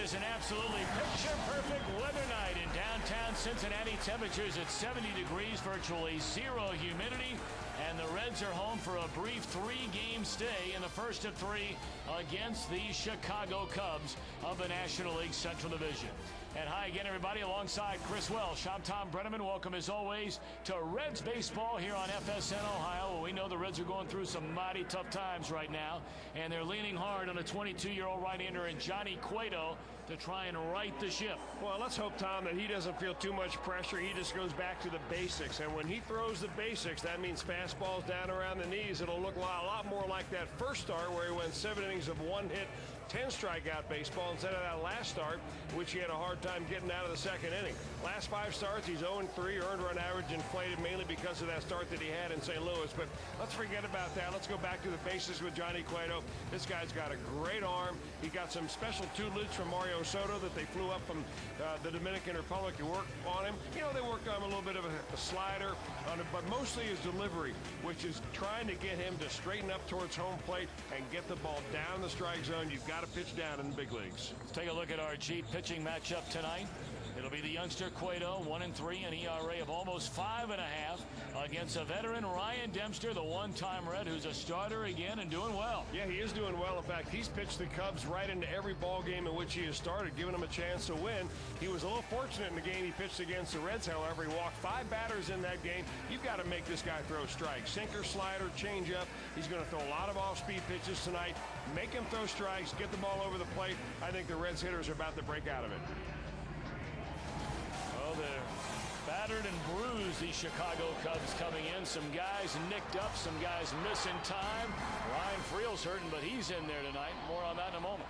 is an absolutely picture-perfect weather night in downtown Cincinnati. Temperatures at 70 degrees, virtually zero humidity, and the Reds are home for a brief three-game stay in the first of three against the Chicago Cubs of the National League Central Division. And hi again, everybody, alongside Chris Welsh. I'm Tom Brenneman. Welcome, as always, to Reds baseball here on FSN Ohio. Well, we know the Reds are going through some mighty tough times right now, and they're leaning hard on a 22-year-old right-hander in Johnny Cueto to try and right the ship. Well, let's hope, Tom, that he doesn't feel too much pressure. He just goes back to the basics. And when he throws the basics, that means fastballs down around the knees. It'll look a lot more like that first start where he went 7 innings of 1 hit, 10 strikeout baseball instead of that last start, which he had a hard time getting out of the second inning. Last 5 starts, he's 0-3, earned run average inflated mainly because of that start that he had in St. Louis. But let's forget about that. Let's go back to the basics with Johnny Cueto. This guy's got a great arm. He got some special tutelage from Mario Soto that they flew up from the Dominican Republic to work on him. You know, they worked on him a little bit of a slider on it, but mostly his delivery, which is trying to get him to straighten up towards home plate and get the ball down the strike zone. You've got to pitch down in the big leagues. Let's take a look at our G pitching matchup tonight. It'll be the youngster Cueto, 1-3, an ERA of almost 5.5, against a veteran Ryan Dempster, the one-time Red, who's a starter again and doing well. Yeah, he is doing well. In fact, he's pitched the Cubs right into every ball game in which he has started, giving them a chance to win. He was a little fortunate in the game he pitched against the Reds, however. He walked 5 batters in that game. You've got to make this guy throw strikes. Sinker, slider, changeup. He's going to throw a lot of off-speed pitches tonight. Make him throw strikes, get the ball over the plate. I think the Reds hitters are about to break out of it. Well, they're battered and bruised, these Chicago Cubs coming in. Some guys nicked up, some guys missing time. Ryan Friel's hurting, but he's in there tonight. More on that in a moment.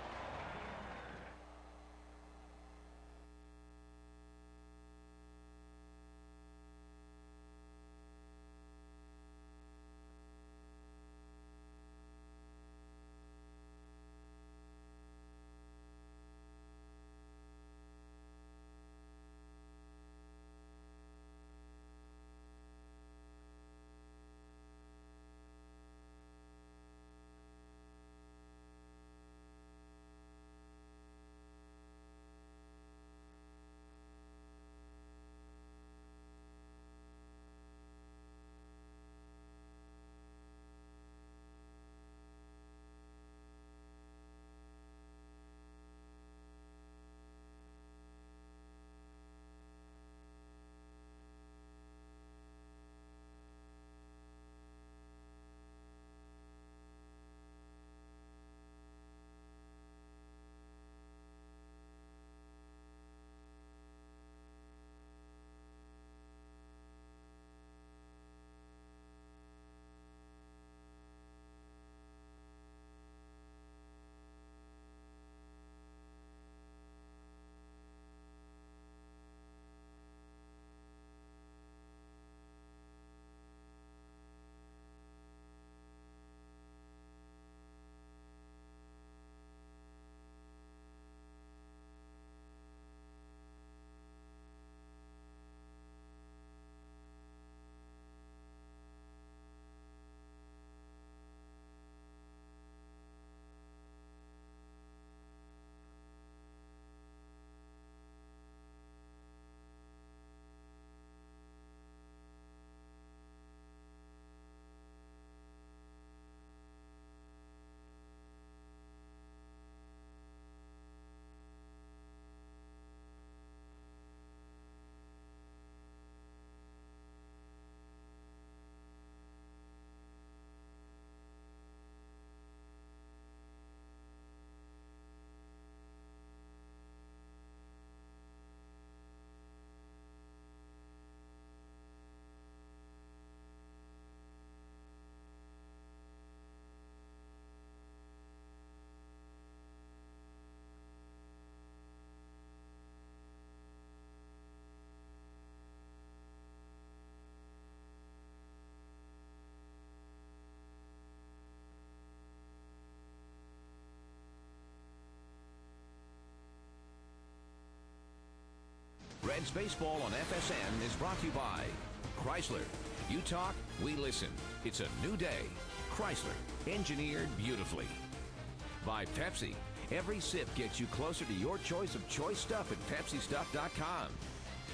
Reds Baseball on FSN is brought to you by Chrysler. You talk, we listen. It's a new day. Chrysler, engineered beautifully. By Pepsi. Every sip gets you closer to your choice of choice stuff at PepsiStuff.com.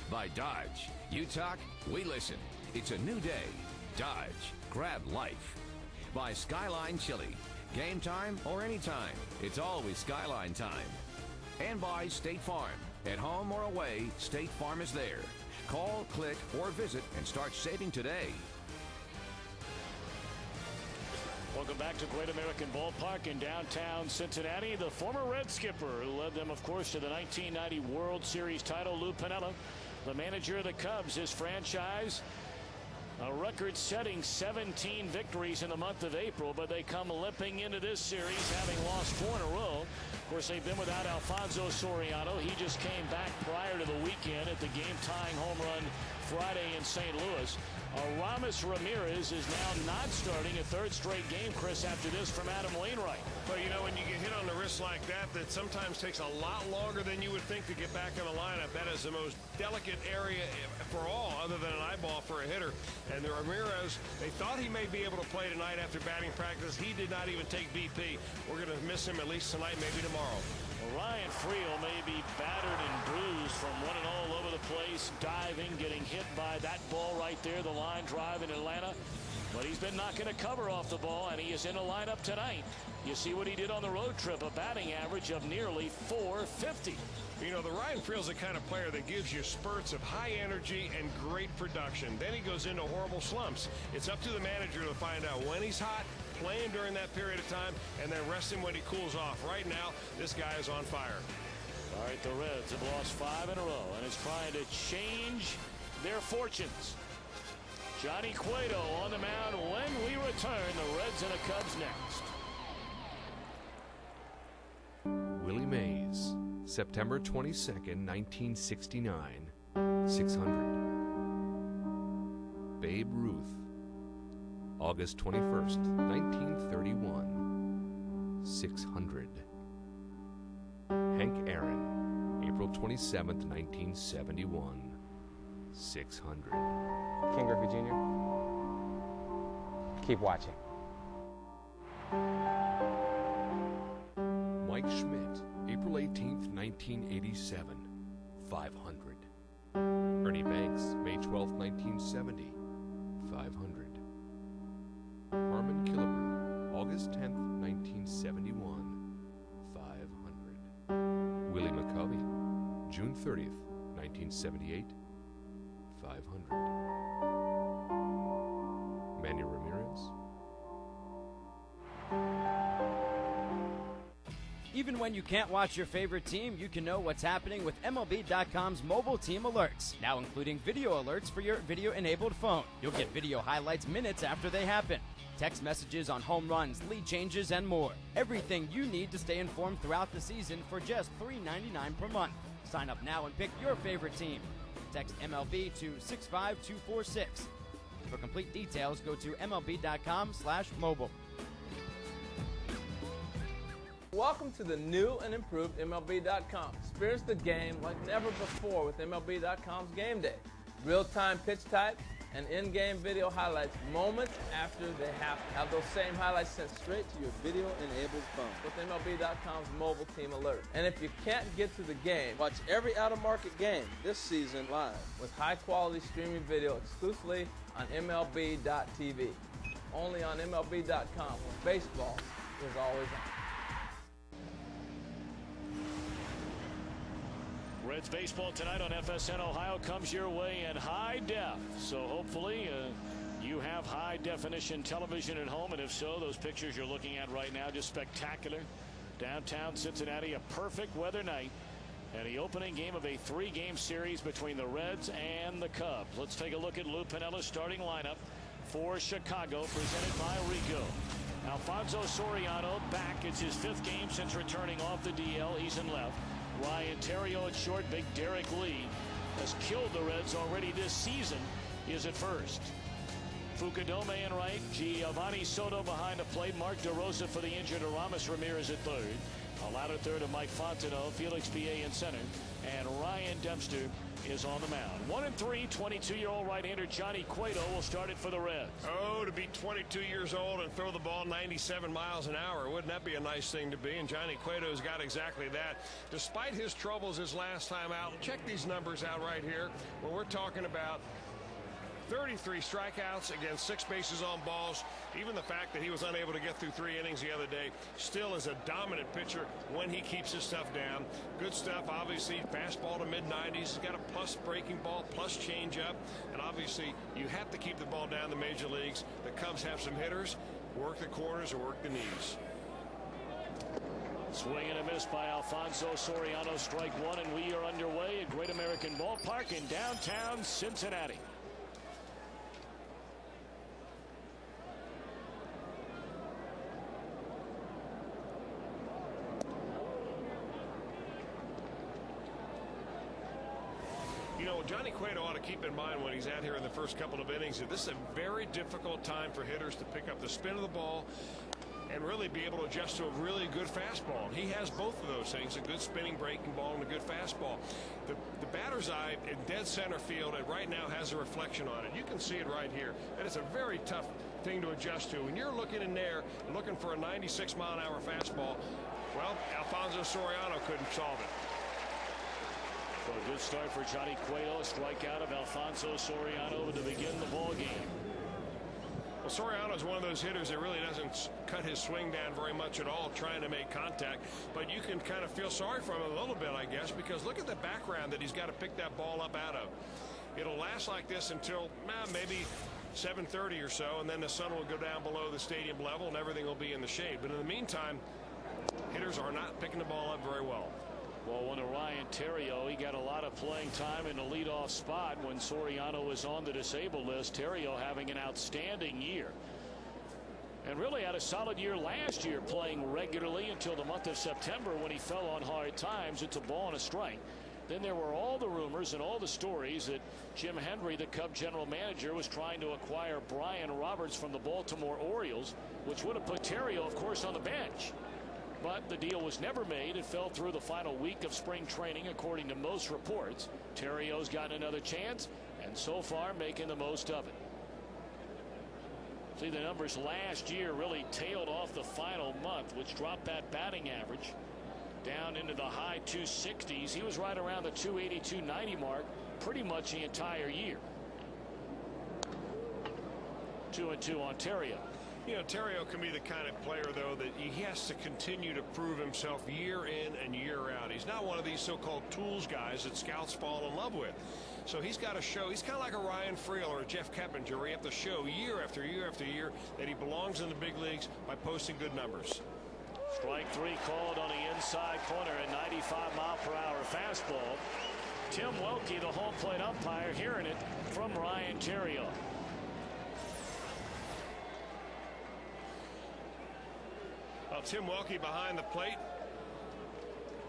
By Dodge, you talk, we listen. It's a new day. Dodge, grab life. By Skyline Chili, game time or anytime, it's always Skyline time. And by State Farm, at home or away, State Farm is there. Call, click, or visit and start saving today. Welcome back to Great American Ballpark in downtown Cincinnati. The former Red skipper who led them, of course, to the 1990 World Series title, Lou Piniella, the manager of the Cubs, his franchise. A record-setting 17 victories in the month of April, but they come limping into this series, having lost 4 in a row. Of course, they've been without Alfonso Soriano. He just came back prior to the weekend at the game-tying home run Friday in St. Louis. Aramis Ramirez is now not starting a third straight game, Chris, after this from Adam Wainwright. But, you know, when you get hit on the wrist like that, that sometimes takes a lot longer than you would think to get back in the lineup. That is the most delicate area for all, other than an eyeball for a hitter. And the Ramirez, they thought he may be able to play tonight after batting practice. He did not even take BP. We're going to miss him at least tonight, maybe tomorrow. Well, Ryan Friel may be battered and bruised from running all over the place, diving, getting hit by that ball right there, the line drive in Atlanta. But he's been knocking a cover off the ball, and he is in the lineup tonight. You see what he did on the road trip, a batting average of nearly .450. You know, the Ryan Friel's the kind of player that gives you spurts of high energy and great production. Then he goes into horrible slumps. It's up to the manager to find out when he's hot, play him during that period of time, and then rest him when he cools off. Right now, this guy is on fire. All right, the Reds have lost 5 in a row, and it's trying to change their fortunes. Johnny Cueto on the mound when we return. The Reds and the Cubs next. Willie Mays, September 22nd, 1969, 600. Babe Ruth, August 21st, 1931, 600. Hank Aaron, April 27th, 1971, 600. Ken Griffey Jr., keep watching. Mike Schmidt, April 18th, 1987, 500. Ernie Banks, May 12th, 1970, 500. Harmon Killebrew, August 10th, 1971, 500. Willie McCovey, June 30th, 1978, 500. Manny Ramirez. Even when you can't watch your favorite team, you can know what's happening with MLB.com's mobile team alerts, now including video alerts for your video-enabled phone. You'll get video highlights minutes after they happen, text messages on home runs, lead changes, and more. Everything you need to stay informed throughout the season for just $3.99 per month. Sign up now and pick your favorite team. Text MLB to 65246. For complete details, go to MLB.com/mobile. Welcome to the new and improved MLB.com. Experience the game like never before with MLB.com's Game Day. Real-time pitch type and in-game video highlights moments after they happen. Have those same highlights sent straight to your video-enabled phone with MLB.com's mobile team alert. And if you can't get to the game, watch every out-of-market game this season live with high-quality streaming video exclusively on MLB.tv. Only on MLB.com, where baseball is always on. Reds baseball tonight on FSN Ohio comes your way in high def. So hopefully you have high definition television at home. And if so, those pictures you're looking at right now, just spectacular. Downtown Cincinnati, a perfect weather night. And the opening game of a 3-game series between the Reds and the Cubs. Let's take a look at Lou Piniella's starting lineup for Chicago, presented by Rico. Alfonso Soriano back. It's his 5th game since returning off the DL. He's in left. Ryan Theriot at short. Big Derek Lee has killed the Reds already this season, is at first. Fukudome in right. Giovanni Soto behind the plate. Mark DeRosa for the injured Aramis Ramirez at third. A louder third of Mike Fontenot. Felix P.A. in center. And Ryan Dempster is on the mound. 1-3, 22-year-old right-hander Johnny Cueto will start it for the Reds. Oh, to be 22 years old and throw the ball 97 miles an hour. Wouldn't that be a nice thing to be? And Johnny Cueto's got exactly that. Despite his troubles his last time out, check these numbers out right here, where we're talking about 33 strikeouts against 6 bases on balls. Even the fact that he was unable to get through 3 innings the other day still is a dominant pitcher when he keeps his stuff down. Good stuff, obviously. Fastball to mid-90s. He's got a plus breaking ball, plus changeup. And obviously, you have to keep the ball down the major leagues. The Cubs have some hitters. Work the corners or work the knees. Swing and a miss by Alfonso Soriano, strike 1, and we are underway at Great American Ballpark in downtown Cincinnati. You know, Johnny Cueto ought to keep in mind when he's out here in the first couple of innings that this is a very difficult time for hitters to pick up the spin of the ball and really be able to adjust to a really good fastball. He has both of those things, a good spinning breaking ball and a good fastball. The batter's eye in dead center field and right now has a reflection on it. You can see it right here. And it's a very tough thing to adjust to. When you're looking in there looking for a 96-mile-an-hour fastball, well, Alfonso Soriano couldn't solve it. So a good start for Johnny Cueto. A strikeout of Alfonso Soriano to begin the ball game. Well, Soriano is one of those hitters that really doesn't cut his swing down very much at all trying to make contact. But you can kind of feel sorry for him a little bit, I guess, because look at the background that he's got to pick that ball up out of. It'll last like this until maybe 7:30 or so, and then the sun will go down below the stadium level and everything will be in the shade. But in the meantime, hitters are not picking the ball up very well. Well, when Ryan Theriot, he got a lot of playing time in the leadoff spot when Soriano was on the disabled list. Theriot having an outstanding year. And really had a solid year last year, playing regularly until the month of September when he fell on hard times. It's a ball and a strike. Then there were all the rumors and all the stories that Jim Hendry, the Cub general manager, was trying to acquire Brian Roberts from the Baltimore Orioles, which would have put Theriot, of course, on the bench. But the deal was never made. It fell through the final week of spring training, according to most reports. Theriot's gotten another chance, and so far making the most of it. See, the numbers last year really tailed off the final month, which dropped that batting average down into the high 260s. He was right around the 280-290 mark pretty much the entire year. 2-2 on Theriot. You know, Theriot can be the kind of player, though, that he has to continue to prove himself year in and year out. He's not one of these so-called tools guys that scouts fall in love with. So he's got to show. He's kind of like a Ryan Friel or a Jeff Keppinger, where you have to show year after year after year that he belongs in the big leagues by posting good numbers. Strike 3 called on the inside corner, a 95-mile-per-hour fastball. Tim Welke, the home plate umpire, hearing it from Ryan Theriot. Well, Tim Welke behind the plate.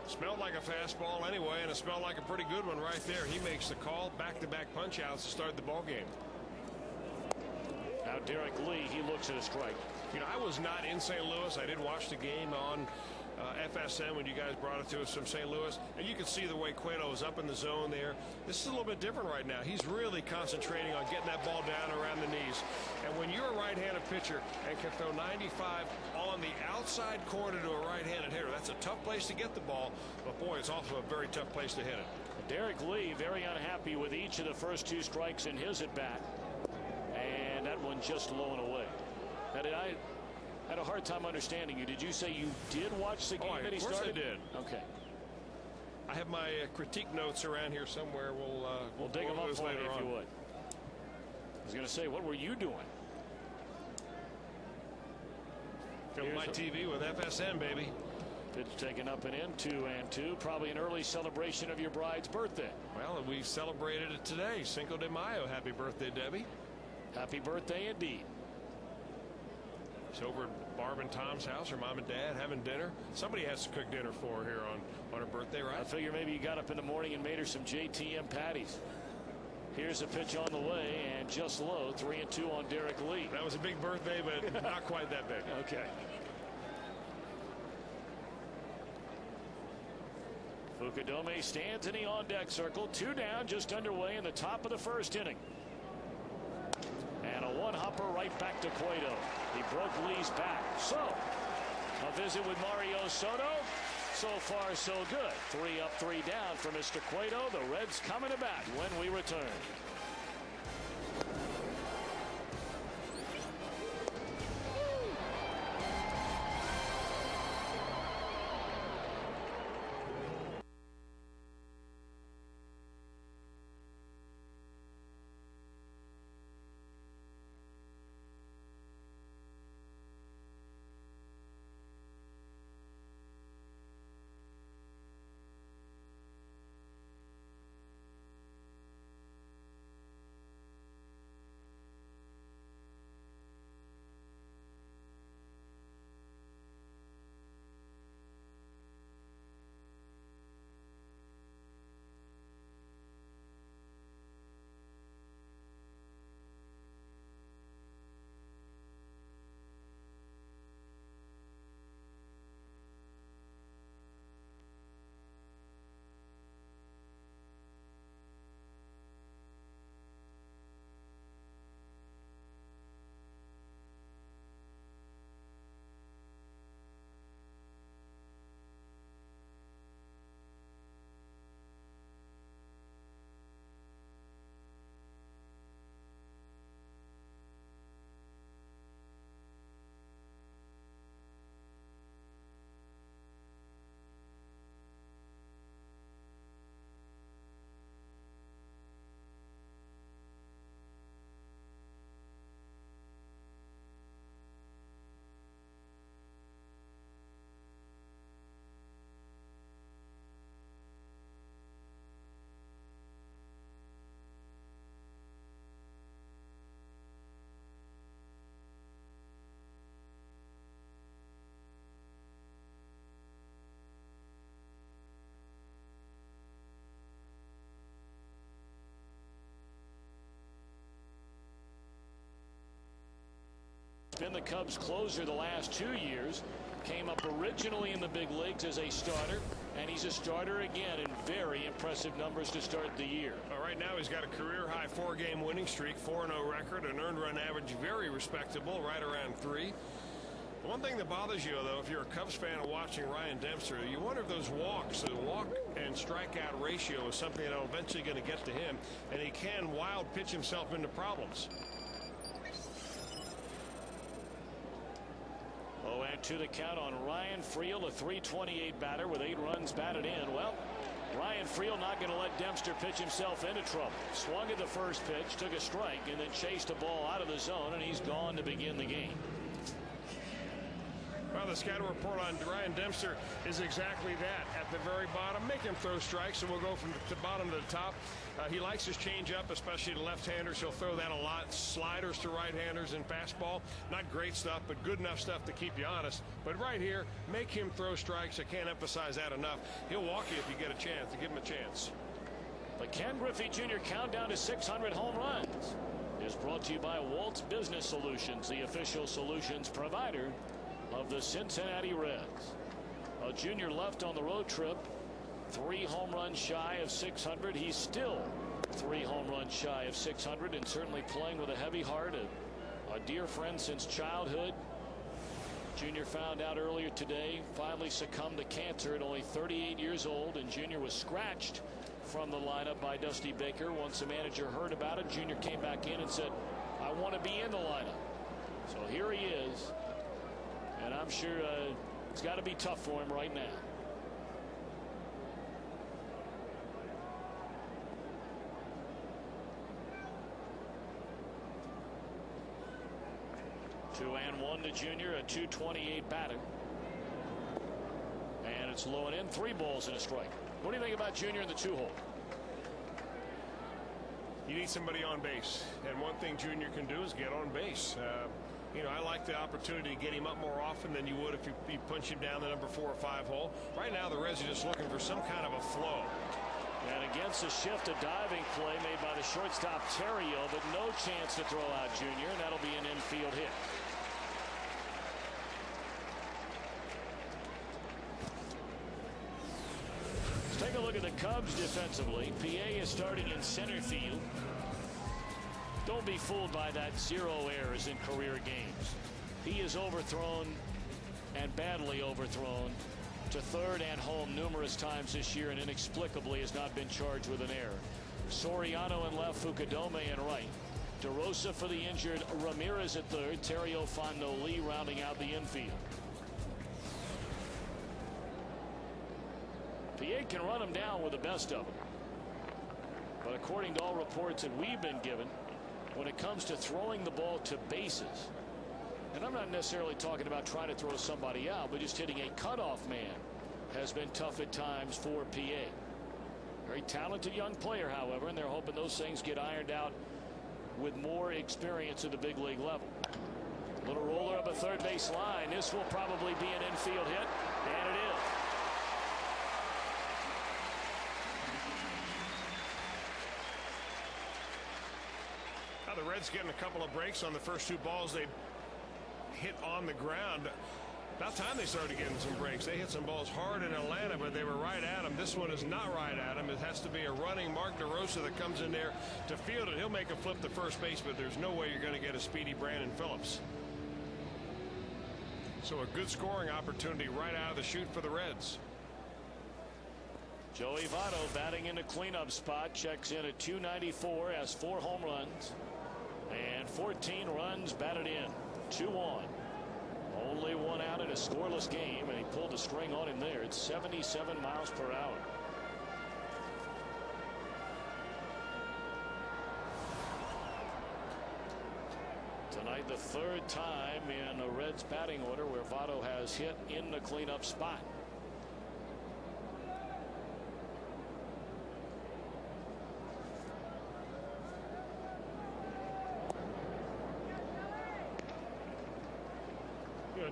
Smelled like a fastball anyway, and it smelled like a pretty good one right there. He makes the call. Back-to-back punch-outs to start the ball game. Now Derek Lee, he looks at a strike. You know, I was not in St. Louis. I did watch the game on FSN when you guys brought it to us from St. Louis, and you can see the way Cueto is up in the zone there. This is a little bit different right now. He's really concentrating on getting that ball down around the knees. And when you're a right-handed pitcher and can throw 95 on the outside corner to a right-handed hitter, that's a tough place to get the ball, but boy, it's also a very tough place to hit it. Derek Lee very unhappy with each of the first 2 strikes in his at-bat, and that one just low and away. Now, I had a hard time understanding you. Did you say you did watch the game that he started? Of course I did. Okay. I have my critique notes around here somewhere. We'll dig them up for me later if on. you would. I was going to say, what were you doing? Filling my TV with FSN, baby. Pitch taken up and in, 2-2. Probably an early celebration of your bride's birthday. Well, and we celebrated it today. Cinco de Mayo. Happy birthday, Debbie. Happy birthday indeed. She's over at Barb and Tom's house, her mom and dad having dinner. Somebody has to cook dinner for her here on her birthday, right? I figure maybe you got up in the morning and made her some JTM patties. Here's a pitch on the way, and just low, 3-2 on Derek Lee. That was a big birthday, but not quite that big. Okay. Fukudome stands in the on-deck circle. 2 down, just underway in the top of the first inning. And a one-hopper right back to Cueto. He broke Lee's back. So, a visit with Mario Soto. So far, so good. 3 up, 3 down for Mr. Cueto. The Reds coming to bat when we return. Been the Cubs closer the last 2 years. Came up originally in the big leagues as a starter, and he's a starter again in very impressive numbers to start the year. Right now he's got a career high 4-game winning streak, 4-0 record, an earned run average very respectable, right around 3. The one thing that bothers you, though, if you're a Cubs fan and watching Ryan Dempster, you wonder if those walks, the walk and strikeout ratio is something that'll eventually going to get to him, and he can wild pitch himself into problems. Oh, and to the count on Ryan Friel, a .328 batter with 8 runs batted in. Well, Ryan Friel not going to let Dempster pitch himself into trouble. Swung at the first pitch, took a strike, and then chased a ball out of the zone, and he's gone to begin the game. Well, the scouting report on Ryan Dempster is exactly that. At the very bottom, make him throw strikes, and we'll go from the bottom to the top. He likes his changeup, especially to left-handers. He'll throw that a lot. Sliders to right-handers and fastball. Not great stuff, but good enough stuff to keep you honest. But right here, make him throw strikes. I can't emphasize that enough. He'll walk you if you get a chance. To give him a chance. The Ken Griffey Jr. countdown to 600 home runs is brought to you by Walt's Business Solutions, the official solutions provider of the Cincinnati Reds. A junior left on the road trip, 3 home runs shy of 600. He's still 3 home runs shy of 600, and certainly playing with a heavy heart. A dear friend since childhood. Junior found out earlier today, finally succumbed to cancer at only 38 years old, and Junior was scratched from the lineup by Dusty Baker. Once the manager heard about it, Junior came back in and said, I want to be in the lineup. So here he is. And I'm sure it's got to be tough for him right now. Two and one to Junior, a .228 batter. And it's low and in, 3 balls and a strike. What do you think about Junior in the 2-hole? You need somebody on base. And one thing Junior can do is get on base. You know, I like the opportunity to get him up more often than you would if you punch him down the number 4 or 5 hole. Right now, the Reds are just looking for some kind of a flow. And against the shift, a diving play made by the shortstop Terrio, but no chance to throw out Junior, and that'll be an infield hit. Let's take a Cubs defensively. PA is starting in center field. Don't be fooled by that 0 errors in career games. He is overthrown and badly overthrown to third and home numerous times this year, and inexplicably has not been charged with an error. Soriano in left, Fukudome in right. DeRosa for the injured, Ramirez at third, Terrio Lee rounding out the infield. PA can run him down with the best of them. But according to all reports that we've been given, when it comes to throwing the ball to bases, and I'm not necessarily talking about trying to throw somebody out, but just hitting a cutoff man has been tough at times for PA. Very talented young player, however, and they're hoping those things get ironed out with more experience at the big league level. Little roller up a third base line. This will probably be an infield hit, and it is. Now the Reds getting a couple of breaks on the first 2 balls they hit on the ground. About time they started getting some breaks. They hit some balls hard in Atlanta, but they were right at him. This one is not right at him. It has to be a running Mark DeRosa that comes in there to field it. He'll make a flip to first base, but there's no way you're going to get a speedy Brandon Phillips. So a good scoring opportunity right out of the chute for the Reds. Joey Votto batting in the cleanup spot, checks in at .294, has 4 home runs and 14 runs batted in. 2 on. Only 1 out in a scoreless game, and he pulled the string on him there. It's 77 miles per hour. Tonight, the 3rd time in the Reds batting order where Votto has hit in the cleanup spot.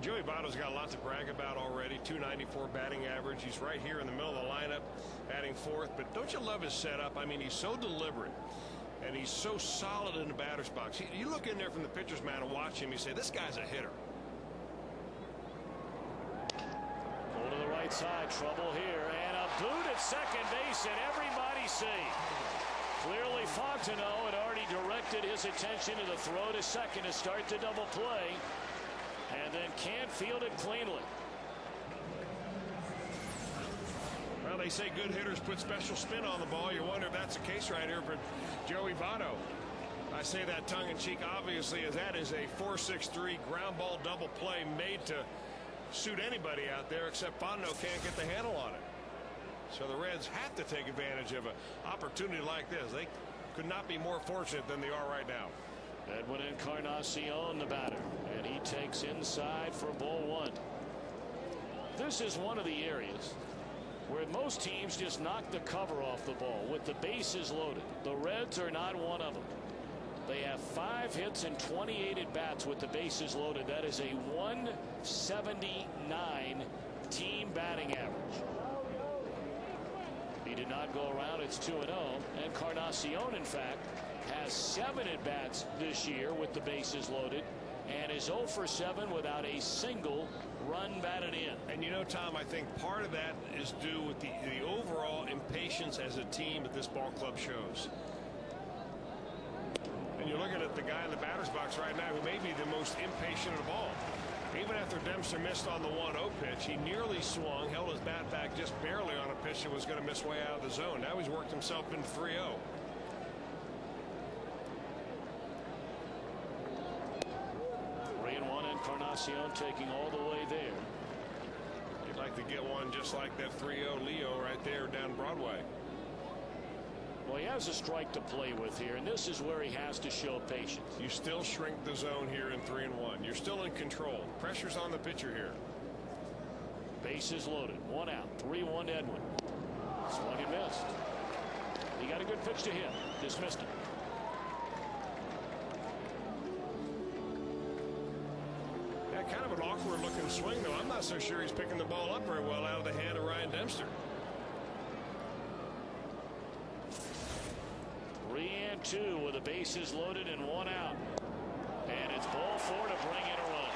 Joey Votto's got a lot to brag about already. .294 batting average. He's right here in the middle of the lineup, batting 4th. But don't you love his setup? I mean, he's so deliberate, and he's so solid in the batter's box. You look in there from the pitcher's mound and watch him. You say, this guy's a hitter. Go to the right side. Trouble here. And a boot at second base, and everybody safe. Clearly, Fontenot had already directed his attention to the throw to second to start the double play. And then can't field it cleanly. Well, they say good hitters put special spin on the ball. You wonder if that's the case right here for Joey Votto. I say that tongue-in-cheek, obviously, as that is a 4-6-3 ground ball double play made to suit anybody out there, except Fontenot can't get the handle on it. So the Reds have to take advantage of an opportunity like this. They could not be more fortunate than they are right now. Edwin Encarnacion, the batter, and he takes inside for ball 1. This is one of the areas where most teams just knock the cover off the ball with the bases loaded. The Reds are not one of them. They have 5 hits and 28 at bats with the bases loaded. That is a 179 team batting average. He did not go around. It's 2-0. Encarnacion, in fact, has 7 at bats this year with the bases loaded and is 0 for 7 without a single run batted in. And you know, Tom, I think part of that is due with the overall impatience as a team that this ball club shows. And you're looking at the guy in the batter's box right now who may be the most impatient of all. Even after Dempster missed on the 1-0 pitch, he nearly swung, held his bat back just barely on a pitch that was going to miss way out of the zone. Now he's worked himself into 3-0. 3-1, Encarnacion taking all the way there. You'd like to get one just like that 3-0 Leo right there down Broadway. Well, he has a strike to play with here, and this is where he has to show patience. You still shrink the zone here in 3-1. You're still in control. Pressure's on the pitcher here. Bases loaded. 1 out. 3-1 to Edwin. Swung and missed. He got a good pitch to hit. Dismissed it. Yeah, kind of an awkward looking swing, though. I'm not so sure he's picking the ball up very well out of the hand of Ryan Dempster. 3-2 with the bases loaded and 1 out. And it's ball 4 to bring in a run.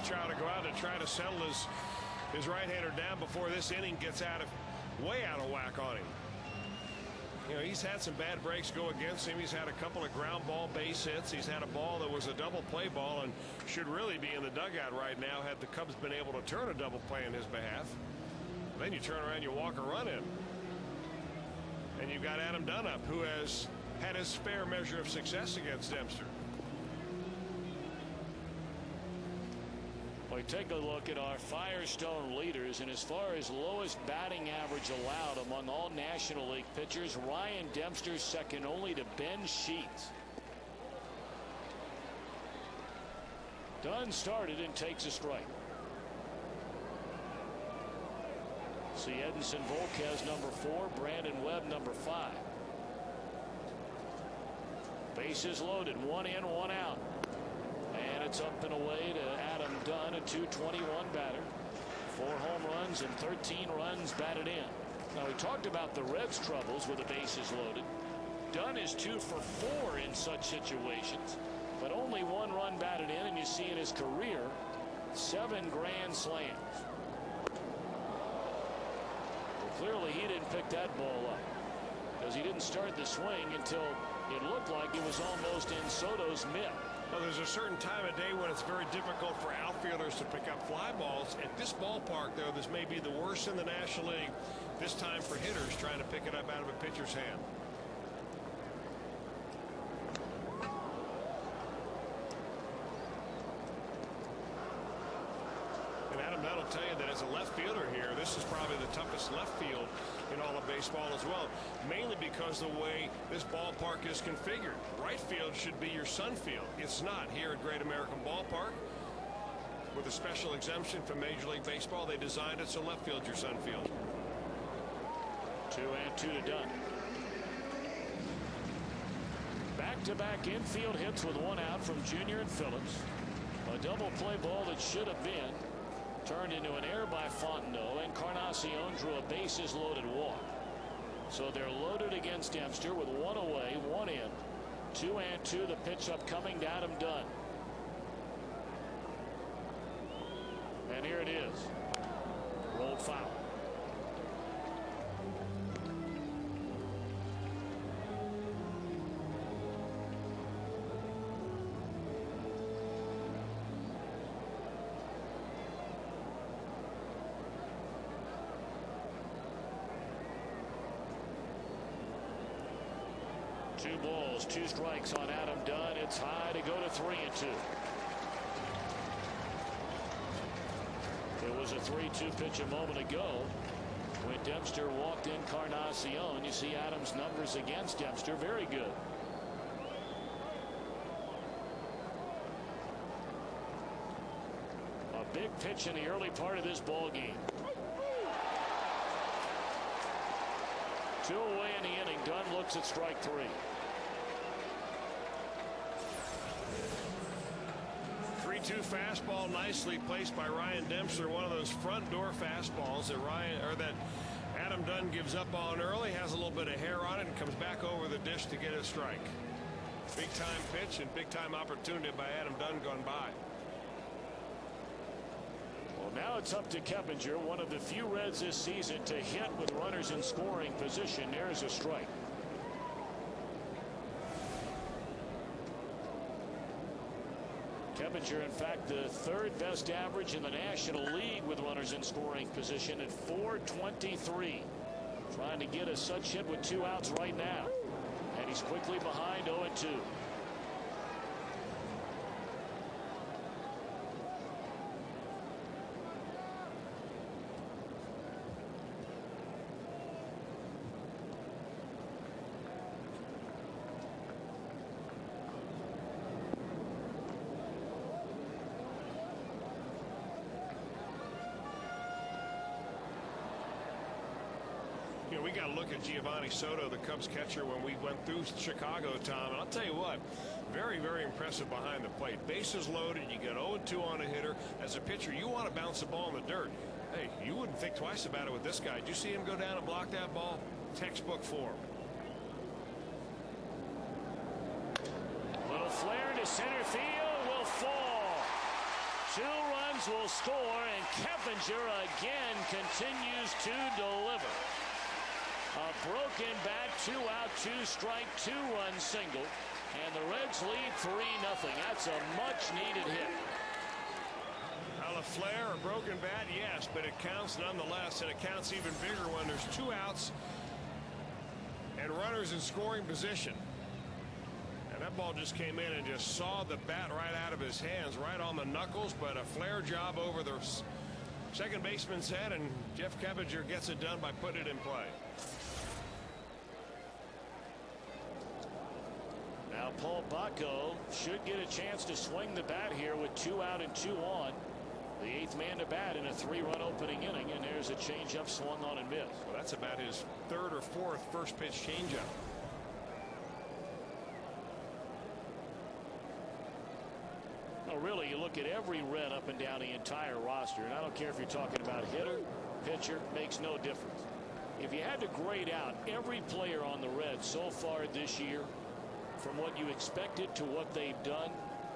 Rothschild to go out and try to settle his right-hander down before this inning gets way out of whack on him. You know, he's had some bad breaks go against him. He's had a couple of ground ball base hits. He's had a ball that was a double play ball and should really be in the dugout right now had the Cubs been able to turn a double play in his behalf. Then you turn around, you walk a run in. And you've got Adam Dunn up, who has had his fair measure of success against Dempster. We take a look at our Firestone leaders, and as far as lowest batting average allowed among all National League pitchers, Ryan Dempster's second only to Ben Sheets. Dunn started and takes a strike. See Edinson Volquez number 4, Brandon Webb number 5. Bases loaded, 1 in, 1 out. And it's up and away to Adam Dunn, a .221 batter. 4 home runs and 13 runs batted in. Now, we talked about the Reds' troubles with the bases loaded. Dunn is 2 for 4 in such situations, but only 1 run batted in, and you see in his career 7 grand slams. Well, clearly he didn't pick that ball up, because he didn't start the swing until it looked like it was almost in Soto's mitt. Well, there's a certain time of day when it's very difficult for outfielders to pick up fly balls. At this ballpark, though, this may be the worst in the National League. This time for hitters trying to pick it up out of a pitcher's hand. And Adam Dunn will tell you that as a left fielder here, this is probably the toughest left field in all of baseball as well, mainly because the way this ballpark is configured. Right field should be your sun field. It's not here at Great American Ballpark. With a special exemption from Major League Baseball, they designed it so left field's your sun field. 2-2 to Dunn. Back-to-back infield hits with 1 out from Junior and Phillips. A double play ball that should have been turned into an error by Fontenot, and Encarnacion drew a bases loaded walk. So they're loaded against Dempster with 1 away, 1 in. 2-2, the pitch up coming to Adam Dunn. And here it is. Rolled foul. Two balls, 2 strikes on Adam Dunn. It's high to go to 3-2. It was a 3-2 pitch a moment ago when Dempster walked Encarnacion. You see Adams' numbers against Dempster, very good. A big pitch in the early part of this ball game. 2 away in the inning. Dunn looks at strike 3. 3-2 fastball, nicely placed by Ryan Dempster. One of those front door fastballs that Adam Dunn gives up on early, has a little bit of hair on it, and comes back over the dish to get a strike. Big time pitch and big time opportunity by Adam Dunn gone by. Well, now it's up to Keppinger, one of the few Reds this season to hit with runners in scoring position. There's a strike. Keppinger, in fact, the 3rd best average in the National League with runners in scoring position at .423. Trying to get a such hit with 2 outs right now. And he's quickly behind 0-2. We got to look at Giovanni Soto, the Cubs catcher, when we went through Chicago, Tom. And I'll tell you what, very, very impressive behind the plate. Bases loaded. You get 0-2 on a hitter. As a pitcher, you want to bounce the ball in the dirt. Hey, you wouldn't think twice about it with this guy. Did you see him go down and block that ball? Textbook form. Little flare to center field will fall. 2 runs will score, and Keppinger again continues to deliver. A broken bat, 2 out, 2 strike, 2-run single, and the Reds lead 3-0. That's a much-needed hit. Well, a flare or broken bat, yes, but it counts nonetheless, and it counts even bigger when there's 2 outs and runners in scoring position. And that ball just came in and just sawed the bat right out of his hands, right on the knuckles, but a flare job over the second baseman's head, and Jeff Keppinger gets it done by putting it in play. Now Paul Bacco should get a chance to swing the bat here with 2 out and 2 on. The 8th man to bat in a 3-run opening inning, and there's a changeup swung on and missed. Well, that's about his 3rd or 4th first pitch changeup. Well, really, you look at every Red up and down the entire roster, and I don't care if you're talking about hitter, pitcher, makes no difference. If you had to grade out every player on the Reds so far this year, from what you expected to what they've done,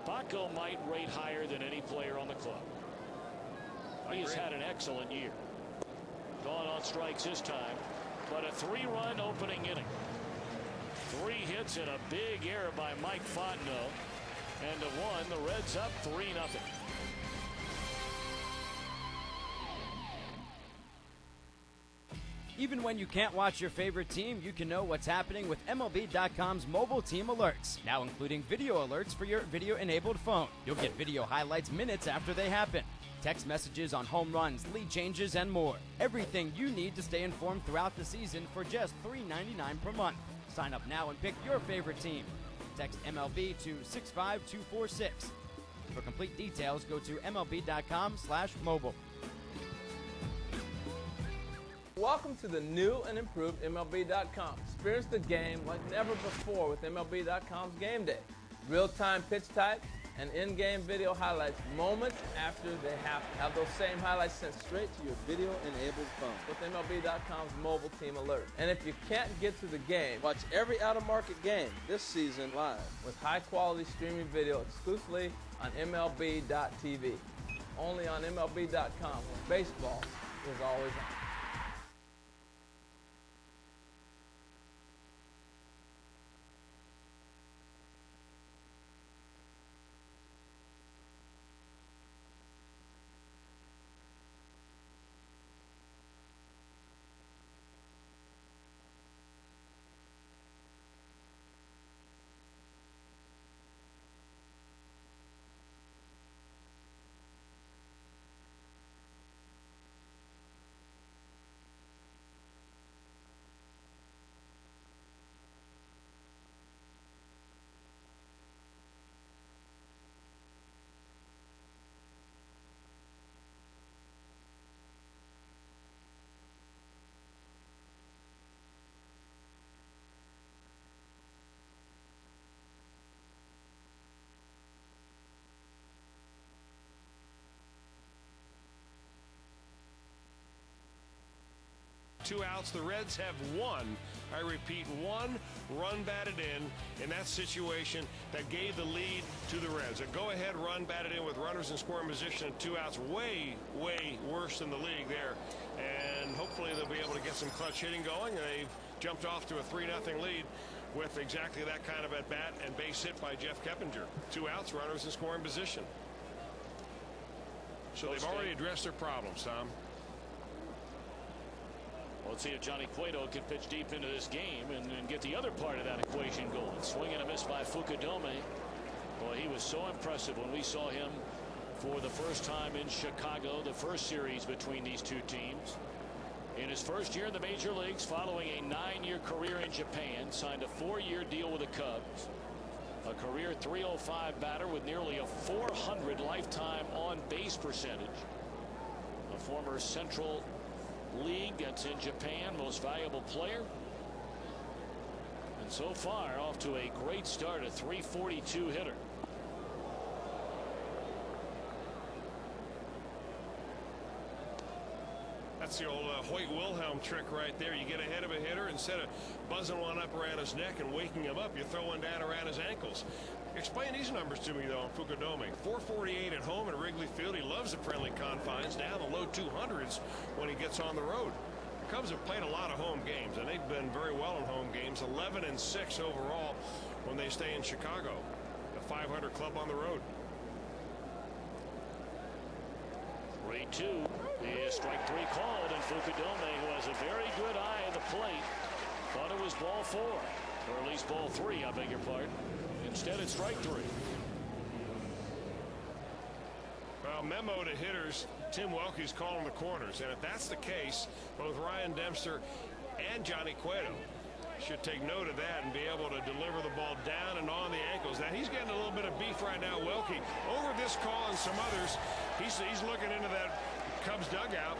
Bacco might rate higher than any player on the club. He has had an excellent year. Gone on strikes this time, but a 3-run opening inning. 3 hits and a big error by Mike Fontenot. And to 1, the Reds up 3-0. Even when you can't watch your favorite team, you can know what's happening with MLB.com's mobile team alerts, now including video alerts for your video-enabled phone. You'll get video highlights minutes after they happen, text messages on home runs, lead changes, and more. Everything you need to stay informed throughout the season for just $3.99 per month. Sign up now and pick your favorite team. Text MLB to 65246. For complete details, go to MLB.com/mobile. Welcome to the new and improved MLB.com. Experience the game like never before with MLB.com's Game Day. Real-time pitch type and in-game video highlights moments after they happen. Have those same highlights sent straight to your video-enabled phone with MLB.com's mobile team alert. And if you can't get to the game, watch every out-of-market game this season live with high-quality streaming video exclusively on MLB.tv. Only on MLB.com, where baseball is always on. Two outs. The Reds have 1. I repeat, 1 run batted in that situation that gave the lead to the Reds. A go-ahead run batted in with runners in scoring position and 2 outs. Way, way worse than the league there. And hopefully they'll be able to get some clutch hitting going. They've jumped off to a 3-0 lead with exactly that kind of at-bat and base hit by Jeff Keppinger. 2 outs, runners in scoring position. So they've already addressed their problems, Tom. Well, let's see if Johnny Cueto can pitch deep into this game and get the other part of that equation going. Swing and a miss by Fukudome. Boy, he was so impressive when we saw him for the first time in Chicago, the first series between these two teams. In his first year in the major leagues, following a 9-year career in Japan, signed a 4-year deal with the Cubs. A career .305 batter with nearly a .400 lifetime on-base percentage. A former Central League, that's in Japan, most valuable player. And so far, off to a great start, a .342 hitter. That's That's the old Hoyt Wilhelm trick right there. You get ahead of a hitter, instead of buzzing one up around his neck and waking him up, you throw one down around his ankles. Explain these numbers to me, though, on Fukudome. 448 at home at Wrigley Field. He loves the friendly confines, down the low 200s when he gets on the road. The Cubs have played a lot of home games, and they've been very well in home games. 11-6 overall when they stay in Chicago. The 500 club on the road. 3-2 is strike three called, and Fukudome, who has a very good eye at the plate, thought it was ball four, or at least ball three, I beg your pardon. Instead, it's strike three. Well, memo to hitters, Tim Welke's calling the corners, and if that's the case, both Ryan Dempster and Johnny Cueto should take note of that and be able to deliver the ball down and on the ankles. Now, he's getting a little bit of beef right now, Welke. Over this call and some others, he's looking into that Cubs dugout.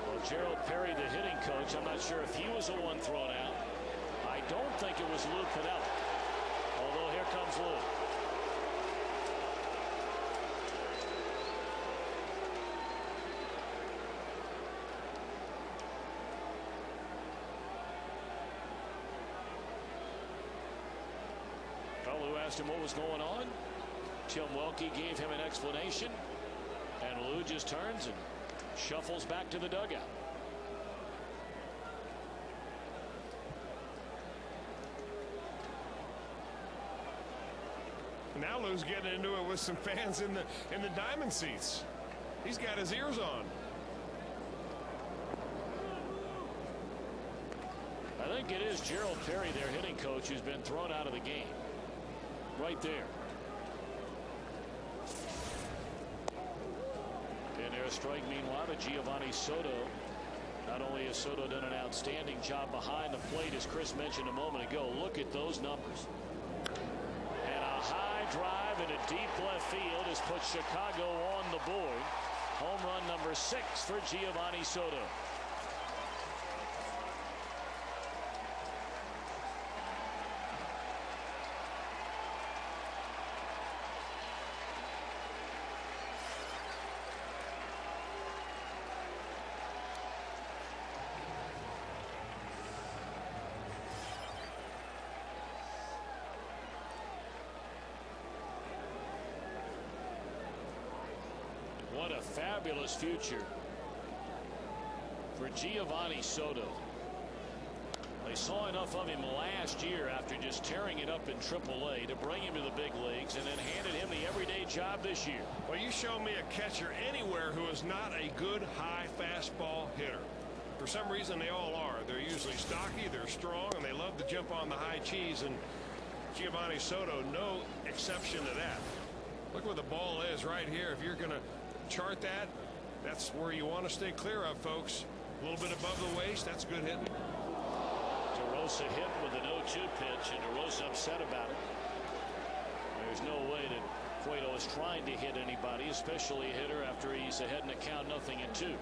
Well, Gerald Perry, the hitting coach, I'm not sure if he was the one thrown out. I don't think it was Lou Piniella, although here comes Lou. Lou asked him what was going on. Tim Welke gave him an explanation, and Lou just turns and shuffles back to the dugout. Now Lou's getting into it with some fans in the diamond seats. He's got his ears on. I think it is Gerald Perry, their hitting coach, who's been thrown out of the game. Right there. And there's a strike, meanwhile, to Giovanni Soto. Not only has Soto done an outstanding job behind the plate, as Chris mentioned a moment ago, look at those numbers. And a high drive into deep left field has put Chicago on the board. Home run number 6 for Giovanni Soto. What a fabulous future for Giovanni Soto. They saw enough of him last year after just tearing it up in AAA to bring him to the big leagues, and then handed him the everyday job this year. Well, you show me a catcher anywhere who is not a good high fastball hitter. For some reason, they all are. They're usually stocky, they're strong, and they love to jump on the high cheese, and Giovanni Soto, no exception to that. Look where the ball is right here. If you're going to chart that, that's where you want to stay clear of, folks. A little bit above the waist, that's good hitting. DeRosa hit with an 0-2 pitch, and DeRosa upset about it. There's no way that Cueto is trying to hit anybody, especially a hitter after he's ahead in the count 0-2.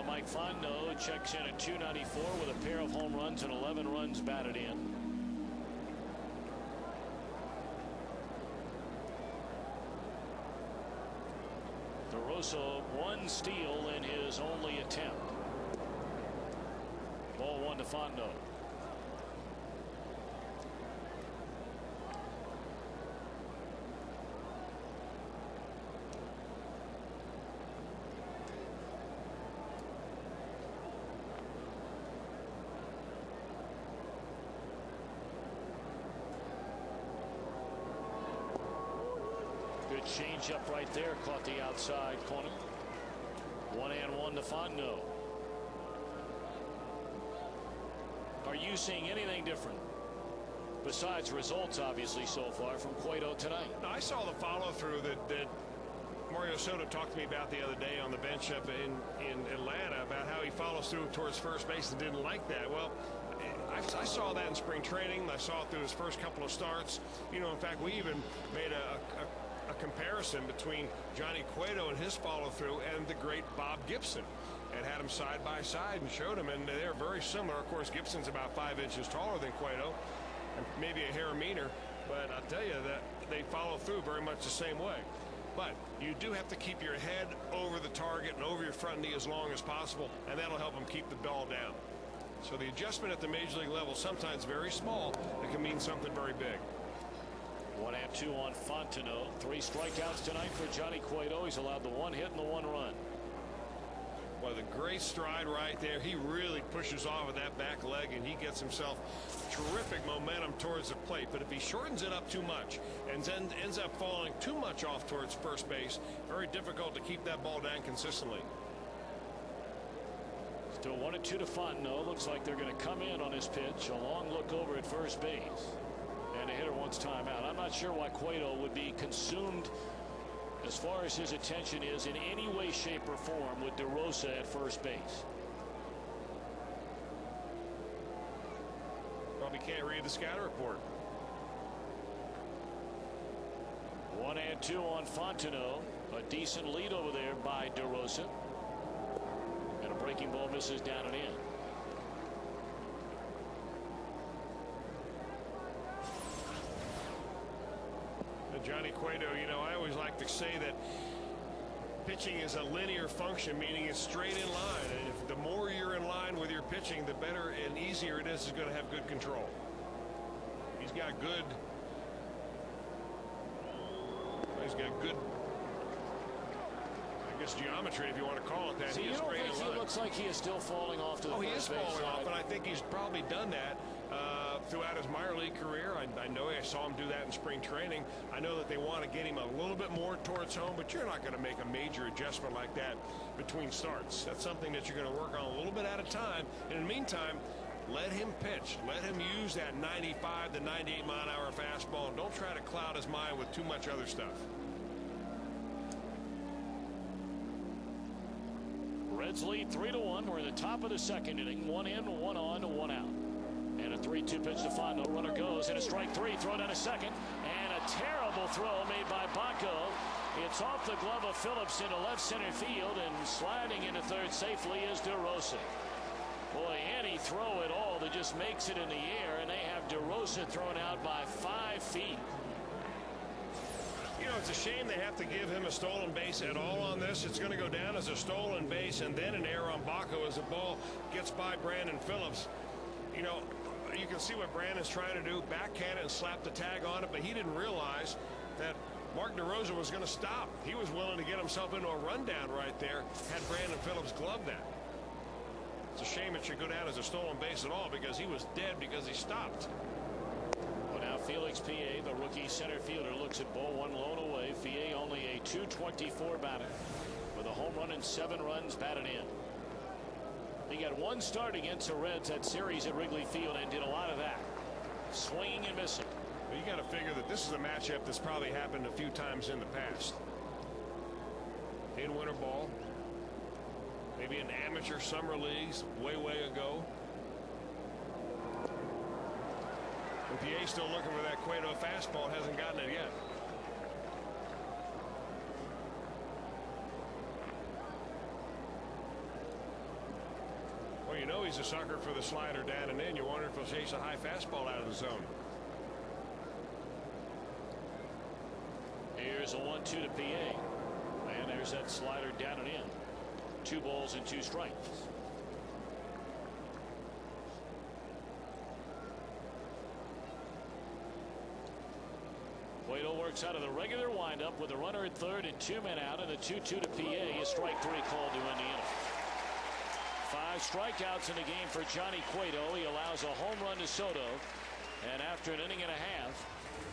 Mike Fondo checks in at 294 with a pair of home runs and 11 runs batted in. DeRosa 1 steal in his only attempt. Ball 1 to Fondo. Good change up right there, caught the outside corner. 1-1 to Fondo. Are you seeing anything different besides results, obviously, so far from Cueto tonight? I saw the follow through that Mario Soto talked to me about the other day on the bench up in Atlanta, about how he follows through towards first base and didn't like that. Well, I saw that in spring training. I saw it through his first couple of starts. You know, in fact, we even made a comparison between Johnny Cueto and his follow-through and the great Bob Gibson, and had them side by side and showed them, and they're very similar. Of course, Gibson's about 5 inches taller than Cueto, and maybe a hair meaner, but I'll tell you that they follow through very much the same way. But you do have to keep your head over the target and over your front knee as long as possible, and that'll help them keep the ball down. So the adjustment at the major league level, sometimes very small, it can mean something very big. 1-2 on Fontenot. 3 strikeouts tonight for Johnny Cueto. He's allowed the 1 hit and the 1 run. Well, the great stride right there. He really pushes off of that back leg, and he gets himself terrific momentum towards the plate. But if he shortens it up too much and then ends up falling too much off towards first base, very difficult to keep that ball down consistently. Still 1-2 to Fontenot. Looks like they're going to come in on his pitch. A long look over at first base. And a hitter wants time out. I'm not sure why Cueto would be consumed as far as his attention is in any way, shape, or form with DeRosa at first base. Probably can't read the scatter report. 1-2 on Fontenot. A decent lead over there by DeRosa. And a breaking ball misses down and in. Johnny Cueto, you know, I always like to say that pitching is a linear function, meaning it's straight in line. And if the more you're in line with your pitching, the better and easier it is going to have good control. He's got good, I guess, geometry, if you want to call it that. So you don't think he looks like he is still falling off to the first base side? He is falling off, and I think he's probably done that throughout his minor league career. I know I saw him do that in spring training. I know that they want to get him a little bit more towards home, but you're not going to make a major adjustment like that between starts. That's something that you're going to work on a little bit at a time. And in the meantime, let him pitch. Let him use that 95 to 98 mile an hour fastball, and don't try to cloud his mind with too much other stuff. Reds lead 3-1. We're in the top of the second inning. 1 in, 1 on, 1 out. And a 3-2 pitch to Fontenot. Runner goes, and a strike 3. Throw down a second. And a terrible throw made by Baco. It's off the glove of Phillips into left center field, and sliding into third safely is DeRosa. Boy, any throw at all that just makes it in the air, and they have DeRosa thrown out by 5 feet. You know, it's a shame they have to give him a stolen base at all on this. It's going to go down as a stolen base and then an error on Baco as the ball gets by Brandon Phillips. You know, you can see what Brandon's trying to do, backhand it and slap the tag on it, but he didn't realize that Mark DeRosa was going to stop. He was willing to get himself into a rundown right there had Brandon Phillips gloved that. It's a shame it should go down as a stolen base at all, because he was dead because he stopped. Well, now Felix Pie, the rookie center fielder, looks at ball 1 blown away. Pie only a .224 batter with a home run and 7 runs batted in. He got 1 start against the Reds at series at Wrigley Field and did a lot of that. Swinging and missing. Well, you got to figure that this is a matchup that's probably happened a few times in the past. In winter ball. Maybe in amateur summer leagues way ago. And PA's still looking for that Cueto fastball. Hasn't gotten it yet. Well, you know he's a sucker for the slider down and in. You wonder if he'll chase a high fastball out of the zone. Here's a 1-2 to PA. And there's that slider down and in. 2 balls and 2 strikes. Cueto works out of the regular windup with a runner at third and 2 men out, and a 2-2 to PA. A strike 3 called to end the inning. 5 strikeouts in the game for Johnny Cueto. He allows a home run to Soto. And after an inning and a half,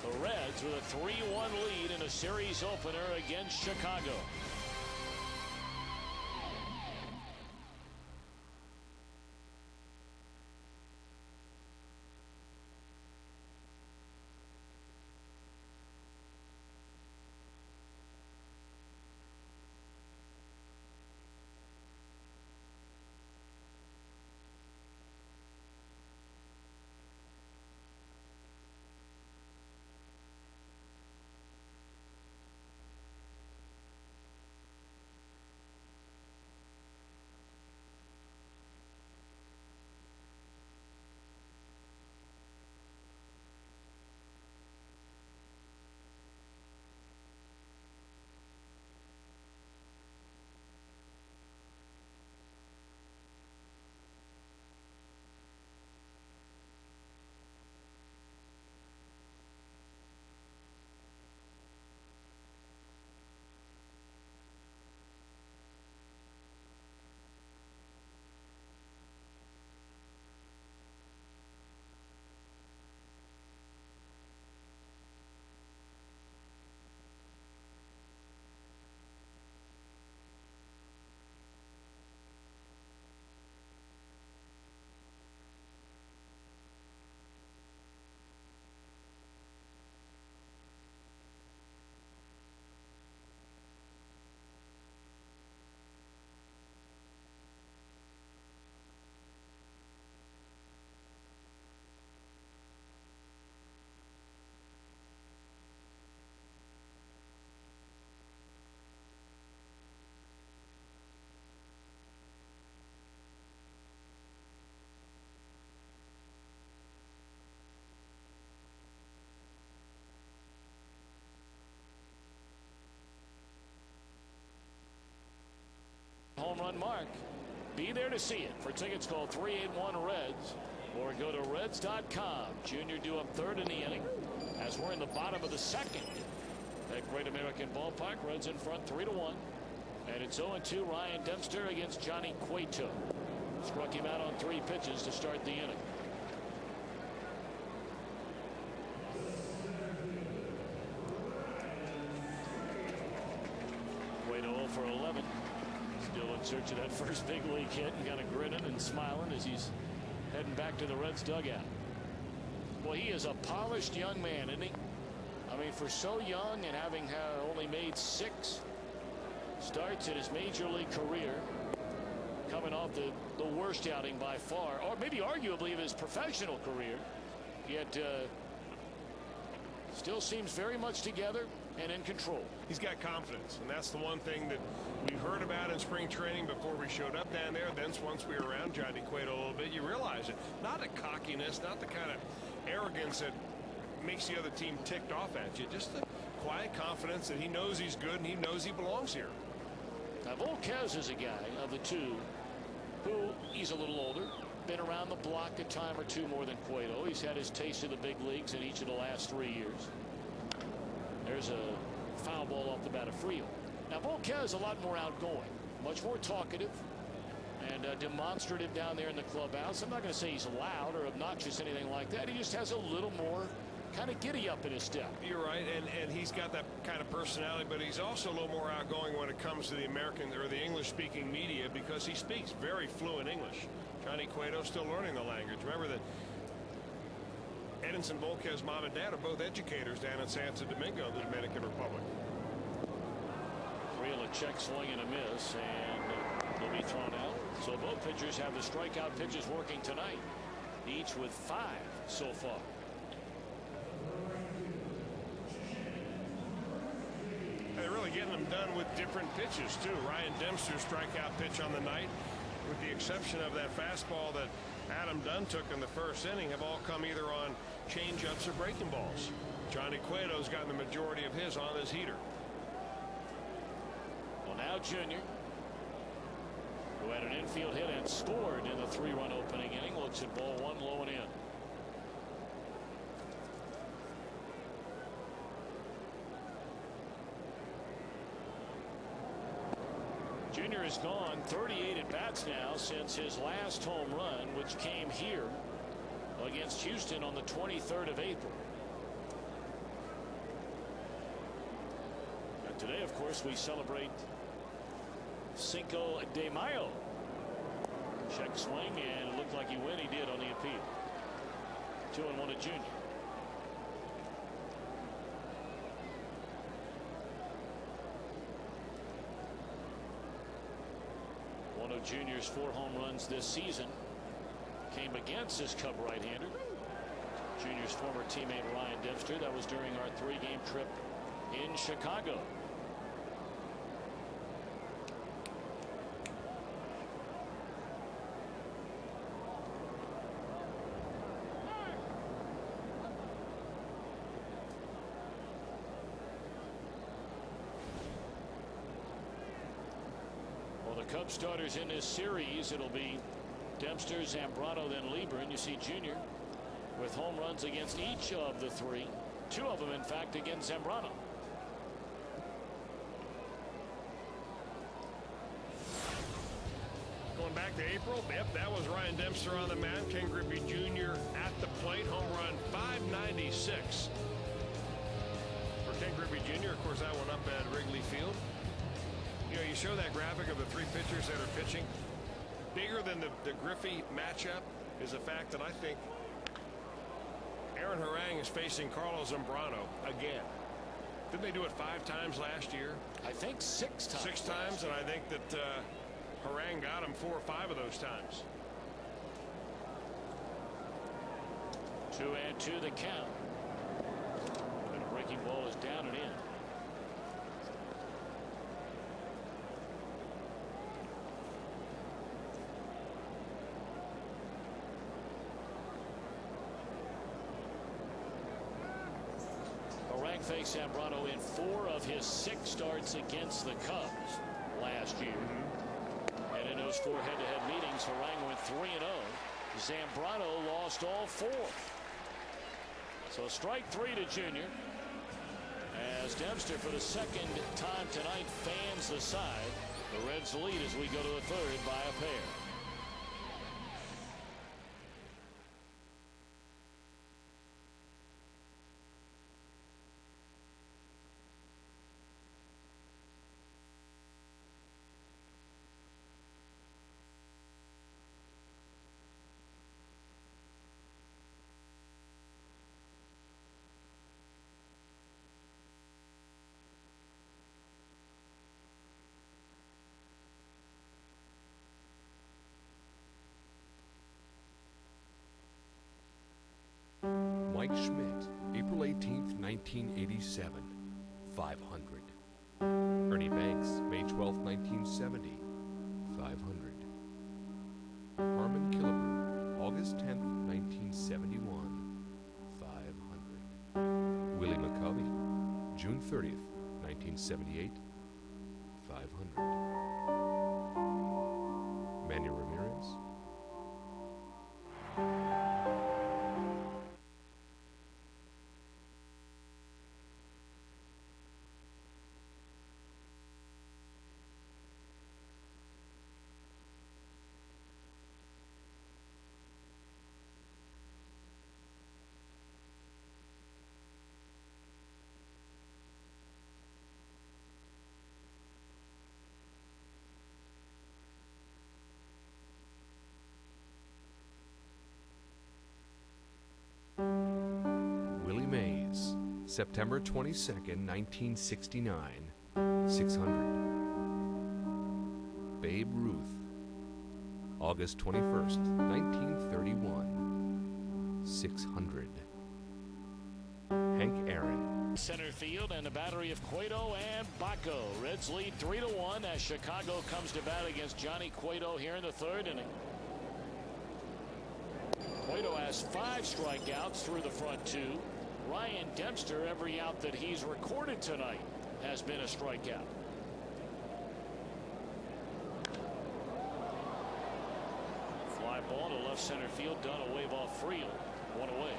the Reds with a 3-1 lead in a series opener against Chicago. 3-1 mark. Be there to see it. For tickets, call 381-REDS or go to Reds.com. Junior due up third in the inning as we're in the bottom of the second at Great American Ballpark. Reds in front 3-1. And it's 0-2 Ryan Dempster against Johnny Cueto. Struck him out on 3 pitches to start the inning. Cueto 0 for 11. Still in search of that first big league hit and kind of grinning and smiling as he's heading back to the Reds dugout. Well, he is a polished young man, isn't he? I mean, for so young and having only made 6 starts in his major league career, coming off the worst outing by far, or maybe arguably of his professional career, yet still seems very much together and in control. He's got confidence, and that's the one thing that we've heard about in spring training before we showed up down there. Then once we were around Johnny Cueto a little bit, you realize it. Not a cockiness, not the kind of arrogance that makes the other team ticked off at you. Just the quiet confidence that he knows he's good and he knows he belongs here. Now, Volquez is a guy of the two who, he's a little older, been around the block a time or two more than Cueto. He's had his taste of the big leagues in each of the last 3 years. There's a foul ball off the bat of Friel. Now, Volquez is a lot more outgoing, much more talkative and demonstrative down there in the clubhouse. I'm not going to say he's loud or obnoxious, anything like that. He just has a little more kind of giddy up in his step. You're right, and he's got that kind of personality, but he's also a little more outgoing when it comes to the American or the English-speaking media because he speaks very fluent English. Johnny Cueto's still learning the language. Remember that Edinson Volquez's mom and dad are both educators down in Santo Domingo, the Dominican Republic. Friel a check swing and a miss, and will be thrown out. So both pitchers have the strikeout pitches working tonight, each with 5 so far. They're really getting them done with different pitches too. Ryan Dempster's strikeout pitch on the night, with the exception of that fastball that Adam Dunn took in the first inning, have all come either on change-ups or breaking balls. Johnny Cueto's gotten the majority of his on his heater. Well, now Junior, who had an infield hit and scored in the 3-run opening inning, looks at ball 1 low and in. Junior has gone 38 at bats now since his last home run, which came here against Houston on the 23rd of April. And today, of course, we celebrate Cinco de Mayo. Check swing, and it looked like he win. He did on the appeal. 2-1 to Junior. One of Junior's 4 home runs this season came against his Cub right-hander, Junior's former teammate Ryan Dempster. That was during our 3-game trip in Chicago. Cubs starters in this series, it'll be Dempster, Zambrano, then Lieber, and you see Junior with home runs against each of the 3. 2 of them, in fact, against Zambrano. Going back to April, yep, that was Ryan Dempster on the mound. Ken Griffey Jr. at the plate, home run 596 for Ken Griffey Jr. Of course, that one up at Wrigley Field. You know, you show that graphic of the 3 pitchers that are pitching. Bigger than the Griffey matchup is the fact that I think Aaron Harang is facing Carlos Zambrano again. Didn't they do it 5 times last year? I think 6 times. 6 times, and I think that Harang got him 4 or 5 of those times. 2-2 the count. And a breaking ball is down and in. Harang faced Zambrano in 4 of his 6 starts against the Cubs last year. And last 4 head-to-head meetings, Harang went 3-0. Zambrano lost all 4. So strike 3 to Junior, as Dempster for the second time tonight fans the side. The Reds lead as we go to the third by a pair. Mike Schmidt, April 18th, 1987, 500. Ernie Banks, May 12th, 1970, 500. Harmon Killebrew, August 10th, 1971, 500. Willie McCovey, June 30th, 1978, 500. Manny Ramirez, Willie Mays, September 22nd, 1969, 600. Babe Ruth, August 21st, 1931, 600. Hank Aaron. Center field and a battery of Cueto and Baco. Reds lead 3-1 as Chicago comes to bat against Johnny Cueto here in the third inning. Cueto has 5 strikeouts through the front 2. Ryan Dempster, every out that he's recorded tonight has been a strikeout. Fly ball to left center field, done a wave off Friel. 1 away.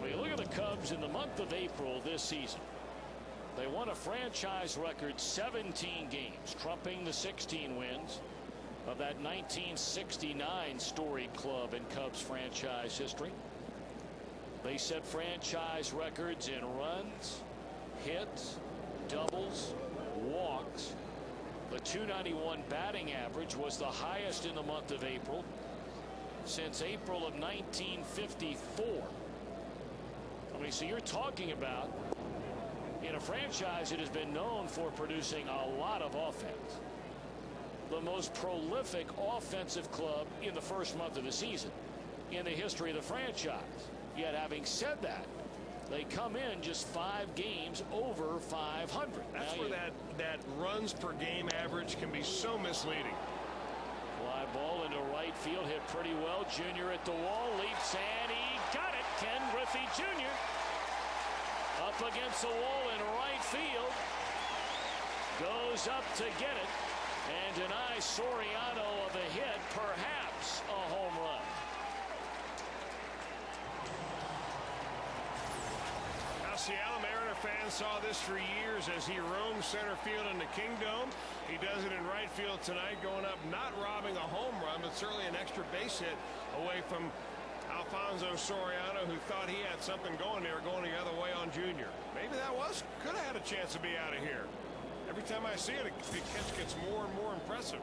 When you look at the Cubs in the month of April this season, they won a franchise record 17 games, trumping the 16 wins of that 1969 storied club in Cubs franchise history. They set franchise records in runs, hits, doubles, walks. The .291 batting average was the highest in the month of April since April of 1954. I mean, so you're talking about, in a franchise that has been known for producing a lot of offense, the most prolific offensive club in the first month of the season in the history of the franchise. Yet having said that, they come in just 5 games over 500. That's where that runs per game average can be so misleading. Fly ball into right field, hit pretty well. Junior at the wall, leaps, and he got it. Ken Griffey Jr. up against the wall in right field. Goes up to get it and denies Soriano of a hit, perhaps a home run. Now, Seattle Mariner fans saw this for years as he roams center field in the Kingdome. He does it in right field tonight, going up, not robbing a home run, but certainly an extra base hit away from Alfonso Soriano, who thought he had something going there, going the other way on Junior. Maybe that could have had a chance to be out of here. Every time I see it, the catch gets more and more impressive.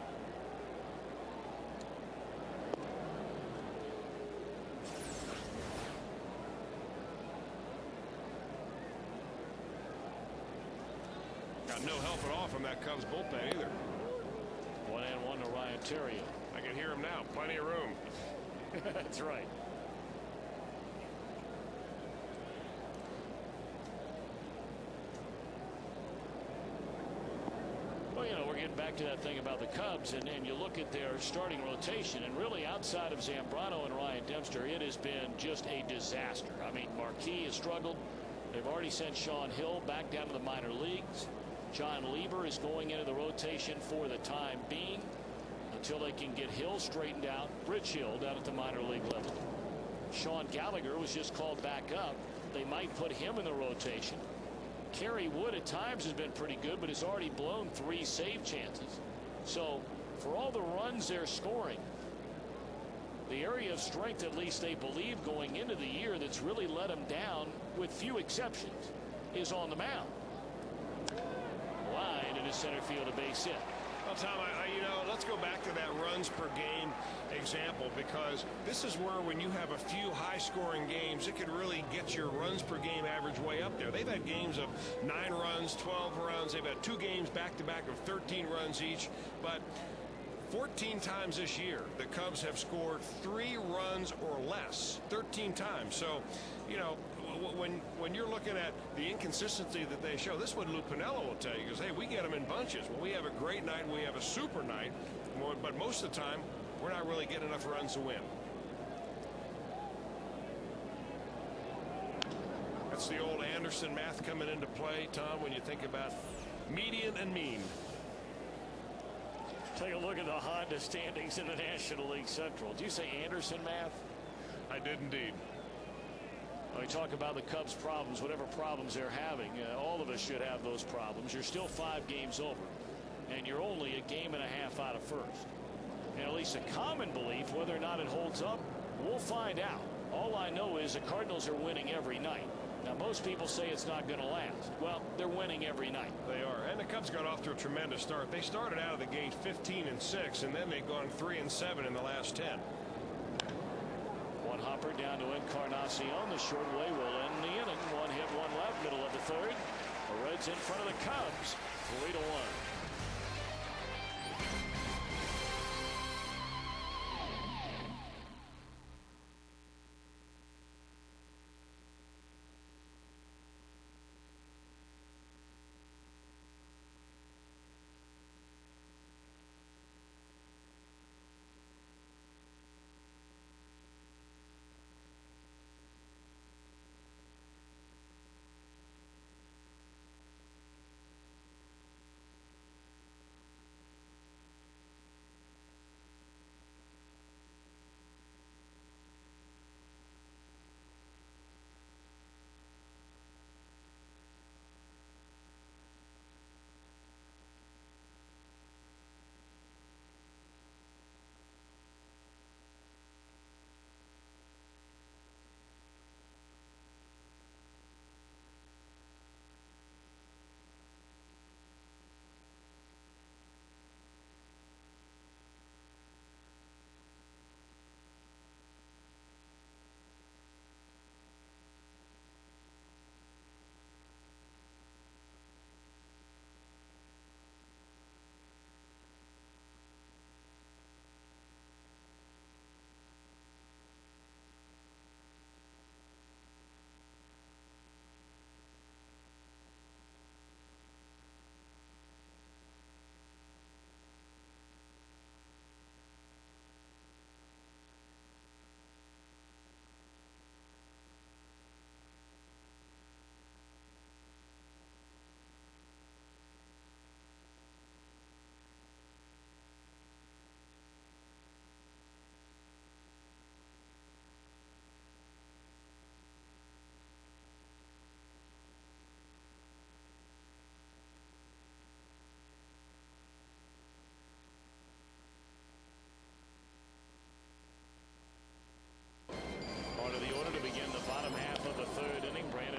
Got no help at all from that Cubs bullpen either. 1-1 to Ryan Theriot. I can hear him now. Plenty of room. That's right. Well, you know, we're getting back to that thing about the Cubs, and you look at their starting rotation, and really outside of Zambrano and Ryan Dempster, it has been just a disaster. I mean, Marquis has struggled. They've already sent Sean Hill back down to the minor leagues. John Lieber is going into the rotation for the time being until they can get Hill straightened out. Rich Hill down at the minor league level. Sean Gallagher was just called back up. They might put him in the rotation. Kerry Wood at times has been pretty good, but has already blown 3 save chances. So for all the runs they're scoring, the area of strength, at least they believe going into the year, that's really let them down, with few exceptions, is on the mound. Line into center field, a base hit. Well, Tom, you know, let's go back to that runs per game example, because this is where, when you have a few high-scoring games, it could really get your runs per game average way up there. They've had games of 9 runs, 12 runs. They've had 2 games back-to-back of 13 runs each. But 14 times this year, the Cubs have scored 3 runs or less 13 times. So, you know, when you're looking at the inconsistency that they show, this is what Lou Piniella will tell you. He goes, hey, we get them in bunches. Well, we have a great night, we have a super night, but most of the time, we're not really getting enough runs to win. That's the old Anderson math coming into play, Tom, when you think about median and mean. Take a look at the Honda standings in the National League Central. Did you say Anderson math? I did indeed. We talk about the Cubs' problems, whatever problems they're having. All of us should have those problems. You're still 5 games over, and you're only a game and a half out of first. And at least a common belief, whether or not it holds up, we'll find out. All I know is the Cardinals are winning every night. Now, most people say it's not going to last. Well, they're winning every night. They are. And the Cubs got off to a tremendous start. They started out of the gate 15-6, and then they've gone 3-7 in the last 10. One hopper down to Encarnacion. The short way will end the inning. 1 hit, 1 left, middle of the 3rd. The Reds in front of the Cubs, 3-1.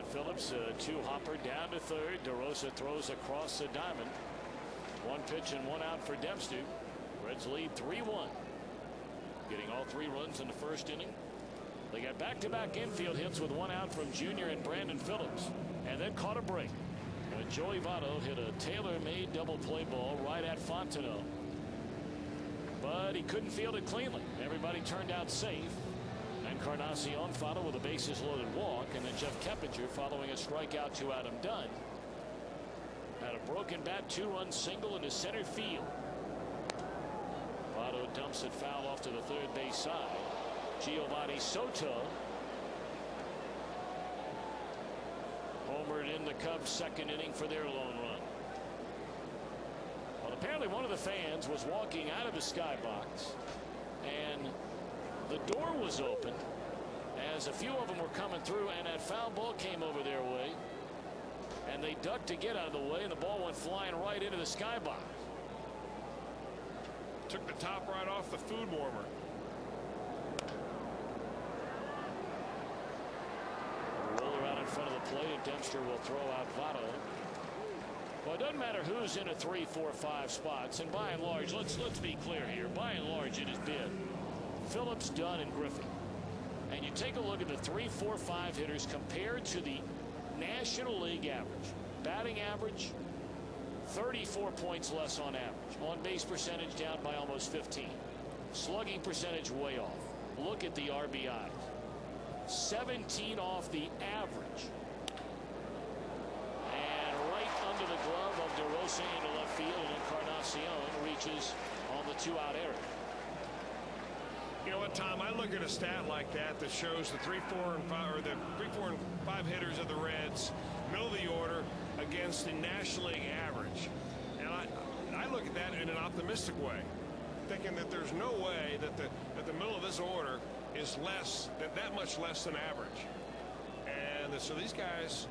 Phillips, 2-hopper down to 3rd. DeRosa throws across the diamond. 1 pitch and 1 out for Dempster. Reds lead 3-1. Getting all 3 runs in the first inning. They got back-to-back infield hits with 1 out from Junior and Brandon Phillips, and then caught a break. Joey Votto hit a tailor-made double play ball right at Fontenot, but he couldn't field it cleanly. Everybody turned out safe. Encarnacion followed with a bases loaded walk, and then Jeff Keppinger following a strikeout to Adam Dunn. Had a broken bat, 2-run single into center field. Votto dumps it foul off to the third base side. Giovanni Soto homered in the Cubs' second inning for their lone run. Well, apparently one of the fans was walking out of the skybox, and the door was open as a few of them were coming through, and that foul ball came over their way, and they ducked to get out of the way, and the ball went flying right into the skybox. Took the top right off the food warmer. Roller out in front of the plate, and Dempster will throw out Votto. Well, it doesn't matter who's in a 3, 4, 5 spots, and by and large, let's be clear here. By and large, it has been Phillips, Dunn, and Griffin. And you take a look at the 3, 4, 5 hitters compared to the National League average. Batting average, 34 points less on average. On base percentage down by almost 15. Slugging percentage way off. Look at the RBIs. 17 off the average. And right under the glove of DeRosa into left field, and Encarnacion reaches on the 2-out area. You know what, Tom? I look at a stat like that shows the 3, 4, and 5, or the 3, 4, and 5 hitters of the Reds, middle of the order, against the National League average, and I look at that in an optimistic way, thinking that there's no way that the middle of this order is that much less than average, and so these guys,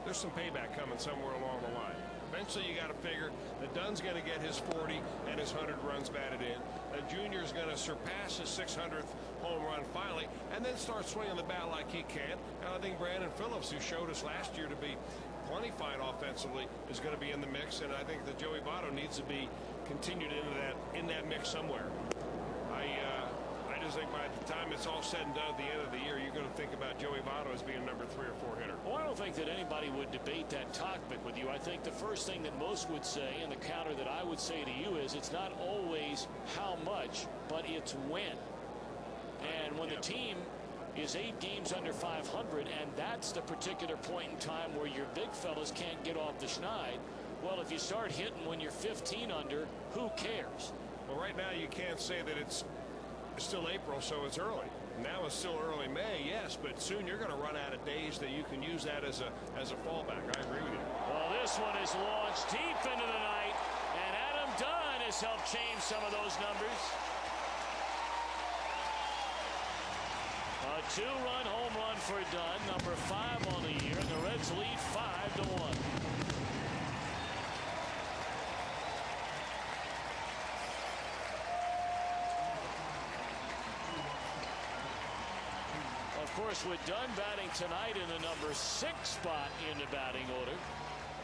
there's some payback coming somewhere along the line. Eventually, you got to figure that Dunn's going to get his 40 and his 100 runs batted in. That Junior's going to surpass his 600th home run finally, and then start swinging the bat like he can. And I think Brandon Phillips, who showed us last year to be plenty fine offensively, is going to be in the mix. And I think that Joey Votto needs to be continued in that mix somewhere. I just think by the time it's all said and done at the end of the year, you're going to think about Joey Votto as being number 3 or 4 hitter. Well, I don't think that anybody would debate that topic with you. I think the first thing that most would say, and the counter that I would say to you, is it's not always how much, but it's when. And when the team is 8 games under 500, and that's the particular point in time where your big fellas can't get off the schneid, well, if you start hitting when you're 15 under, who cares? Well, right now you can't say that it's still April, so it's early. Now it's still early May, yes, but soon you're going to run out of days that you can use that as a fallback. I agree with you. Well, this one is launched deep into the night, and Adam Dunn has helped change some of those numbers. A 2-run home run for Dunn, number 5 on the year, and the Reds lead 5-1. Of course, with Dunn batting tonight in the number 6 spot in the batting order,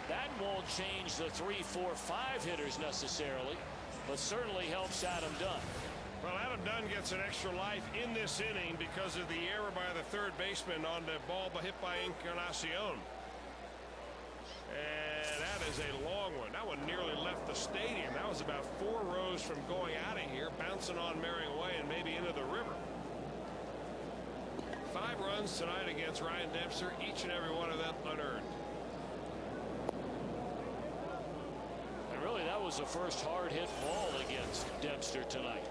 that won't change the 3, 4, 5 hitters necessarily, but certainly helps Adam Dunn. Well, Adam Dunn gets an extra life in this inning because of the error by the third baseman on the ball hit by Encarnacion. And that is a long one. That one nearly left the stadium. That was about 4 rows from going out of here, bouncing on Merrill Way and maybe into the river. 5 runs tonight against Ryan Dempster, each and every one of them unearned. And really, that was the first hard hit ball against Dempster tonight.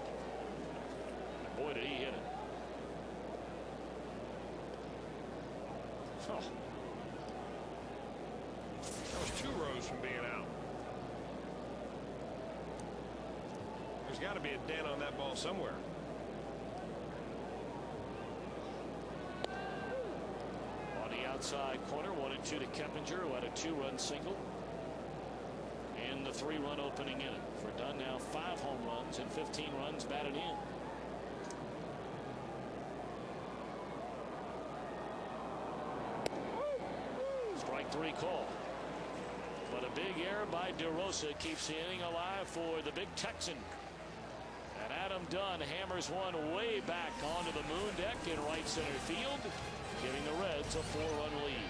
And boy, did he hit it. Oh. That was 2 rows from being out. There's got to be a dent on that ball somewhere. Outside corner, 1-2 to Keppinger, who had a 2-run single in the 3-run opening inning. For Dunn, now 5 home runs and 15 runs batted in. Strike 3 call. But a big error by DeRosa keeps the inning alive for the big Texan. And Adam Dunn hammers one way back onto the moon deck in right center field, giving the Reds a 4-run lead.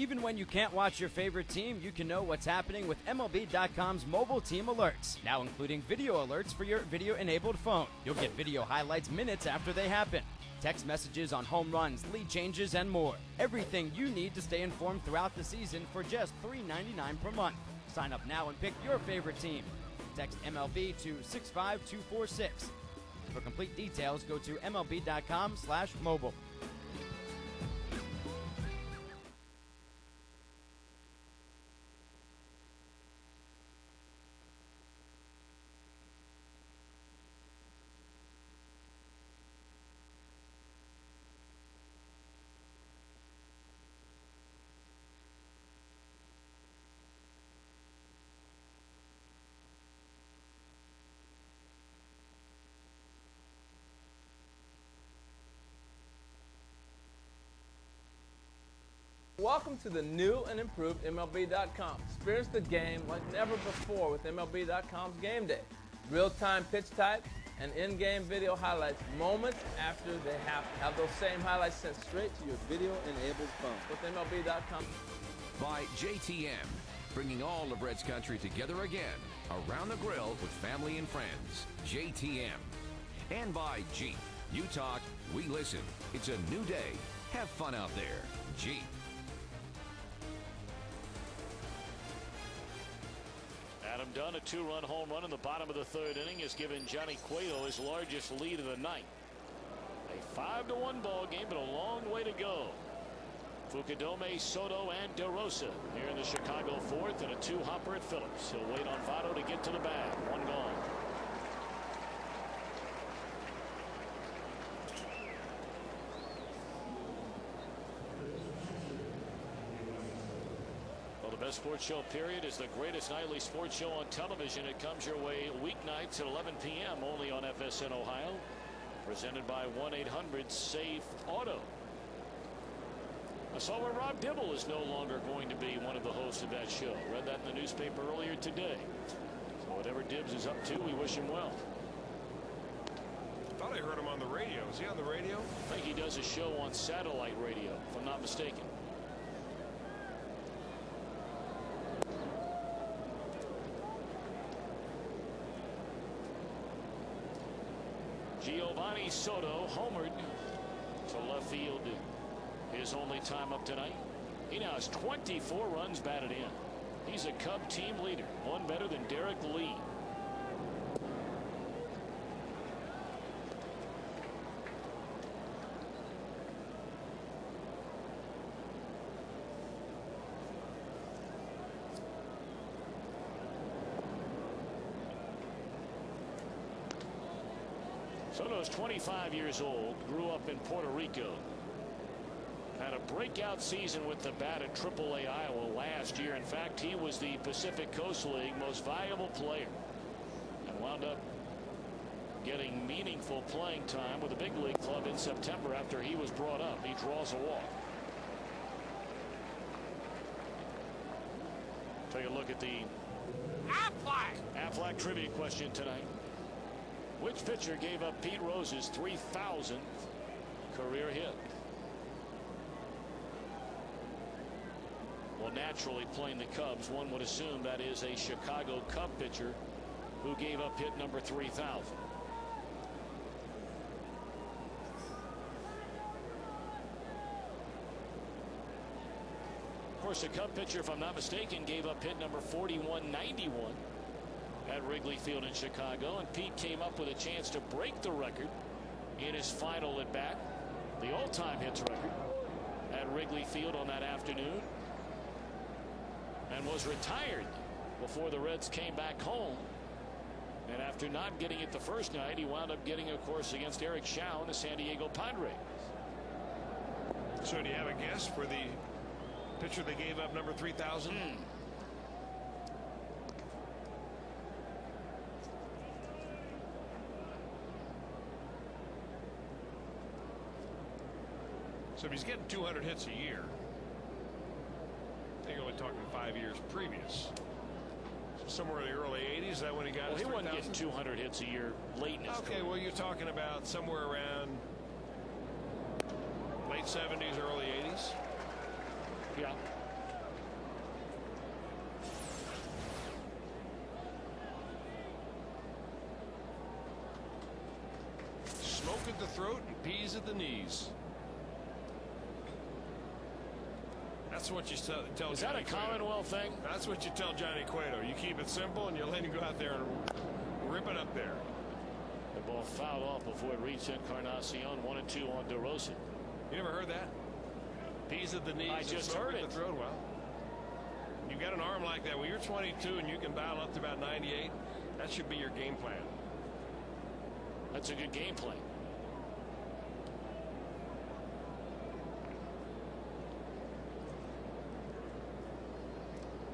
Even when you can't watch your favorite team, you can know what's happening with MLB.com's mobile team alerts, now including video alerts for your video-enabled phone. You'll get video highlights minutes after they happen, text messages on home runs, lead changes, and more. Everything you need to stay informed throughout the season for just $3.99 per month. Sign up now and pick your favorite team. Text MLB to 65246. For complete details, go to MLB.com/mobile. Welcome to the new and improved MLB.com. Experience the game like never before with MLB.com's Game Day. Real-time pitch type and in-game video highlights moments after they happen. Have those same highlights sent straight to your video-enabled phone with MLB.com. By JTM, bringing all of Reds country together again around the grill with family and friends. JTM. And by Jeep. You talk, we listen. It's a new day. Have fun out there. Jeep. Adam Dunn, a two-run home run in the bottom of the third inning, has given Johnny Cueto his largest lead of the night. A 5-1 ball game, but a long way to go. Fukudome, Soto, and DeRosa here in the Chicago fourth, and a two-hopper at Phillips. He'll wait on Votto to get to the bag. One gone. The best sports show period is the greatest nightly sports show on television. It comes your way weeknights at 11 p.m. only on FSN Ohio. Presented by 1-800-SAFE-AUTO. I saw where Rob Dibble is no longer going to be one of the hosts of that show. Read that in the newspaper earlier today. So whatever Dibbs is up to, we wish him well. I thought I heard him on the radio. Is he on the radio? I think he does a show on satellite radio, if I'm not mistaken. Giovanni Soto homered to left field. His only time up tonight. He now has 24 runs batted in. He's a Cub team leader, one better than Derek Lee. Soto's 25 years old, grew up in Puerto Rico. Had a breakout season with the bat at AAA Iowa last year. In fact, he was the Pacific Coast League most valuable player and wound up getting meaningful playing time with the big league club in September after he was brought up. He draws a walk. Take a look at the Aflac trivia question tonight. Which pitcher gave up Pete Rose's 3,000th career hit? Well, naturally, playing the Cubs, one would assume that is a Chicago Cub pitcher who gave up hit number 3,000. Of course, the Cub pitcher, if I'm not mistaken, gave up hit number 4191 at Wrigley Field in Chicago, and Pete came up with a chance to break the record in his final at bat, the all-time hits record at Wrigley Field on that afternoon, and was retired before the Reds came back home. And after not getting it the first night, he wound up getting, of course, against Eric Schau and the San Diego Padres. So do you have a guess for the pitcher that gave up number 3,000? So if he's getting 200 hits a year, I think you're only talking 5 years previous. So somewhere in the early 80s, is that when he got his 3,000? He wasn't getting 200 hits a year late in his career. Well, you're talking about somewhere around late 70s, early 80s. Yeah. at the throat and P's at the knees. That's what you tell Is Johnny that a Commonwealth thing? That's what you tell Johnny Cueto. You keep it simple and you let him go out there and rip it up there. The ball fouled off before it reached Encarnacion. 1-2 on DeRosa. You never heard that? P's at the knees. I just heard it. The throat. Well, you got an arm like that. When you're 22 and you can dial up to about 98, that should be your game plan. That's a good game plan.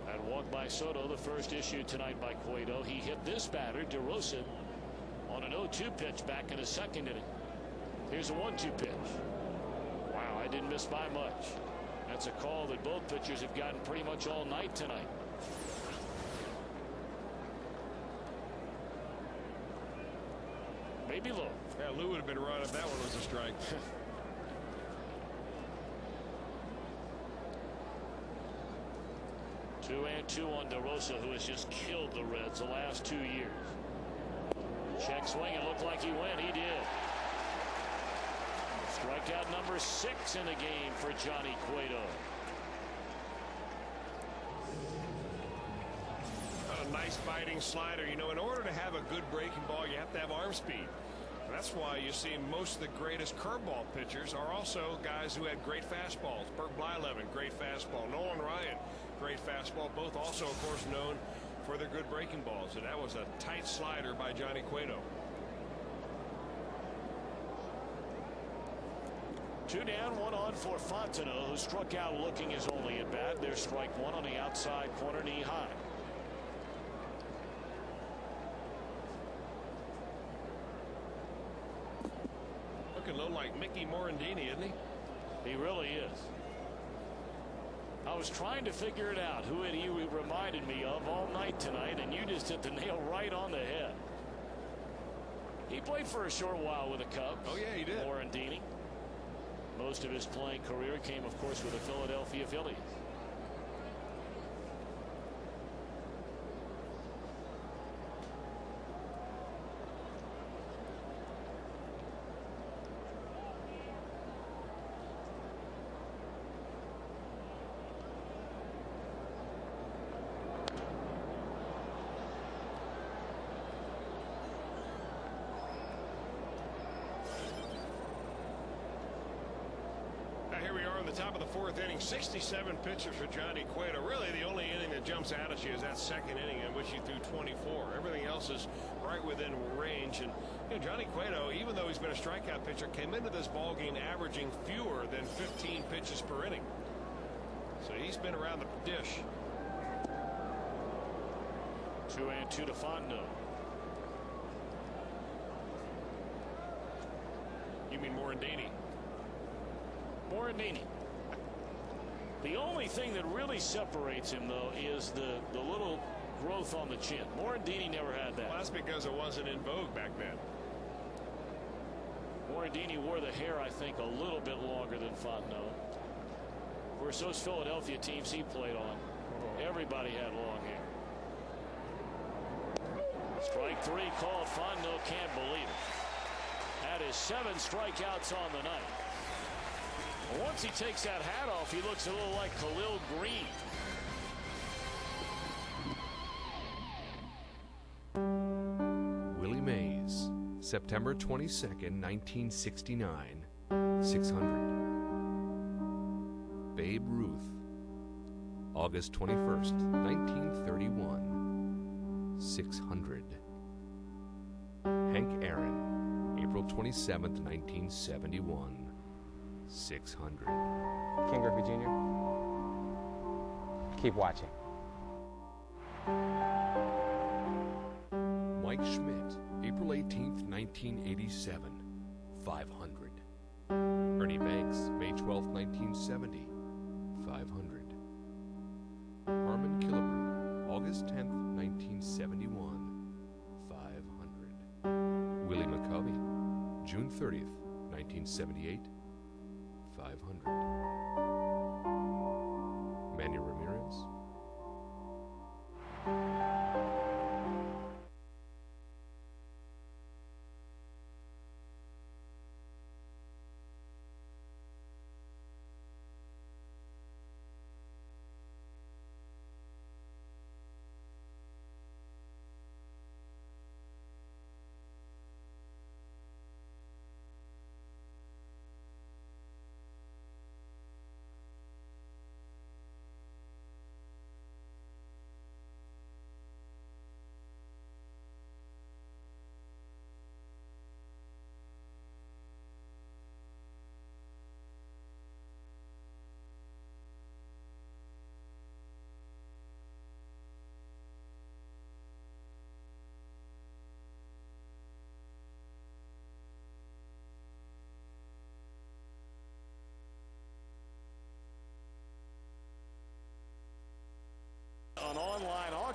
That walk by Soto, the first issue tonight by Cueto. He hit this batter, DeRosa, on an 0-2 pitch back in the second inning. Here's a 1-2 pitch. Wow, I didn't miss by much. That's a call that both pitchers have gotten pretty much all night tonight. Maybe low. Yeah, Lou would have been right if that one was a strike. 2-2 on DeRosa, who has just killed the Reds the last 2 years. Check swing. It looked like he went. He did. Strikeout number 6 in the game for Johnny Cueto. A nice biting slider. You know, in order to have a good breaking ball, you have to have arm speed. And that's why you see most of the greatest curveball pitchers are also guys who had great fastballs. Bert Blyleven, great fastball. Nolan Ryan, great fastball. Both also, of course, known for their good breaking balls. And that was a tight slider by Johnny Cueto. 2 down, 1 on for Fontenot, who struck out looking his only at bat. There's strike 1 on the outside corner, knee high. Looking a little like Mickey Morandini, isn't he? He really is. I was trying to figure it out who he reminded me of all night tonight, and you just hit the nail right on the head. He played for a short while with the Cubs. Oh, yeah, he did. Morandini. Most of his playing career came, of course, with the Philadelphia Phillies. Top of the 4th inning, 67 pitches for Johnny Cueto. Really, the only inning that jumps out at you is that second inning in which he threw 24. Everything else is right within range. And you know, Johnny Cueto, even though he's been a strikeout pitcher, came into this ball game averaging fewer than 15 pitches per inning. So he's been around the dish. 2-2 to Fontenot. You mean Morandini? Morandini. The only thing that really separates him, though, is the little growth on the chin. Morandini never had that. Well, that's because it wasn't in vogue back then. Morandini wore the hair, I think, a little bit longer than Fontenot. Of course, those Philadelphia teams he played on, everybody had long hair. Strike 3 called. Fontenot can't believe it. That is 7 strikeouts on the night. Once he takes that hat off, he looks a little like Khalil Green. Willie Mays, September 22nd, 1969, 600. Babe Ruth, August 21st, 1931, 600. Hank Aaron, April 27th, 1971. 600. Ken Griffey Jr. Keep watching. Mike Schmidt, April 18th, 1987, 500. Ernie Banks, May 12th, 1970, 500. Harmon Killebrew, August 10th, 1971, 500. Willie McCovey, June 30th, 1978, 500. Manny Ramirez.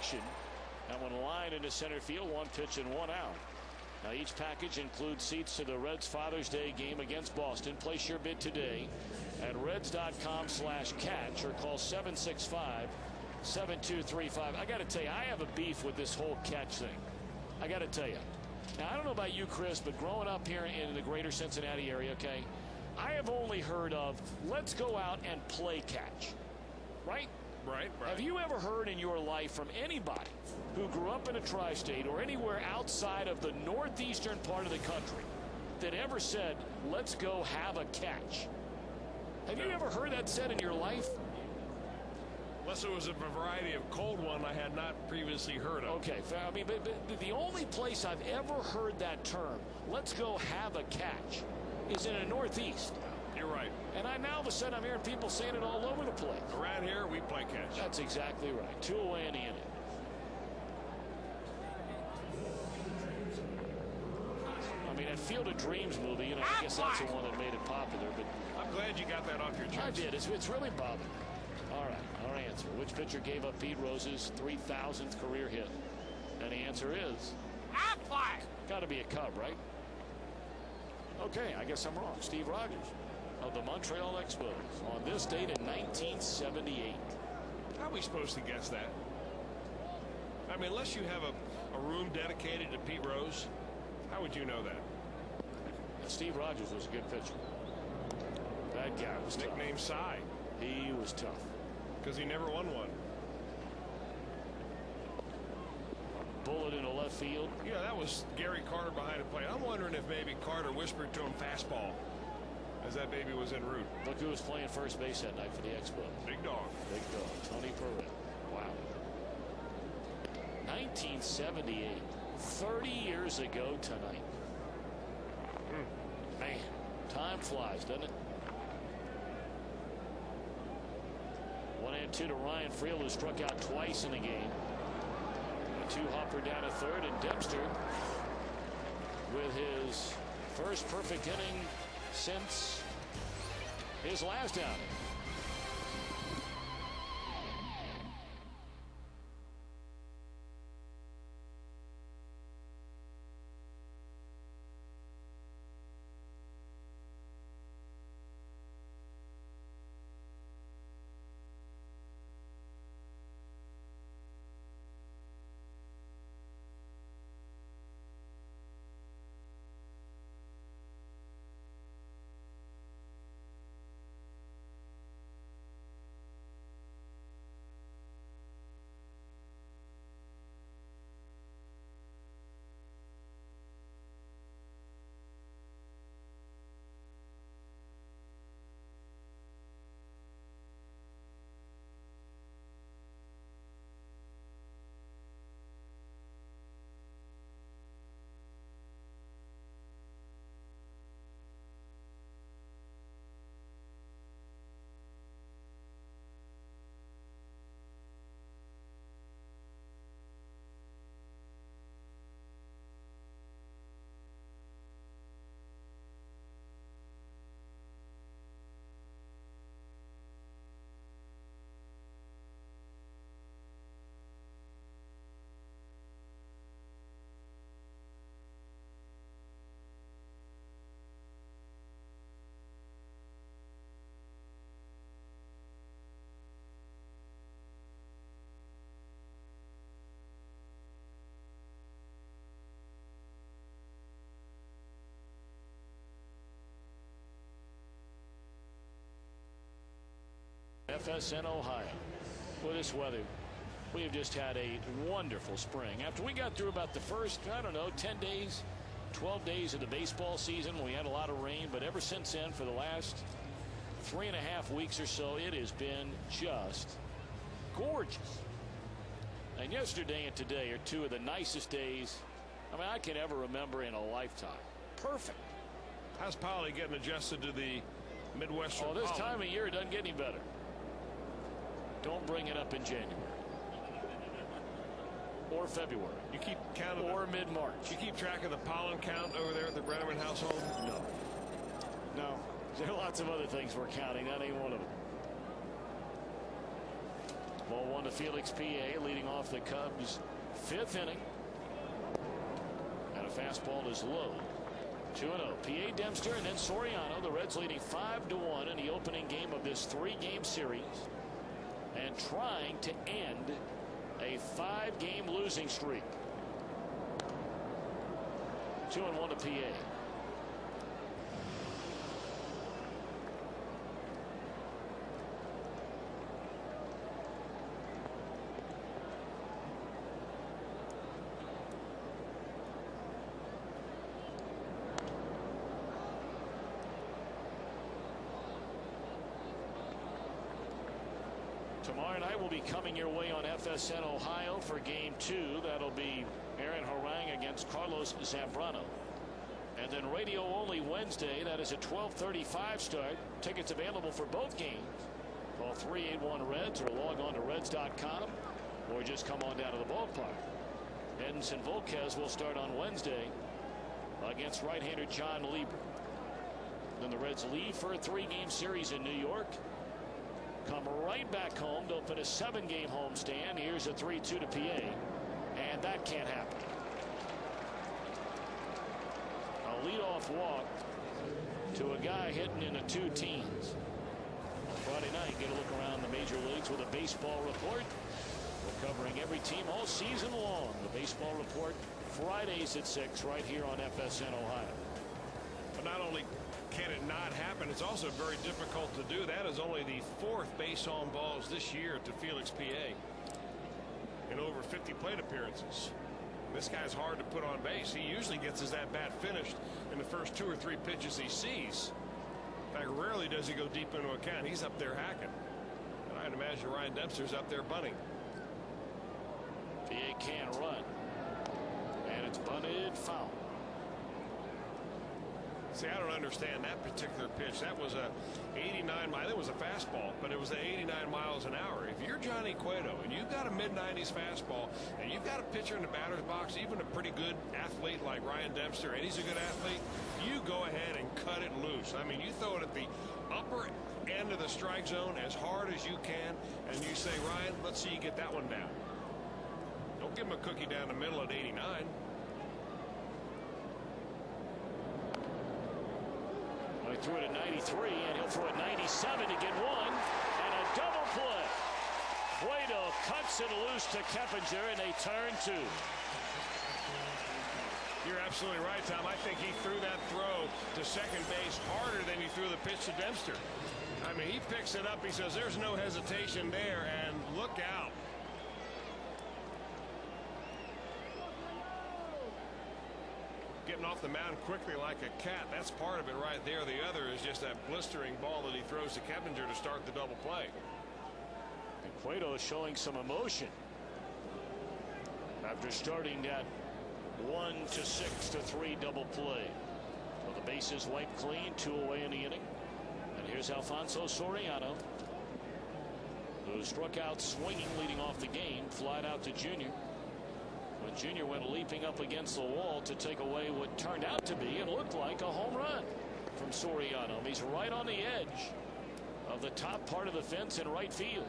auction. That one lined into center field, 1 pitch and 1 out. Now each package includes seats to the Reds Father's Day game against Boston. Place your bid today at reds.com/catch or call 765-7235. I got to tell you, I have a beef with this whole catch thing. I got to tell you. Now, I don't know about you, Chris, but growing up here in the greater Cincinnati area, okay, I have only heard of let's go out and play catch. Right? Right. Have you ever heard in your life from anybody who grew up in a tri-state or anywhere outside of the northeastern part of the country that ever said, let's go have a catch? Have you ever heard that said in your life? Unless it was a variety of cold one I had not previously heard of. Okay, I mean, but the only place I've ever heard that term, let's go have a catch, is in the Northeast. You're right. And now all of a sudden I'm hearing people saying it all over the place. Around here, we play catch. That's exactly right. 2 away in the inning. I mean, that Field of Dreams movie, you know, I guess that's the one that made it popular. But I'm glad you got that off your chest. I did. It's really bothered me. All right, our answer. Which pitcher gave up Pete Rose's 3,000th career hit? And the answer is... Got to be a Cub, right? Okay, I guess I'm wrong. Steve Rogers of the Montreal Expos on this date in 1978. How are we supposed to guess that? I mean, unless you have a room dedicated to Pete Rose, how would you know that? Steve Rogers was a good pitcher. That guy was tough. Nickname Cy. He was tough. Because he never won one. Bullet into left field. Yeah, that was Gary Carter behind the plate. I'm wondering if maybe Carter whispered to him fastball as that baby was en route. Look who was playing first base that night for the Expos. Big dog. Big dog. Tony Perret. Wow. 1978. 30 years ago tonight. Man, time flies, doesn't it? 1-2 to Ryan Friel, who struck out twice in the game. A 2-hopper down to third, and Dempster with his first perfect inning since his last outing. FSN, Ohio. With this weather, we have just had a wonderful spring. After we got through about the first, I don't know, 10 days, 12 days of the baseball season, we had a lot of rain, but ever since then, for the last 3.5 weeks or so, it has been just gorgeous. And yesterday and today are two of the nicest days I can ever remember in a lifetime. Perfect. How's Polly getting adjusted to the Midwestern? Oh, this time of year it doesn't get any better. Don't bring it up in January or February. You keep counting, or mid-March. You keep track of the pollen count over there at the Brenneman household? No. There are lots of other things we're counting. That ain't one of them. 1 to Felix PA, leading off the Cubs' 5th inning. And a fastball is low. 2-0. PA, Dempster, and then Soriano. The Reds leading 5-1 in the opening game of this 3-game series, and trying to end a 5-game losing streak. 2-1 to PA. Tomorrow night will be coming your way on FSN Ohio for Game 2. That'll be Aaron Harang against Carlos Zambrano. And then radio only Wednesday. That is a 12:35 start. Tickets available for both games. Call 381-REDS or log on to Reds.com, or just come on down to the ballpark. Edinson Volquez will start on Wednesday against right-hander John Lieber. Then the Reds leave for a 3-game series in New York. Come right back home to open a 7-game homestand. Here's a 3-2 to PA, and that can't happen. A leadoff walk to a guy hitting in the 2 teens. On Friday night, get a look around the major leagues with a baseball report. We're covering every team all season long. The baseball report Fridays at 6 right here on FSN Ohio. But not only can it not happen, it's also very difficult to do. That is only the 4th base on balls this year to Felix PA in over 50 plate appearances. This guy's hard to put on base. He usually gets his at-bat finished in the first 2 or 3 pitches he sees. In fact, rarely does he go deep into a count. He's up there hacking. And I'd imagine Ryan Dempster's up there bunting. PA can't run. And it's bunted foul. See, I don't understand that particular pitch. That was a 89 mile. It was a fastball, but it was at 89 miles an hour. If you're Johnny Cueto and you've got a mid-90s fastball and you've got a pitcher in the batter's box, even a pretty good athlete like Ryan Dempster, and he's a good athlete, you go ahead and cut it loose. I mean, you throw it at the upper end of the strike zone as hard as you can, and you say, Ryan, let's see you get that one down. Don't give him a cookie down the middle at 89. He threw it at 93, and he'll throw it 97 to get one, and a double play. Cueto cuts it loose to Keppinger, and they turn 2. You're absolutely right, Tom. I think he threw that throw to second base harder than he threw the pitch to Dempster. I mean, he picks it up. He says there's no hesitation there, and look out. Getting off the mound quickly like a cat. That's part of it right there. The other is just that blistering ball that he throws to Keppinger to start the double play. And Cueto is showing some emotion after starting that 1-6-3 double play. So the bases wiped clean, 2 away in the inning. And here's Alfonso Soriano, who struck out swinging leading off the game, flied out to Junior. When Junior went leaping up against the wall to take away what turned out to be and looked like a home run from Soriano. He's right on the edge of the top part of the fence in right field.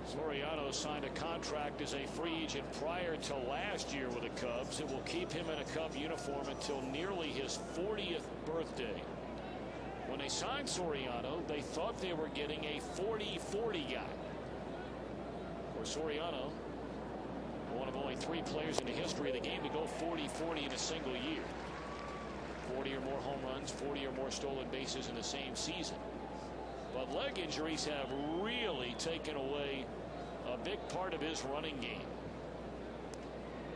Soriano signed a contract as a free agent prior to last year with the Cubs. It will keep him in a Cub uniform until nearly his 40th birthday. When they signed Soriano, they thought they were getting a 40-40 guy. For Soriano, one of only 3 players in the history of the game to go 40-40 in a single year. 40 or more home runs, 40 or more stolen bases in the same season. But leg injuries have really taken away a big part of his running game.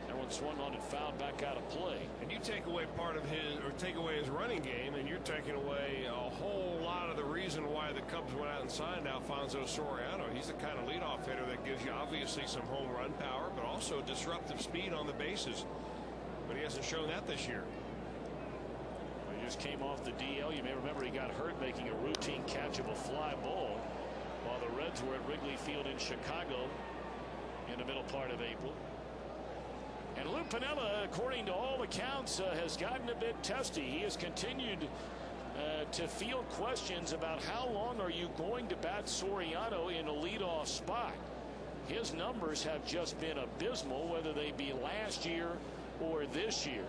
And one swung on and fouled back out of play. And you take away part of his, or take away his running game, and you're taking away a whole lot of the reason why the Cubs went out and signed Alfonso Soriano. He's the kind of leadoff hitter that gives you obviously some home run power, but also disruptive speed on the bases. But he hasn't shown that this year. He just came off the DL. You may remember he got hurt making a routine catch of a fly ball while the Reds were at Wrigley Field in Chicago in the middle part of April. And Lou Piniella, according to all accounts, has gotten a bit testy. He has continued to field questions about how long are you going to bat Soriano in a leadoff spot. His numbers have just been abysmal, whether they be last year or this year.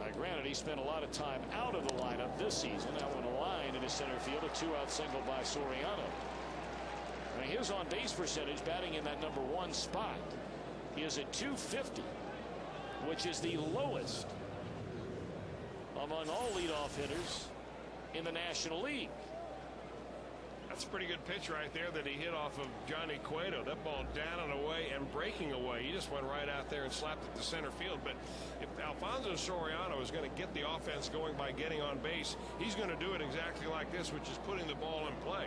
Now, granted, he spent a lot of time out of the lineup this season. That one a line in his center field, a 2-out single by Soriano. Now, his on-base percentage, batting in that number 1 spot, is at .250, which is the lowest among all leadoff hitters in the National League. That's a pretty good pitch right there that he hit off of Johnny Cueto. That ball down and away and breaking away. He just went right out there and slapped it to center field. But if Alfonso Soriano is going to get the offense going by getting on base, he's going to do it exactly like this, which is putting the ball in play.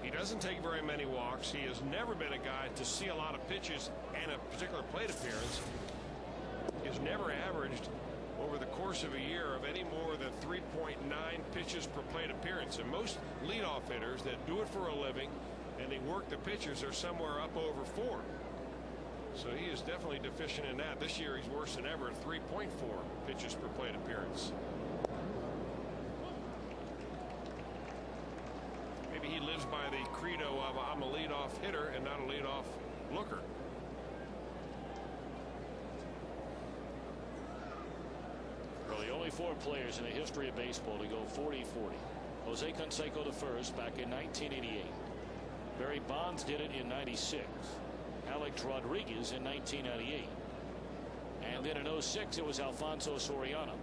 He doesn't take very many walks. He has never been a guy to see a lot of pitches and a particular plate appearance. He's never averaged over the course of a year of any more than 3.9 pitches per plate appearance. And most leadoff hitters that do it for a living and they work the pitches are somewhere up over 4. So he is definitely deficient in that. This year he's worse than ever at 3.4 pitches per plate appearance. Maybe he lives by the credo of I'm a leadoff hitter and not a leadoff looker. Well, the only 4 players in the history of baseball to go 40-40. Jose Canseco the first back in 1988. Barry Bonds did it in 96. Alex Rodriguez in 1998. And then in 06 it was Alfonso Soriano.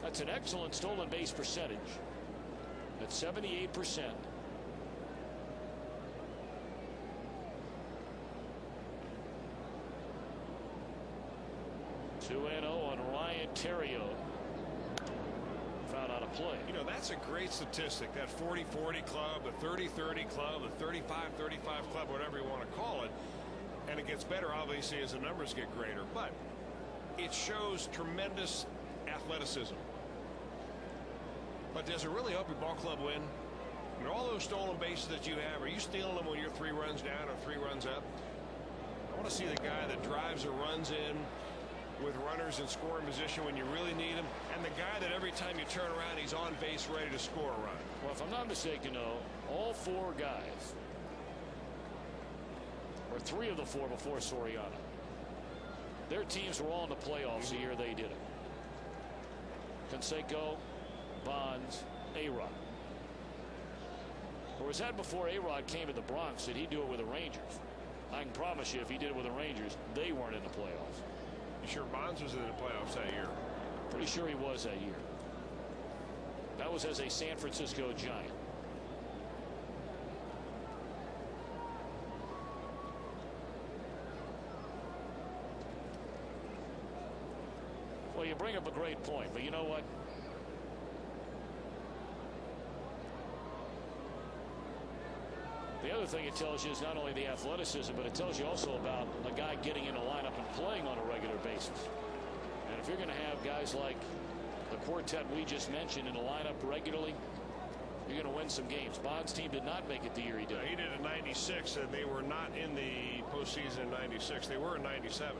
That's an excellent stolen base percentage at 78%. On Ryan Theriot. Found out of play. You know, that's a great statistic, that 40-40 club, the 30-30 club, the 35-35 club, whatever you want to call it. And it gets better, obviously, as the numbers get greater. But it shows tremendous athleticism. But does it really help your ball club win? I mean, all those stolen bases that you have, are you stealing them when you're 3 runs down or 3 runs up? I want to see the guy that drives or runs in with runners in scoring position when you really need him, and the guy that every time you turn around he's on base ready to score a run. Well, if I'm not mistaken, though, all 4 guys, or 3 of the 4 before Soriano, their teams were all in the playoffs the year they did it. Canseco, Bonds, A-Rod. Or was that before A-Rod came to the Bronx? Did he do it with the Rangers? I can promise you if he did it with the Rangers, they weren't in the playoffs. You sure Bonds was in the playoffs that year? Pretty sure he was that year. That was as a San Francisco Giant. Well, you bring up a great point, but you know what? The other thing it tells you is not only the athleticism, but it tells you also about a guy getting in a lineup and playing on a regular basis. And if you're going to have guys like the quartet we just mentioned in a lineup regularly, you're going to win some games. Bonds' team did not make it the year he did. He did in 96, and they were not in the postseason in 96. They were in 97.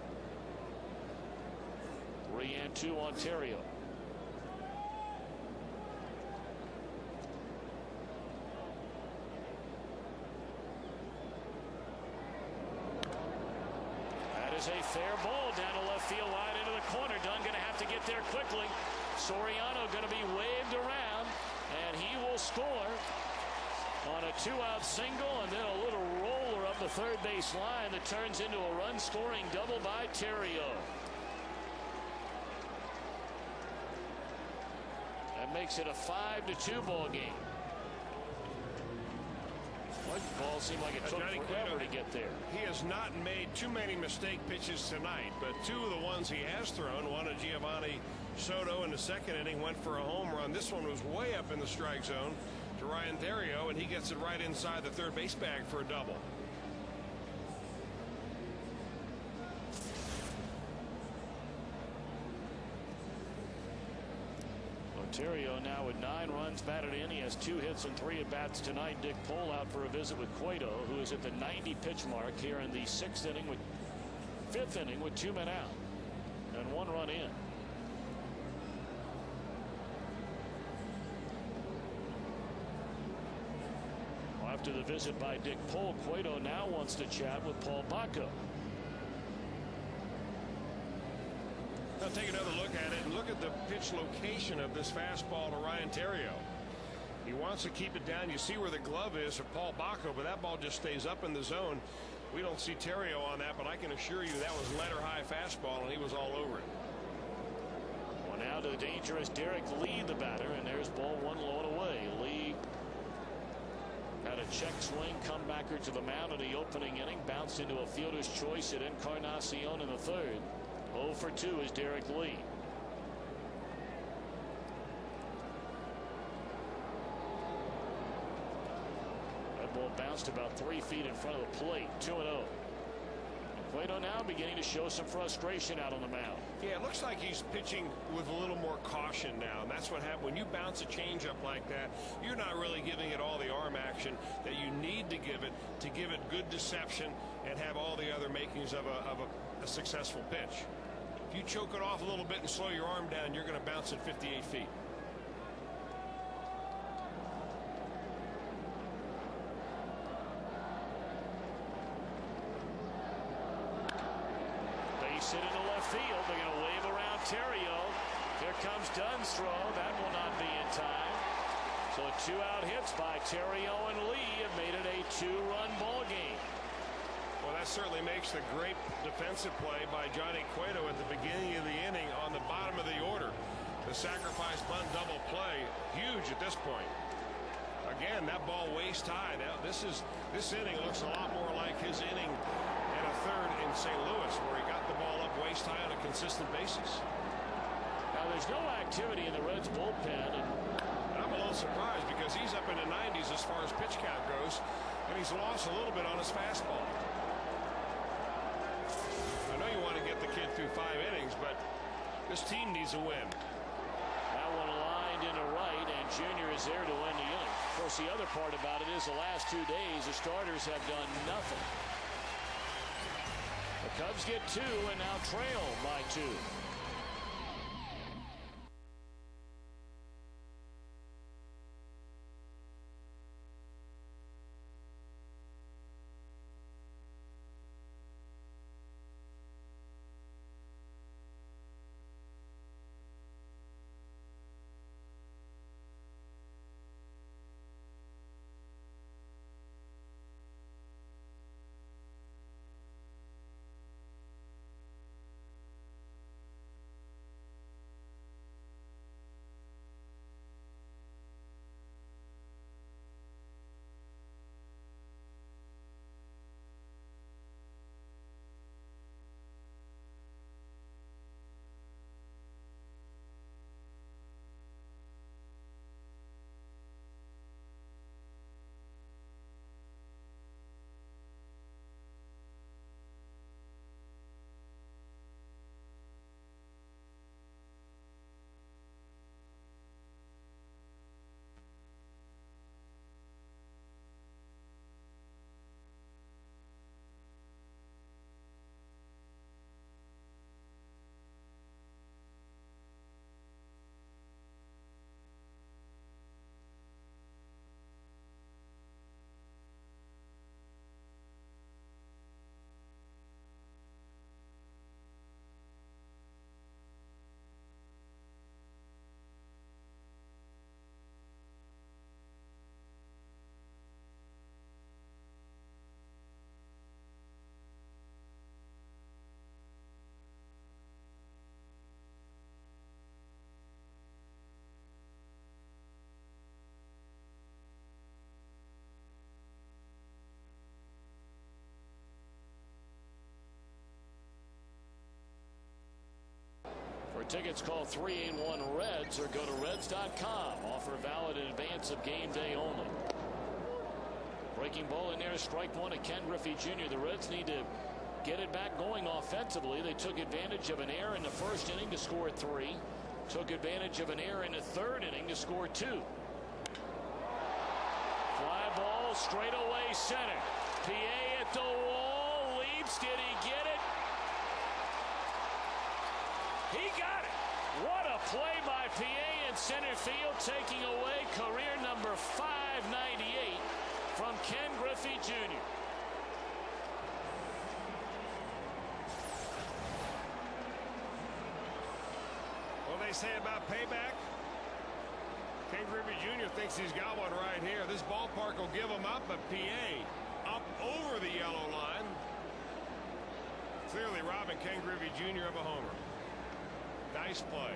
3-2 Ontario. Is a fair ball down the left field line into the corner. Dunn going to have to get there quickly. Soriano going to be waved around, and he will score on a 2-out single, and then a little roller up the third base line that turns into a run-scoring double by Theriot. That makes it a 5-2 ball game. Ball seemed like it took Johnny forever Cueto, to get there. He has not made too many mistake pitches tonight, but two of the ones he has thrown, one to Giovanni Soto in the second inning, went for a home run. This one was way up in the strike zone to Ryan Theriot, and he gets it right inside the third base bag for a double. Ontario now with 9 runs batted in. He has 2 hits and 3 at bats tonight. Dick Pole out for a visit with Cueto, who is at the 90 pitch mark here in the 5th inning with 2 men out and 1 run in. After the visit by Dick Pole, Cueto now wants to chat with Paul Bacco. Now take another look at it and look at the pitch location of this fastball to Ryan Theriot. He wants to keep it down. You see where the glove is for Paul Bacco, but that ball just stays up in the zone. We don't see Theriot on that, but I can assure you that was letter high fastball, and he was all over it. Well, now to the dangerous Derek Lee, the batter, and there's ball 1 low and away. Lee had a check swing, comebacker to the mound in the opening inning, bounced into a fielder's choice at Encarnacion in the 3rd. 0 for 2 is Derek Lee. That ball bounced about 3 feet in front of the plate. 2-0. Cueto now beginning to show some frustration out on the mound. Yeah, it looks like he's pitching with a little more caution now, and that's what happens when you bounce a changeup like that. You're not really giving it all the arm action that you need to give it good deception and have all the other makings of a successful pitch. If you choke it off a little bit and slow your arm down, you're going to bounce at 58 feet. Base hit into left field. They're going to wave around Theriot. Here comes Dunn's throw. That will not be in time. So 2 out hits by Theriot and Lee have made it a 2-run ball game. Well, that certainly makes the great defensive play by Johnny Cueto at the beginning of the inning on the bottom of the order. The sacrifice bunt double play, huge at this point. Again, that ball waist high. Now this inning looks a lot more like his inning and a 3rd in St. Louis, where he got the ball up waist high on a consistent basis. Now there's no activity in the Reds bullpen, and I'm a little surprised because he's up in the 90s as far as pitch count goes, and he's lost a little bit on his fastball. I know you want to get the kid through 5 innings, but this team needs a win. that one lined into right, and Junior is there to end the inning. Of course, the other part about it is the last 2 days, the starters have done nothing. The Cubs get 2 and now trail by 2. tickets, call 381-REDS or go to reds.com. Offer valid in advance of game day only. Breaking ball in there, strike one at Ken Griffey Jr. The Reds need to get it back going offensively. They took advantage of an error in the first inning to score 3. Took advantage of an error in the third inning to score 2. Fly ball straight away center. PA at the wall. Leaps. Did he get it? He got it. What a play by PA in center field, taking away career number 598 from Ken Griffey Jr. What they say about payback? Ken Griffey Jr. thinks he's got one right here. This ballpark will give him up, but PA up over the yellow line. Clearly robbing Ken Griffey Jr. of a homer. Nice play.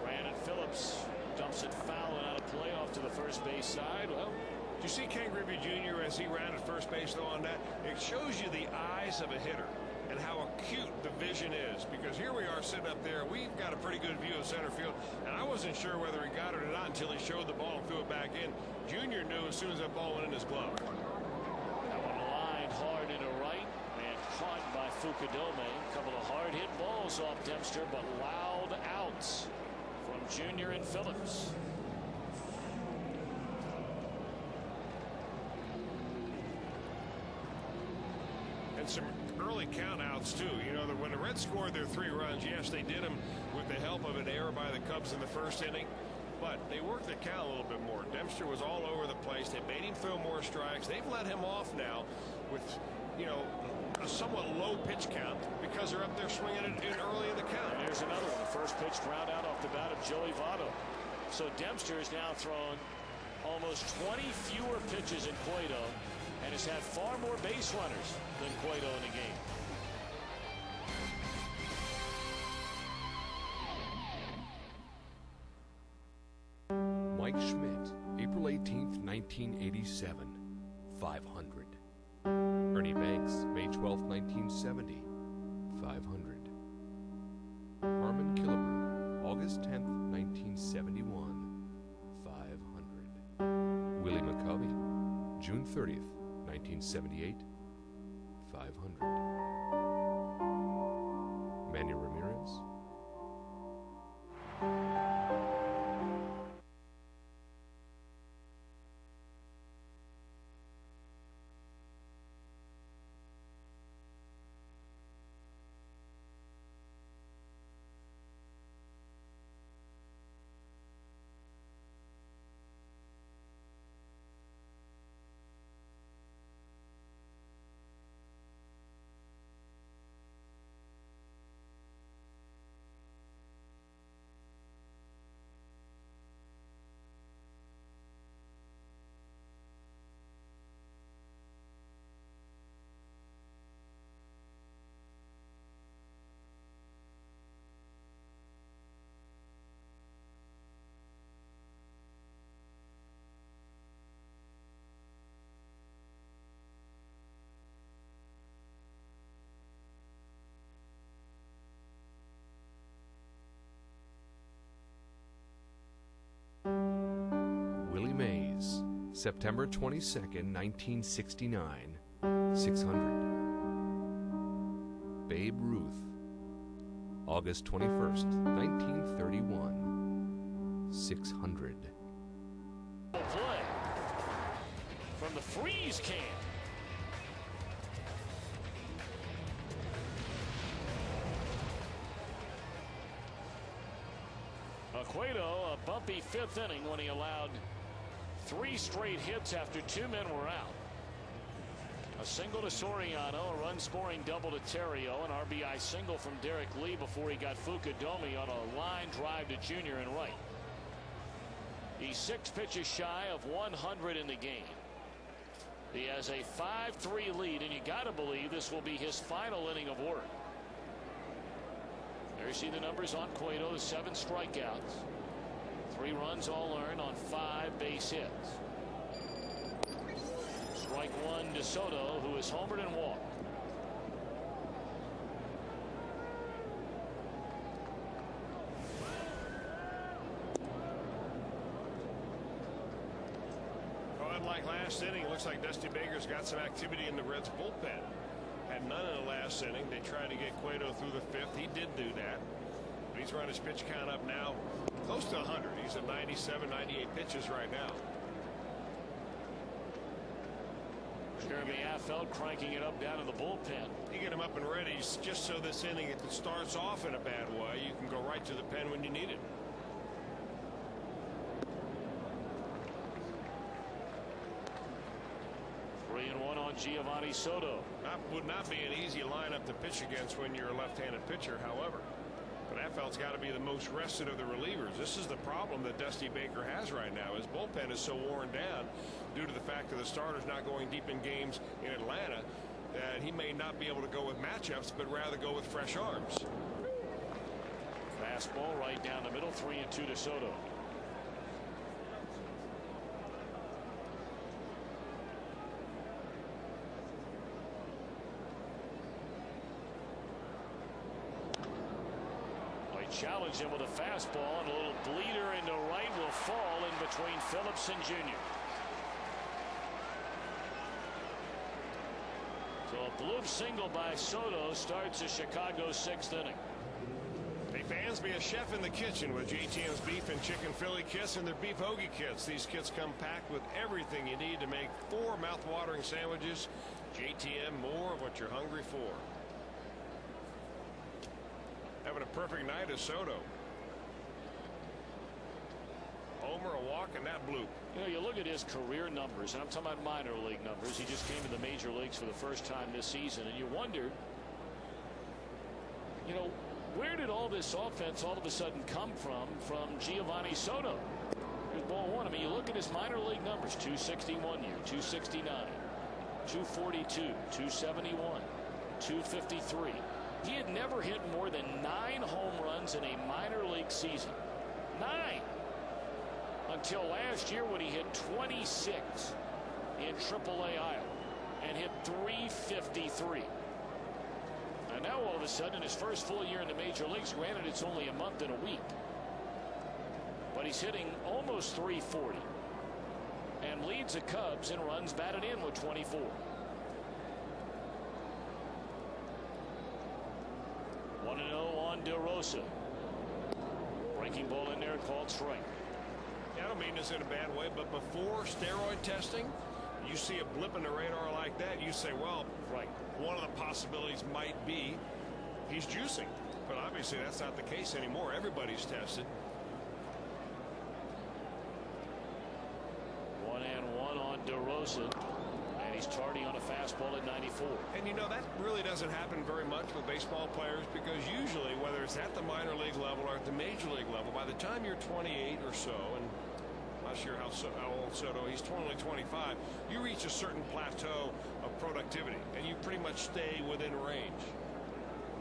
Brandon Phillips dumps it foul and out of play off to the first base side. Well, do you see Ken Griffey Jr. as he rounded first base though on that? It shows you the eyes of a hitter and how acute the vision is, because here we are sitting up there. We've got a pretty good view of center field, and I wasn't sure whether he got it or not until he showed the ball and threw it back in. Junior knew as soon as that ball went in his glove. That one lined hard into right and caught by Fukudome. A couple of hard hit balls off Dempster, but loud outs from Junior and Phillips. And some early countouts too. You know that when the Reds scored their 3 runs, yes, they did them with the help of an error by the Cubs in the first inning, but they worked the count a little bit more. Dempster was all over the place. They made him throw more strikes. They've let him off now with, you know, a somewhat low pitch count because they're up there swinging it in early in the count. And here's another one. The first pitch ground out off the bat of Joey Votto. So Dempster has now thrown almost 20 fewer pitches in Cueto and has had far more base runners than Cueto in the game. Mike Schmidt, April 18th, 1987, 500. Ernie Banks, May 12th, 1970, 500. Harmon Killebrew, August 10th, 1971, 500. Willie McCovey, June 30th, 1978, 500. Manny Ramirez. Willie Mays, September 22nd, 1969, 600. Babe Ruth, August 21st, 1931, 600. Play from the freeze can. Cueto, a bumpy 5th inning when he allowed 3 straight hits after 2 men were out. A single to Soriano, a run-scoring double to Terrio, an RBI single from Derek Lee before he got Fukudome on a line drive to Junior and right. He's 6 pitches shy of 100 in the game. He has a 5-3 lead, and you got to believe this will be his final inning of work. There you see the numbers on Cueto, 7 strikeouts, 3 runs all earned on 5 base hits. Strike 1 to Soto, who is homered and walked. Unlike last inning, it looks like Dusty Baker's got some activity in the Reds bullpen. Had none in the last inning. They tried to get Cueto through the 5th. He did do that. But he's run his pitch count up now close to 100. He's at 97, 98 pitches right now. Jeremy Affeldt cranking it up down in the bullpen. You get him up and ready just so this inning, if it starts off in a bad way, you can go right to the pen when you need it. Giovanni Soto. That would not be an easy lineup to pitch against when you're a left-handed pitcher, however. But Affeldt's got to be the most rested of the relievers. This is the problem that Dusty Baker has right now. His bullpen is so worn down due to the fact that the starters not going deep in games in Atlanta that he may not be able to go with matchups, but rather go with fresh arms. Fastball right down the middle, 3-2 to Soto. Challenge him with a fastball, and a little bleeder into right will fall in between Phillips and Jr. So a bloop single by Soto starts the Chicago 6th inning. Hey fans, be a chef in the kitchen with JTM's beef and chicken Philly kits and their beef hoagie kits. These kits come packed with everything you need to make 4 mouth-watering sandwiches. JTM, more of what you're hungry for. Having a perfect night is Soto. Homer, a walk, and that bloop. You know, you look at his career numbers, and I'm talking about minor league numbers. He just came to the major leagues for the first time this season, and you wonder, you know, where did all this offense all of a sudden come from Giovanni Soto? Here's ball 1. I mean, you look at his minor league numbers: 261 year, 269, 242, 271, 253. He had never hit more than 9 home runs in a minor league season. 9. Until last year when he hit 26 in AAA Iowa and hit 353. And now all of a sudden in his first full year in the major leagues, granted it's only a month and a week, but he's hitting almost 340 and leads the Cubs in runs batted in with 24. On DeRosa. Breaking ball in there, called strike. I don't mean this in a bad way, but before steroid testing, you see a blip in the radar like that, you say, well, right, one of the possibilities might be he's juicing. But obviously that's not the case anymore. Everybody's tested. 1-1 on DeRosa. And he's tardy on a fastball at 94. And you know, that really doesn't happen very much with baseball players, because usually, whether it's at the minor league level or at the major league level, by the time you're 28 or so, and I'm not sure how old Soto, he's only 25, you reach a certain plateau of productivity, and you pretty much stay within range.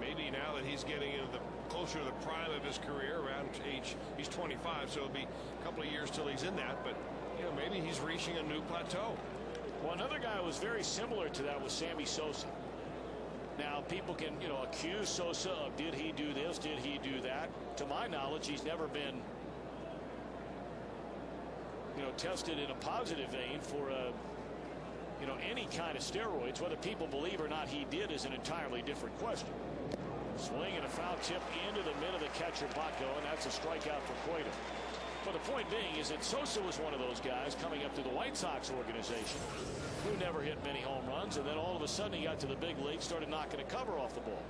Maybe now that he's getting into closer to the prime of his career, around age, he's 25, so it'll be a couple of years till he's in that, but you know, maybe he's reaching a new plateau. Well, another guy who was very similar to that was Sammy Sosa. Now, people can, you know, accuse Sosa of did he do this, did he do that. To my knowledge, he's never been, you know, tested in a positive vein for you know, any kind of steroids. Whether people believe or not he did is an entirely different question. Swing and a foul tip into the mid of the catcher Botko, and that's a strikeout for Cueto. But the point being is that Sosa was one of those guys coming up through the White Sox organization who never hit many home runs, and then all of a sudden he got to the big league, started knocking a cover off the ball.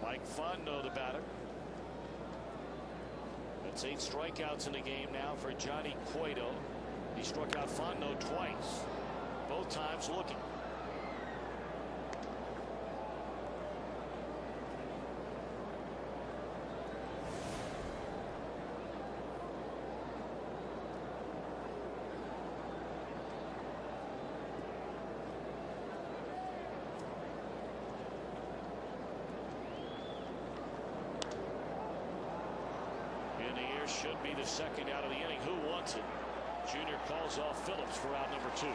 Mike Fondo, the batter. That's 8 strikeouts in the game now for Johnny Cueto. He struck out Fondo twice, both times looking. there should be the second out of the inning. Who wants it? Junior calls off Phillips for out number 2.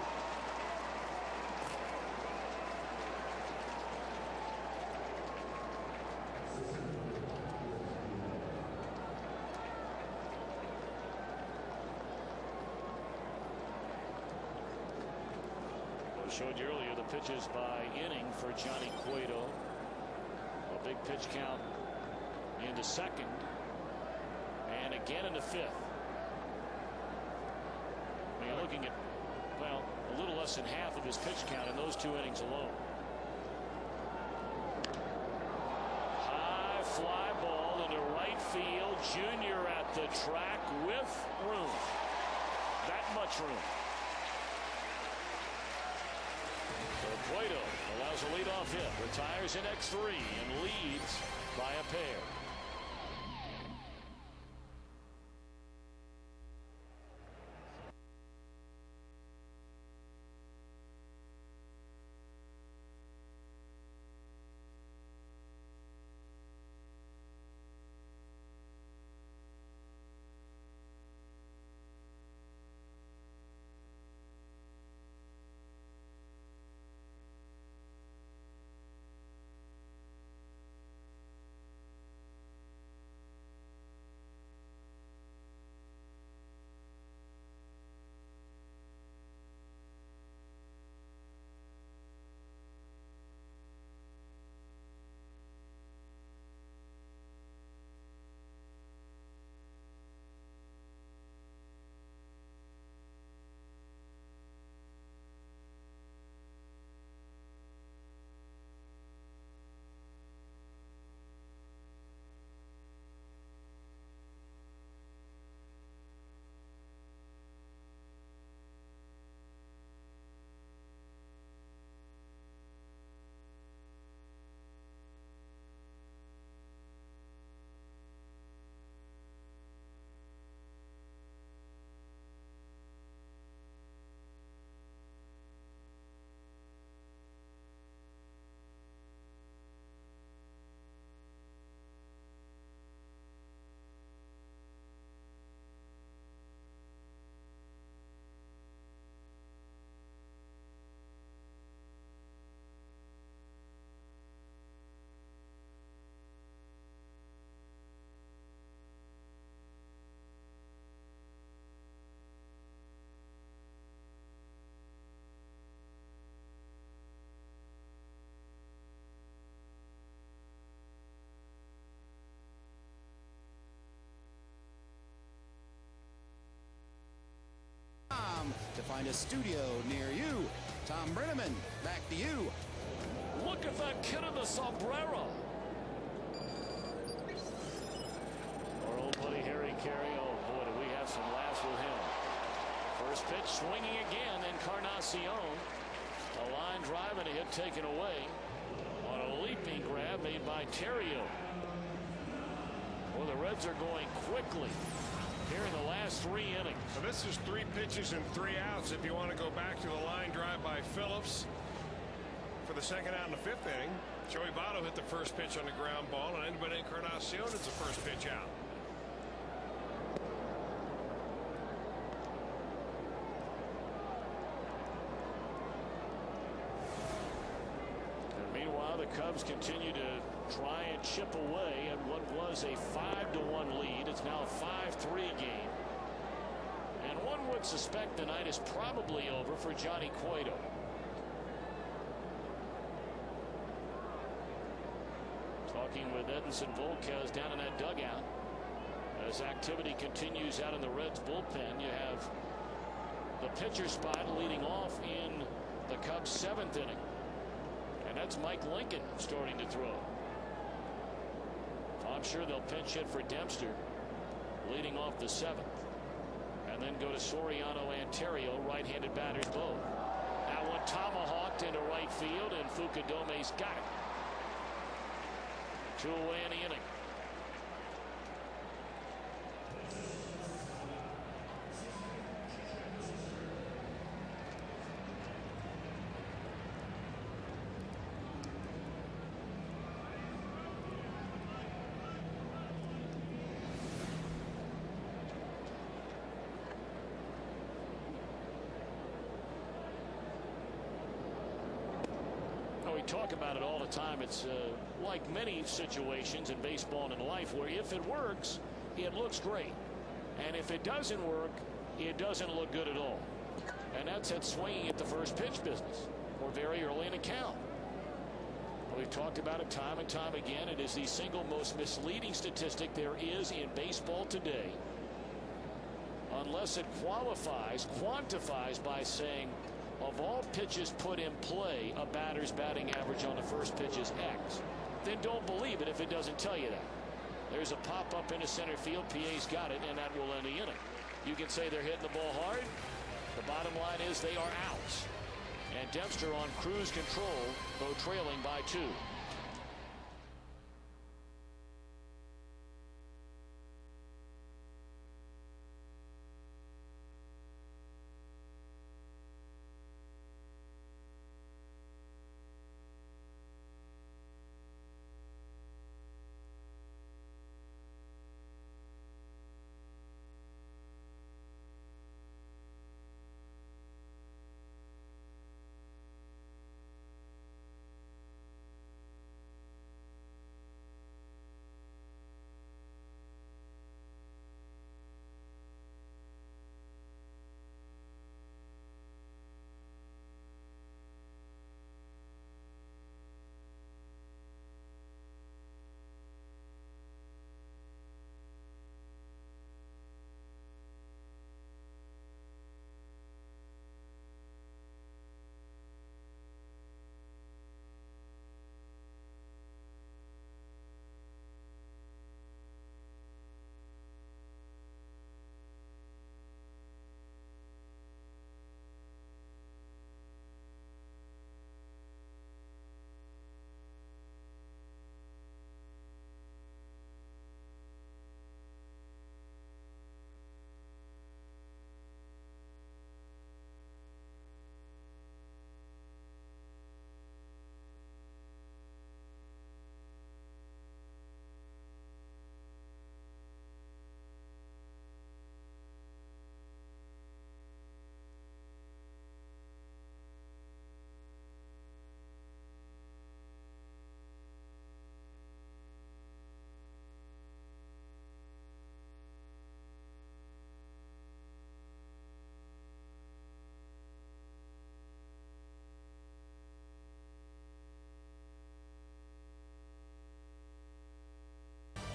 I showed you earlier the pitches by inning for Johnny Cueto. A big pitch count into second and again in the 5th. I mean, looking at, well, a little less than half of his pitch count in those 2 innings alone. High fly ball into right field. Junior at the track with room. That much room. So Cueto allows a leadoff hit, retires in X3 and leads by a pair. To find a studio near you. Tom Brenneman, back to you. Look at that kid in the sombrero. Our old buddy Harry Carey. Oh boy, do we have some laughs with him. First pitch swinging again. Encarnacion. A line drive and a hit taken away on a leaping grab made by Terrio. Well, the Reds are going quickly here in the last 3 innings. So this is 3 pitches and 3 outs. If you want to go back to the line drive by Phillips for the second out in the 5th inning, Joey Votto hit the first pitch on the ground ball, and Edwin Encarnacion is the first pitch out. And meanwhile, the Cubs continue to try and chip away at what was a 5-1 lead. It's now a 5-3 game. And one would suspect the night is probably over for Johnny Cueto. Talking with Edinson Volquez down in that dugout. As activity continues out in the Reds bullpen, you have the pitcher spot leading off in the Cubs' 7th inning. And that's Mike Lincoln starting to throw. I'm sure they'll pinch hit for Dempster leading off the 7th. And then go to Soriano and Terrio, right-handed batters both. That one tomahawked into right field, and Fukudome's got it. 2 away in the inning. talk about it all the time. It's like many situations in baseball and in life where if it works, it looks great. And if it doesn't work, it doesn't look good at all. And that's that swinging at the first pitch business or very early in a count. We've talked about it time and time again. It is the single most misleading statistic there is in baseball today, unless it quantifies by saying of all pitches put in play, a batter's batting average on the first pitch is X. Then don't believe it if it doesn't tell you that. There's a pop up into center field. PA's got it, and that will end the inning. You can say they're hitting the ball hard. The bottom line is they are outs. And Dempster on cruise control, though trailing by 2.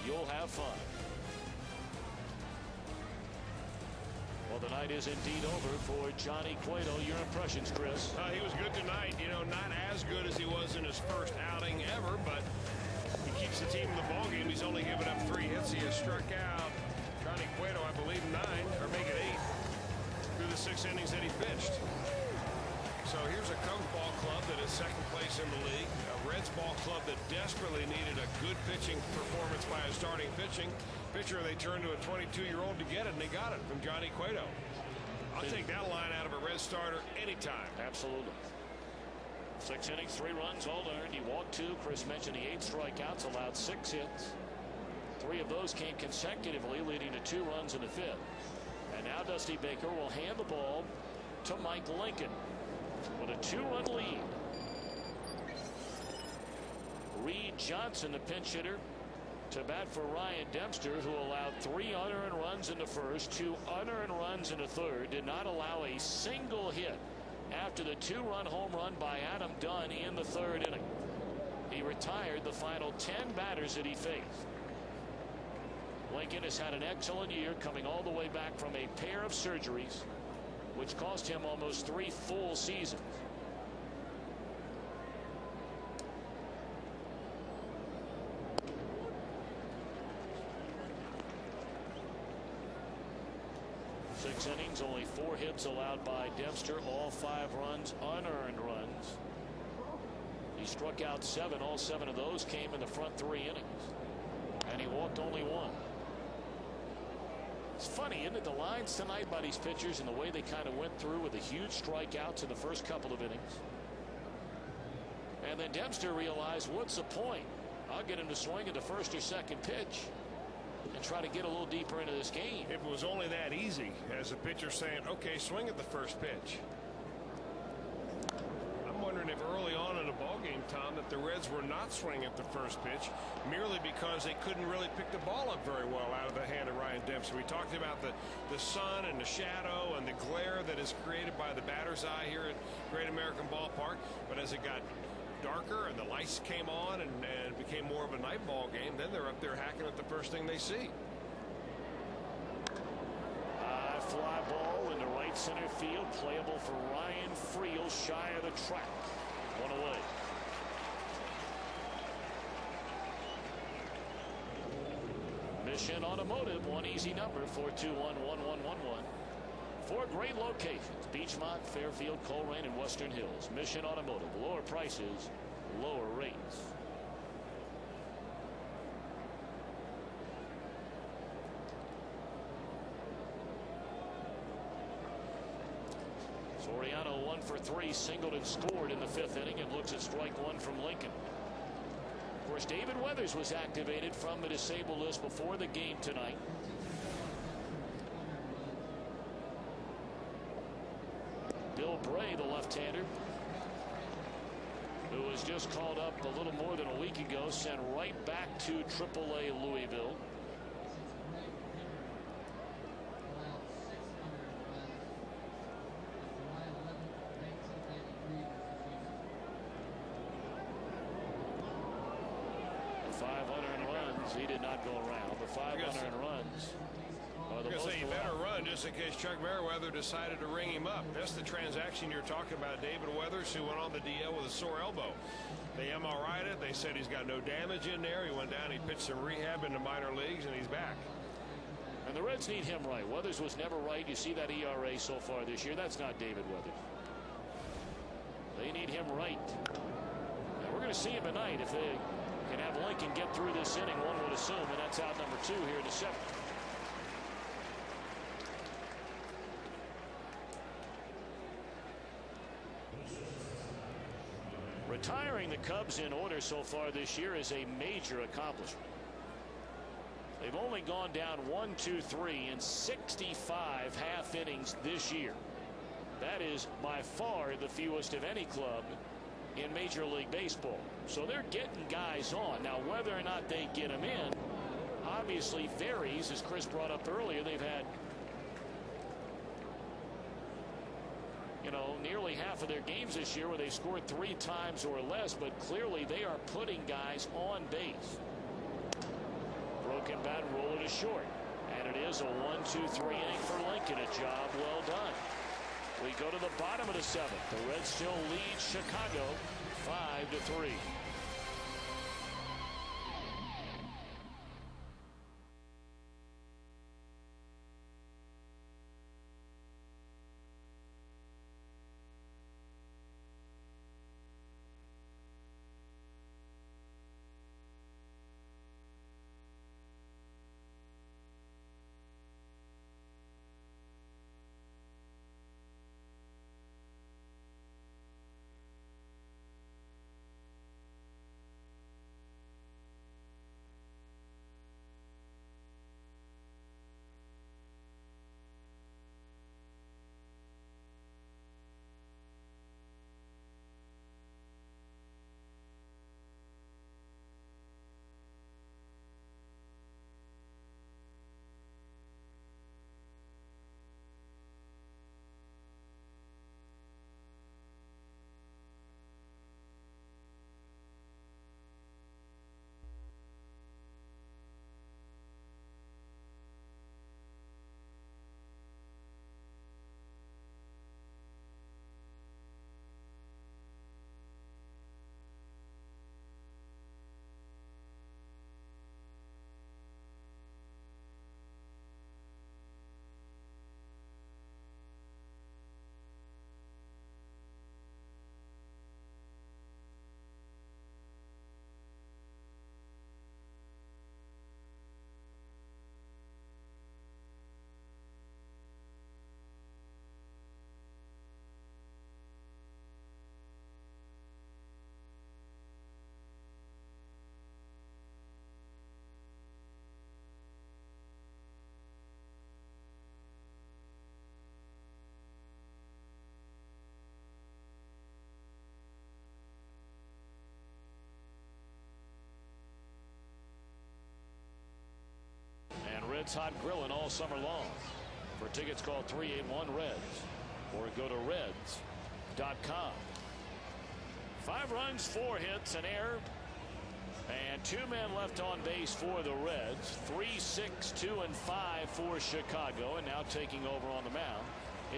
You'll have fun. Well, the night is indeed over for Johnny Cueto. Your impressions, Chris? He was good tonight. You know, not as good as he was in his first outing ever, but he keeps the team in the ballgame. He's only given up 3 hits. He has struck out Johnny Cueto, I believe, 9, or make it 8, through the 6 innings that he pitched. So here's a Cubs ball club that is second place in the league. A Reds ball club that desperately needed a good pitching performance by a starting pitcher. They turned to a 22-year-old to get it, and they got it from Johnny Cueto. I'll take that line out of a Reds starter anytime. Absolutely. 6 innings, 3 runs, all earned. He walked 2. Chris mentioned the 8 strikeouts, allowed 6 hits. 3 of those came consecutively, leading to 2 runs in the 5th. And now Dusty Baker will hand the ball to Mike Lincoln with a 2-run lead. Reed Johnson, the pinch hitter, to bat for Ryan Dempster, who allowed 3 unearned runs in the first, 2 unearned runs in the third, did not allow a single hit after the 2-run home run by Adam Dunn in the 3rd inning. He retired the final 10 batters that he faced. Lincoln has had an excellent year, coming all the way back from a pair of surgeries, which cost him almost 3 full seasons. Six innings, only 4 hits allowed by Dempster, all 5 runs, unearned runs. He struck out 7. All 7 of those came in the front 3 innings. And he walked only 1. It's funny, isn't it, the lines tonight by these pitchers and the way they kind of went through with the huge strikeouts in the first couple of innings. And then Dempster realized, what's the point? I'll get him to swing at the first or second pitch and try to get a little deeper into this game. If it was only that easy, as a pitcher saying, okay, swing at the first pitch. I'm wondering if early on in the ball game, Tom, that the Reds were not swinging at the first pitch merely because they couldn't really pick the ball up very well out of the hand of Ryan Dempsey. We talked about the sun and the shadow and the glare that is created by the batter's eye here at Great American Ballpark. But as it got darker and the lights came on and it became more of a night ball game, then they're up there hacking at the first thing they see. Fly ball into right center field, playable for Ryan Friel, shy of the track. One away. Mission Automotive, one easy number, 421-1111. 4 great locations: Beachmont, Fairfield, Coleraine, and Western Hills. Mission Automotive, lower prices, lower rates. Soriano 1 for 3, singled and scored in the 5th inning, and looks at strike 1 from Lincoln. Of course, David Weathers was activated from the disabled list before the game tonight. Bill Bray, the left-hander, who was just called up a little more than a week ago, sent right back to AAA Louisville. He did not go around. The 500 runs are the most. You better run just in case Chuck Merriweather decided to ring him up. That's the transaction you're talking about. David Weathers, who went on the DL with a sore elbow. They MRI'd it. They said he's got no damage in there. He went down. He pitched some rehab in the minor leagues, and he's back. And the Reds need him right. Weathers was never right. You see that ERA so far this year. That's not David Weathers. They need him right. And we're going to see him tonight if they can have Lincoln get through this inning, one would assume, and that's out number 2 here in the 7th. Retiring the Cubs in order so far this year is a major accomplishment. They've only gone down 1, 2, 3 in 65 half innings this year. That is by far the fewest of any club in Major League Baseball. So they're getting guys on. Now, whether or not they get them in obviously varies. As Chris brought up earlier, they've had, nearly half of their games this year where they scored 3 times or less, but clearly they are putting guys on base. Broken bat, roll it to short, and it is a 1, 2, 3 inning for Lincoln. A job well done. We go to the bottom of the 7th. The Reds still lead Chicago 5-3. Reds Hot Grillin' all summer long. For tickets, call 381-REDS or go to reds.com. 5 runs, 4 hits, an error, and 2 men left on base for the Reds. 3, 6, 2, and 5 for Chicago. And now taking over on the mound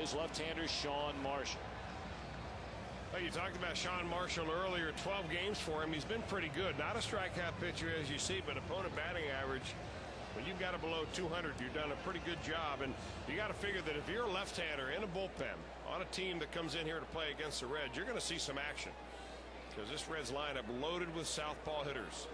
is left-hander Sean Marshall. Well, you talked about Sean Marshall earlier. 12 games for him. He's been pretty good. Not a strikeout pitcher, as you see, but opponent batting average. When you've got it below 200, you've done a pretty good job. And you got to figure that if you're a left-hander in a bullpen on a team that comes in here to play against the Reds, you're going to see some action. Because this Reds lineup loaded with southpaw hitters.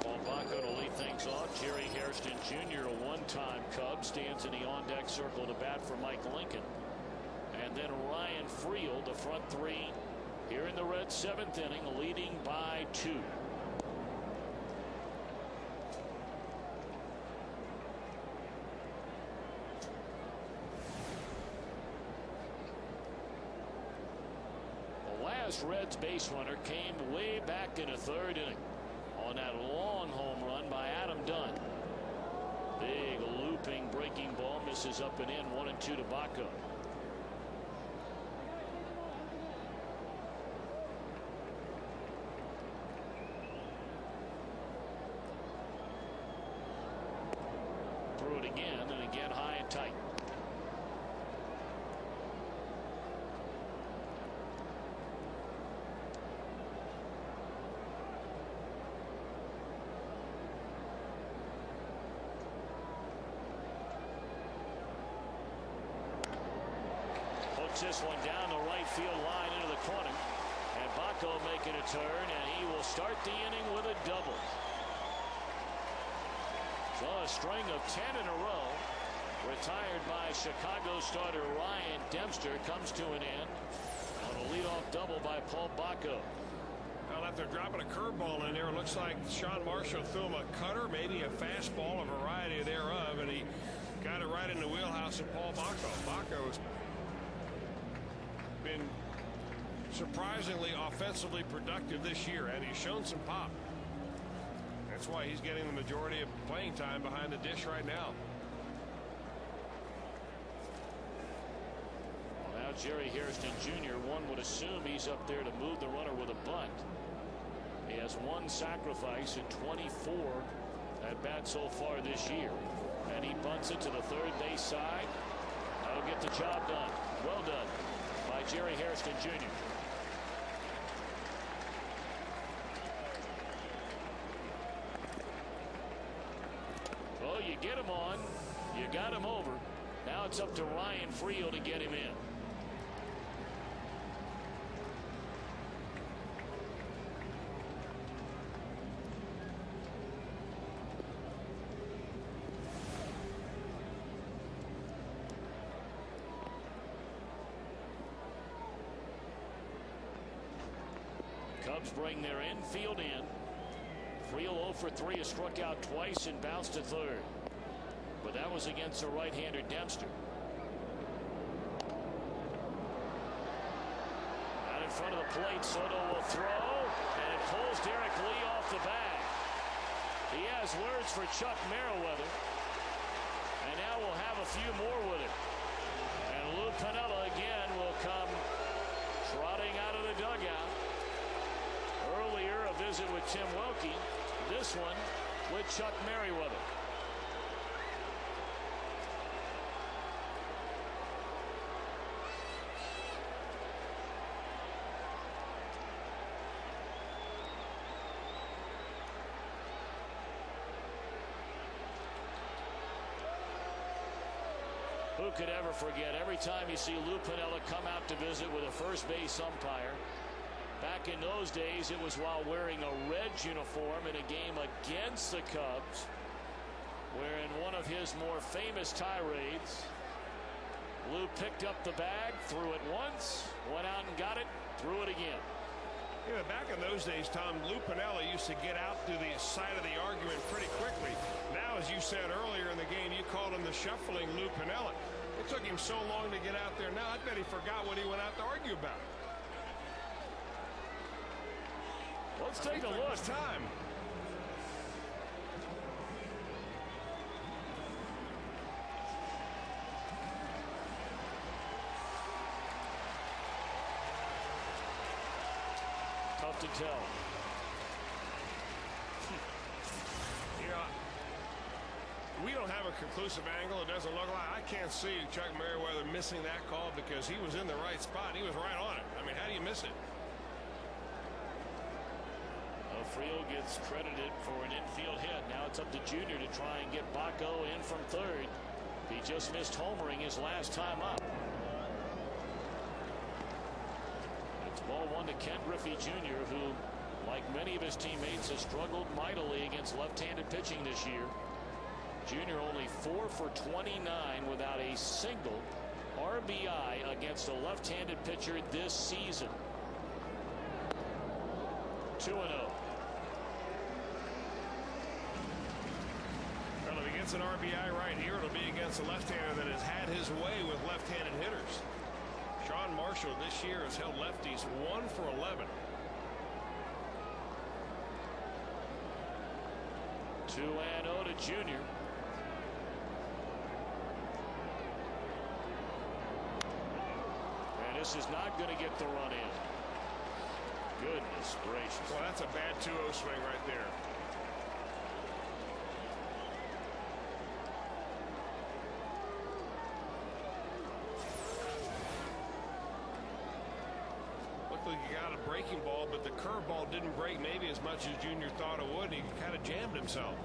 Paul Baco to lead things off. Jerry Hairston Jr., a one-time Cub, stands in the on-deck circle to bat for Mike Lincoln. And then Ryan Friel, the front 3 here in the Reds' 7th inning, leading by 2. Reds base runner came way back in the 3rd inning on that long home run by Adam Dunn. Big looping breaking ball misses up and in. 1-2 to Baco. Threw it again and again high and tight. This one down the right field line into the corner, and Baco making a turn, and he will start the inning with a double. So a string of 10 in a row retired by Chicago starter Ryan Dempster comes to an end on a leadoff double by Paul Baco. Well, after dropping a curveball in there, it looks like Sean Marshall threw him a cutter, maybe a fastball, a variety thereof, and he got it right in the wheelhouse of Paul Baco. Baco's been surprisingly offensively productive this year, and he's shown some pop. That's why he's getting the majority of playing time behind the dish right now. Well, now Jerry Hairston Jr., one would assume he's up there to move the runner with a bunt. He has 1 sacrifice in 24 at bat so far this year, and he bunts it to the 3rd base side. That'll get the job done. Well done by Jerry Hairston Jr. Well, you get him on, you got him over. Now it's up to Ryan Friel to get him in. Cubs bring their infield in. Friel 0 for 3, has struck out twice and bounced to 3rd. But that was against the right-hander Dempster. Out in front of the plate, Soto will throw, and it pulls Derek Lee off the bag. He has words for Chuck Merriweather, and now we'll have a few more with him. And Lou Piniella again will come trotting out of the dugout. Earlier, a visit with Tim Welke. This one with Chuck Merriweather. Who could ever forget? Every time you see Lou Piniella come out to visit with a first base umpire, back in those days, it was while wearing a Reds uniform in a game against the Cubs, where in one of his more famous tirades, Lou picked up the bag, threw it once, went out and got it, threw it again. Yeah, back in those days, Tom, Lou Piniella used to get out to the side of the argument pretty quickly. Now, as you said earlier in the game, you called him the shuffling Lou Piniella. It took him so long to get out there. Now, I bet he forgot what he went out to argue about. Let's take a look. Time. tough to tell. We don't have a conclusive angle. It doesn't look like. I can't see Chuck Merriweather missing that call because he was in the right spot. He was right on it. I mean, how do you miss it? Friel gets credited for an infield hit. Now it's up to Junior to try and get Baco in from third. He just missed homering his last time up. It's ball one to Ken Griffey Jr., who, like many of his teammates, has struggled mightily against left-handed pitching this year. Junior only 4 for 29 without a single RBI against a left-handed pitcher this season. 2-0. Well, if he gets an RBI right here, it'll be against a left-hander that has had his way with left-handed hitters. Sean Marshall this year has held lefties 1 for 11. 2-0 to Junior. And this is not going to get the run in. Goodness gracious. Well, that's a bad 2-0 swing right there. Looked like he got a breaking ball, but the curveball didn't break maybe as much as Junior thought it would. He kind of jammed himself.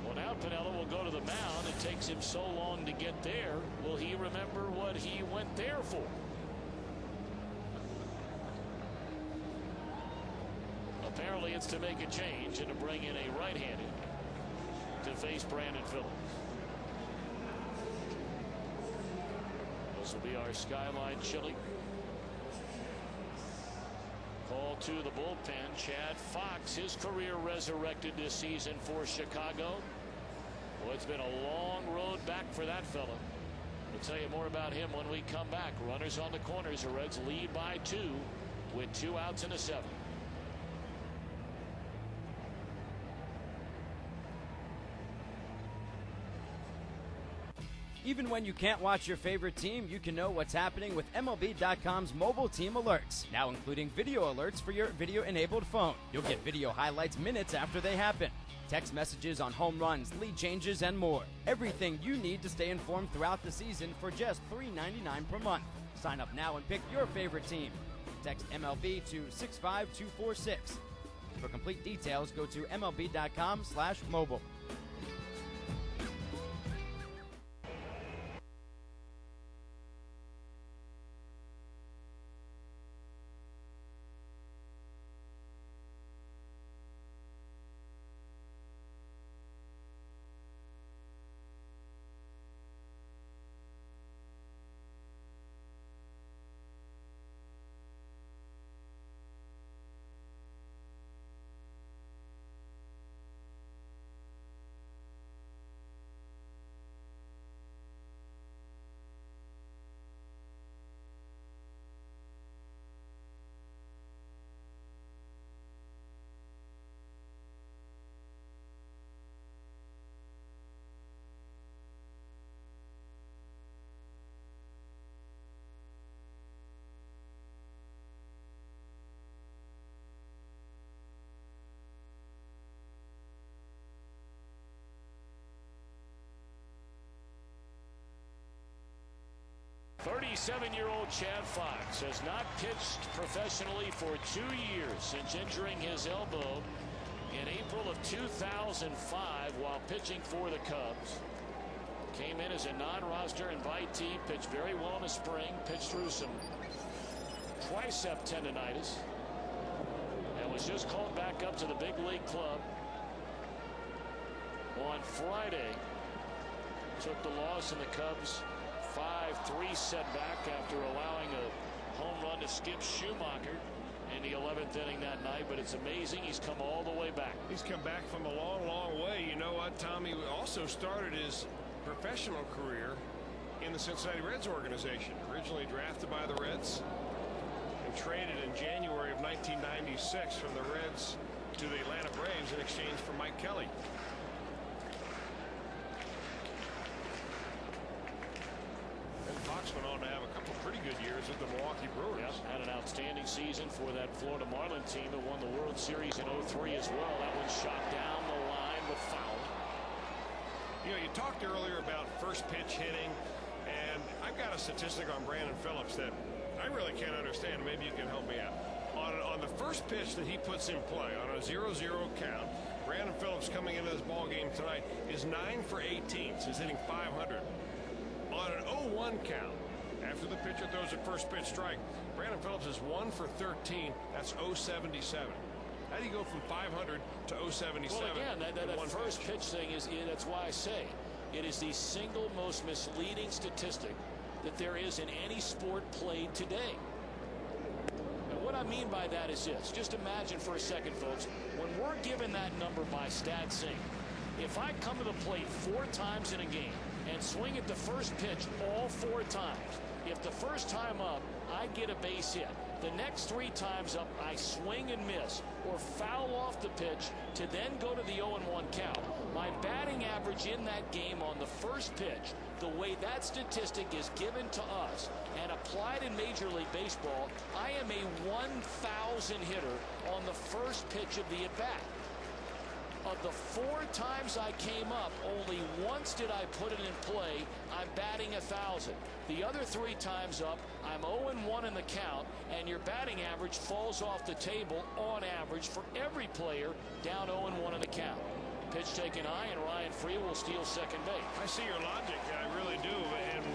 Well, now Piniella will go to the mound. It takes him so long to get there. Will he remember what he went there for? Apparently it's to make a change and to bring in a right-handed to face Brandon Phillips. This will be our Skyline Chili. Call to the bullpen. Chad Fox, his career resurrected this season for Chicago. Well, it's been a long road back for that fella. We'll tell you more about him when we come back. Runners on the corners. The Reds lead by 2 with 2 outs in the 7th. Even when you can't watch your favorite team, you can know what's happening with MLB.com's mobile team alerts, now including video alerts for your video-enabled phone. You'll get video highlights minutes after they happen, text messages on home runs, lead changes, and more. Everything you need to stay informed throughout the season for just $3.99 per month. Sign up now and pick your favorite team. Text MLB to 65246. For complete details, go to MLB.com/mobile. Thirty-seven-year-old Chad Fox has not pitched professionally for 2 years since injuring his elbow in April of 2005 while pitching for the Cubs. Came in as a non-roster invitee, pitched very well in the spring, pitched through some tricep tendonitis, and was just called back up to the big league club on Friday. Took the loss in the Cubs 5-3 setback after allowing a home run to Skip Schumacher in the 11th inning that night. But it's amazing he's come all the way back. He's come back from a long, long way. You know what, Tommy also started his professional career in the Cincinnati Reds organization. Originally drafted by the Reds and traded in January of 1996 from the Reds to the Atlanta Braves in exchange for Mike Kelly. Fox went on to have a couple pretty good years years with the Milwaukee Brewers. Yep, had an outstanding season for that Florida Marlin team that won the World Series in '03 as well. That one shot down the line but fouled. You know, you talked earlier about first pitch hitting, and I've got a statistic on Brandon Phillips that I really can't understand. Maybe you can help me out. On the first pitch that he puts in play on a 0-0 count, Brandon Phillips coming into this ball game tonight is 9 for 18. So he's hitting 500. On an 0-1 count, after the pitcher throws a first pitch strike, Brandon Phillips is 1 for 13. That's 0.77. How do you go from 500 to 0.77? Well, again, that first pitch thing that's why I say it is the single most misleading statistic that there is in any sport played today. And what I mean by that is this. Just imagine for a second, folks, when we're given that number by StatSync, if I come to the plate 4 times in a game and swing at the first pitch all 4 times, if the first time up I get a base hit, the next 3 times up I swing and miss or foul off the pitch to then go to the 0-1 count, my batting average in that game on the first pitch, the way that statistic is given to us and applied in Major League Baseball, I am a 1,000 hitter on the first pitch of the at-bat. Of the 4 times I came up, only once did I put it in play. I'm batting 1,000. The other 3 times up, I'm 0-1 in the count, and your batting average falls off the table on average for every player down 0-1 in the count. Pitch taken high, and Ryan Free will steal second base. I see your logic. I really do. And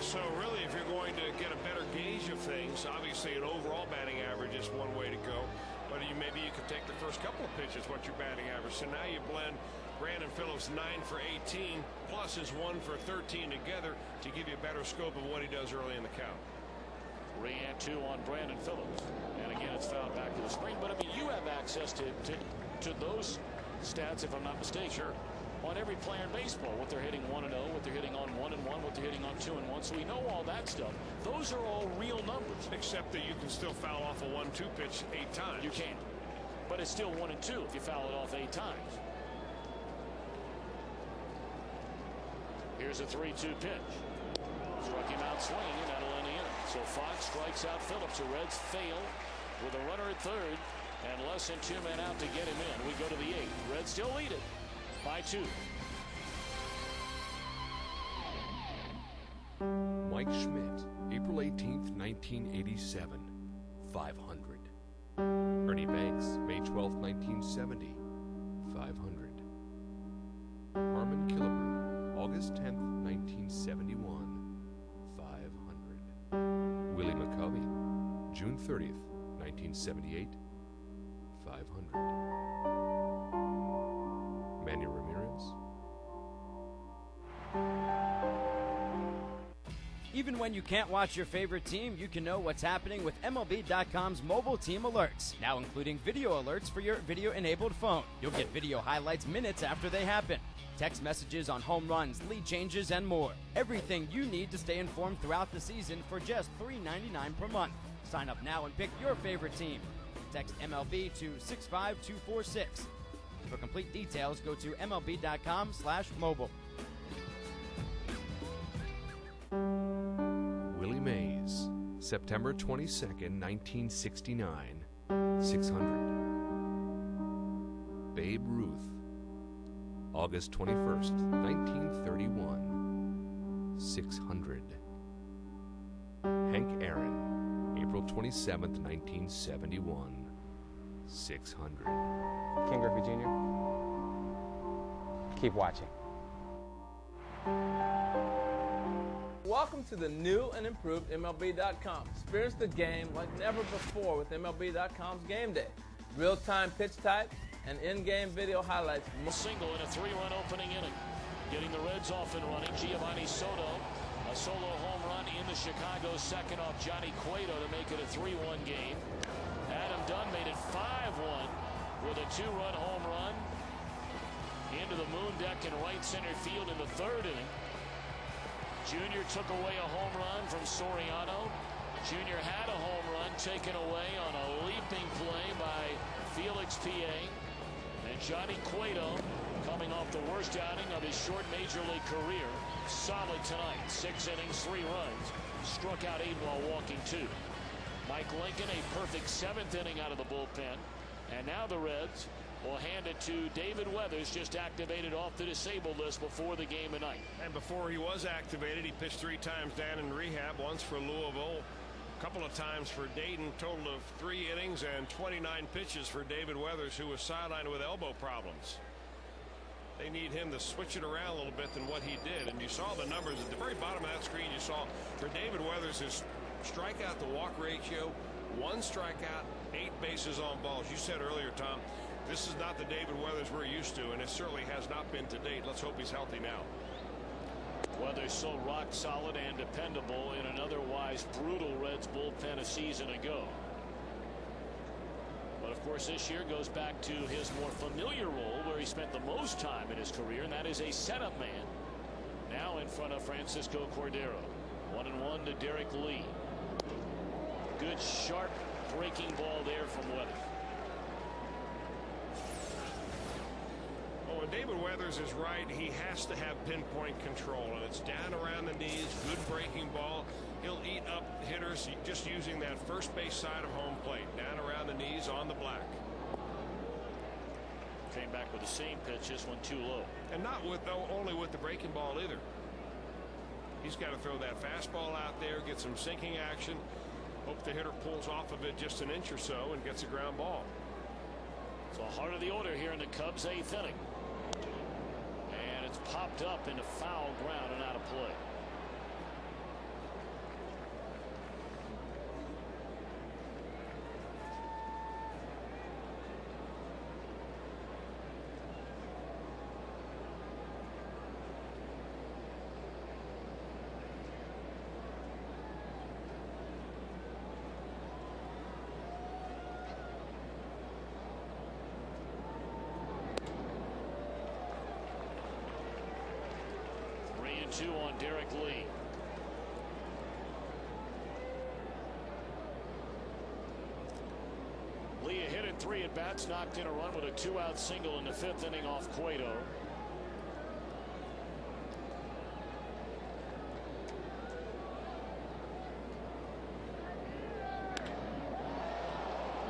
so really, if you're going to get a better gauge of things, obviously an overall batting average is one way to go. But maybe you could take the first couple of pitches, what's your batting average. So now you blend Brandon Phillips 9 for 18 plus his 1 for 13 together to give you a better scope of what he does early in the count. 3 and 2 on Brandon Phillips. And again, it's fouled back to the screen. But I mean, you have access to those stats, if I'm not mistaken. Sure. On every player in baseball, what they're hitting 1-0, what they're hitting on 1-1, what they're hitting on 2-1. So we know all that stuff. Those are all real numbers. Except that you can still foul off a 1-2 pitch 8 times. You can. But it's still 1 and 2 if you foul it off 8 times. Here's a 3-2 pitch. Struck him out swinging, and that'll end the inning. So Fox strikes out Phillips. The Reds fail with a runner at third and less than 2 men out to get him in. We go to the 8th. Reds still lead it by 2. Mike Schmidt, April 18th, 1987, 500. Ernie Banks, May 12th, 1970, 500. Harmon Killebrew, August 10th, 1971, 500. Willie McCovey, June 30th, 1978, 500. Manny Ramirez. Even when you can't watch your favorite team, you can know what's happening with MLB.com's mobile team alerts, now including video alerts for your video-enabled phone. You'll get video highlights minutes after they happen, text messages on home runs, lead changes, and more. Everything you need to stay informed throughout the season for just $3.99 per month. Sign up now and pick your favorite team. Text MLB to 65246. For complete details, go to MLB.com/mobile. Willie Mays, September 22nd, 1969, 600. Babe Ruth, August 21st, 1931, 600. Hank Aaron, April 27th, 1971, 600. Ken Griffey Jr. Keep watching. Welcome to the new and improved MLB.com. Experience the game like never before with MLB.com's Game Day. Real-time pitch type and in-game video highlights. Single in a 3-run opening inning. Getting the Reds off and running. Giovanni Soto, a solo home run in the Chicago second off Johnny Cueto to make it a 3-1 game. Adam Dunn made it 5-1 with a 2-run home run into the moon deck in right center field in the 3rd inning. Junior took away a home run from Soriano. Junior had a home run taken away on a leaping play by Felix P.A. And Johnny Cueto coming off the worst outing of his short major league career. Solid tonight. 6 innings, 3 runs. Struck out 8 while walking 2. Mike Lincoln, a perfect 7th inning out of the bullpen. And now the Reds will hand it to David Weathers, just activated off the disabled list before the game tonight. And before he was activated, he pitched 3 times down in rehab, once for Louisville, a couple of times for Dayton, total of 3 innings and 29 pitches for David Weathers, who was sidelined with elbow problems. They need him to switch it around a little bit than what he did. And you saw the numbers at the very bottom of that screen. You saw for David Weathers, his strikeout to walk ratio, 1 strikeout, 8 bases on balls. You said earlier, Tom, this is not the David Weathers we're used to, and it certainly has not been to date. Let's hope he's healthy now. Weathers so rock solid and dependable in an otherwise brutal Reds bullpen a season ago. But of course this year goes back to his more familiar role where he spent the most time in his career, and that is a setup man. Now in front of Francisco Cordero. 1-1 to Derek Lee. Good sharp breaking ball there from Weathers. When David Weathers is right, he has to have pinpoint control, and it's down around the knees, good breaking ball. He'll eat up hitters just using that first base side of home plate, down around the knees on the black. Came back with the same pitch, this one too low. And not with only with the breaking ball either. He's got to throw that fastball out there, get some sinking action, hope the hitter pulls off of it just an inch or so and gets a ground ball. So heart of the order here in the Cubs' 8th inning. And it's popped up into foul ground and out of play. Two on Derek Lee. Lee a hit in 3 at bats, knocked in a run with a 2-out single in the 5th inning off Cueto.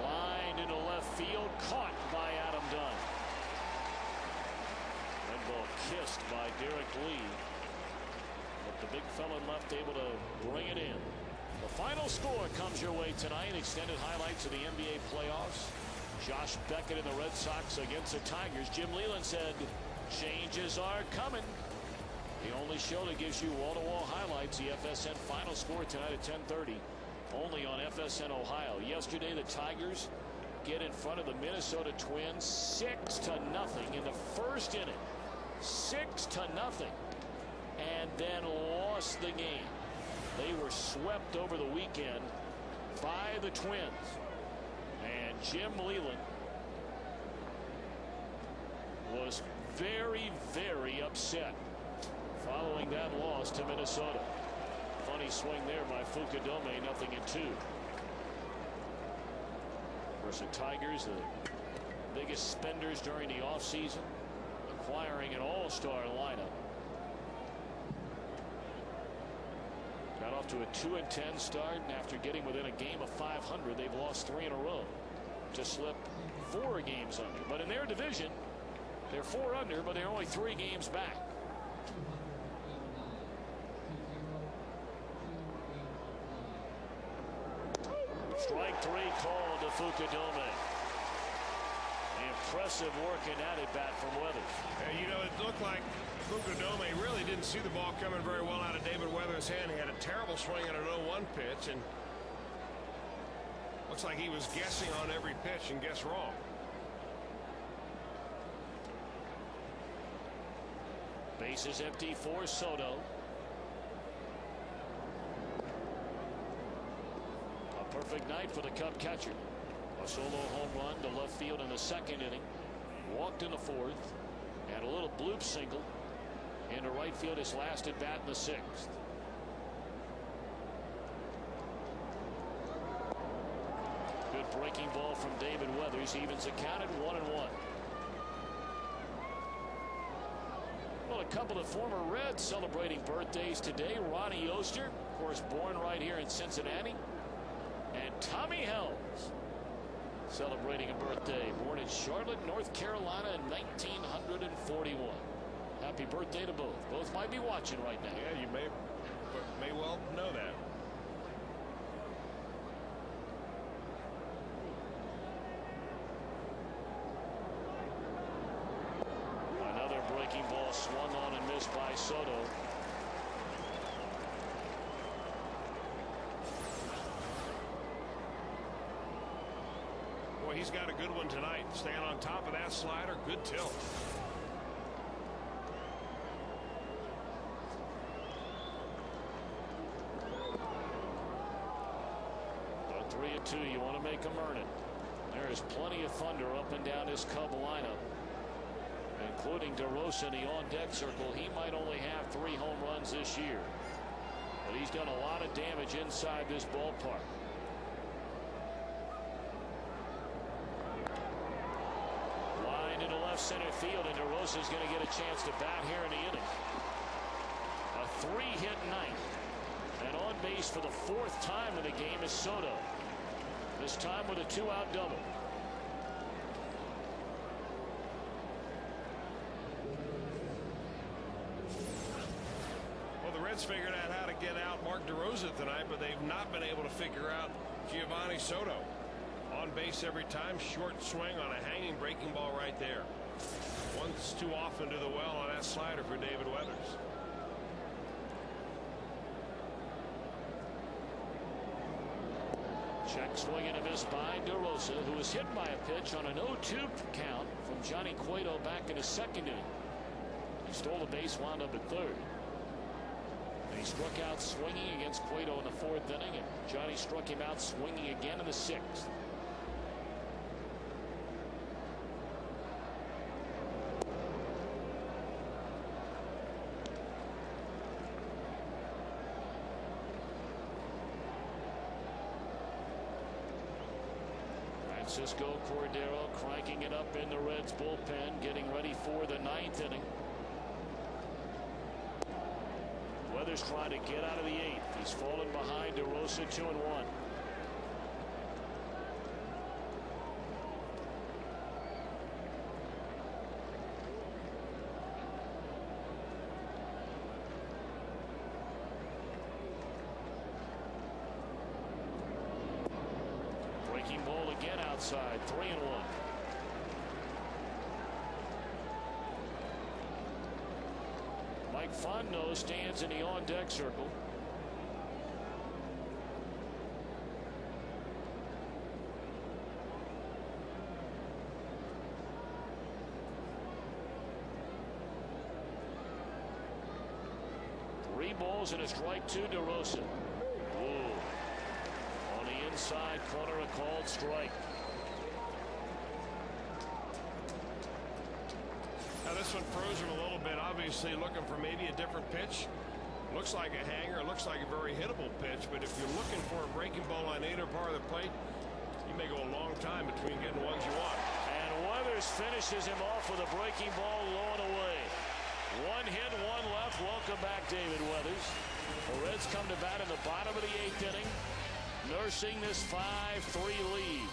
Lined into left field, caught by Adam Dunn. Red ball kissed by Derek Lee. The big fella left able to bring it in. The final score comes your way tonight. Extended highlights of the NBA playoffs. Josh Beckett and the Red Sox against the Tigers. Jim Leland said changes are coming. The only show that gives you wall-to-wall highlights. The FSN final score tonight at 10:30. Only on FSN Ohio. Yesterday the Tigers get in front of the Minnesota Twins 6-0 in the first inning. 6-0. And then lost the game. They were swept over the weekend by the Twins. And Jim Leland was very, very upset following that loss to Minnesota. Funny swing there by Fukudome, 0-2. Of course, the Tigers, the biggest spenders during the offseason, acquiring an all-star lineup. Got off to a 2-10 start, and after getting within a game of 500, they've lost 3 in a row to slip 4 games under. But in their division, they're 4 under, but they're only 3 games back. Strike 3 called to Fukudome. Impressive work in that at bat from Weathers. You know, it looked like Fukudome really didn't see the ball coming very well out of David Weathers' hand. He had a terrible swing on an 0-1 pitch, and looks like he was guessing on every pitch and guessed wrong. Bases empty for Soto. A perfect night for the Cub catcher. A solo home run to left field in the 2nd inning. Walked in the 4th. And a little bloop single into right field his last at bat in the 6th. Good breaking ball from David Weathers. Evens the count at 1-1. couple of former Reds celebrating birthdays today. Ronnie Oster, of course, born right here in Cincinnati. And Tommy Helms, celebrating a birthday, born in Charlotte, North Carolina in 1941. Happy birthday to both. Both might be watching right now. Yeah, you may well know that. Another breaking ball swung on and missed by Soto. Boy, he's got a good one tonight. Staying on top of that slider. Good tilt. The 3-2. You want to make them earn it. There is plenty of thunder up and down this Cub lineup, including DeRosa in the on-deck circle. He might only have 3 home runs this year, but he's done a lot of damage inside this ballpark. Line into left center field, and DeRosa is going to get a chance to bat here in the inning. A 3-hit night, and on base for the 4th time in the game is Soto. This time with a 2-out double. Well, the Reds figured out how to get out Mark DeRosa tonight, but they've not been able to figure out Giovanni Soto. On base every time, short swing on a hanging breaking ball right there. Once too often to the well on that slider for David Weathers. Check swing and a miss by DeRosa, who was hit by a pitch on an 0-2 count from Johnny Cueto back in the 2nd inning. He stole the base, wound up at 3rd. And he struck out swinging against Cueto in the 4th inning, and Johnny struck him out swinging again in the 6th. Francisco Cordero cranking it up in the Reds bullpen, getting ready for the 9th inning. Weathers trying to get out of the 8th. He's fallen behind DeRosa 2-1. Breaking ball again outside, 3-1. Mike Fontenot stands in the on-deck circle. Three balls and a strike to DeRosa. Ooh. On the inside corner, a called strike. Now this one froze him a little bit, obviously looking for maybe a different pitch. Looks like a hanger, looks like a very hittable pitch, but if you're looking for a breaking ball on either part of the plate, you may go a long time between getting the ones you want. And Weathers finishes him off with a breaking ball low and away. 1 hit, 1 left. Welcome back, David Weathers. The Reds come to bat in the bottom of the 8th inning, nursing this 5-3 lead.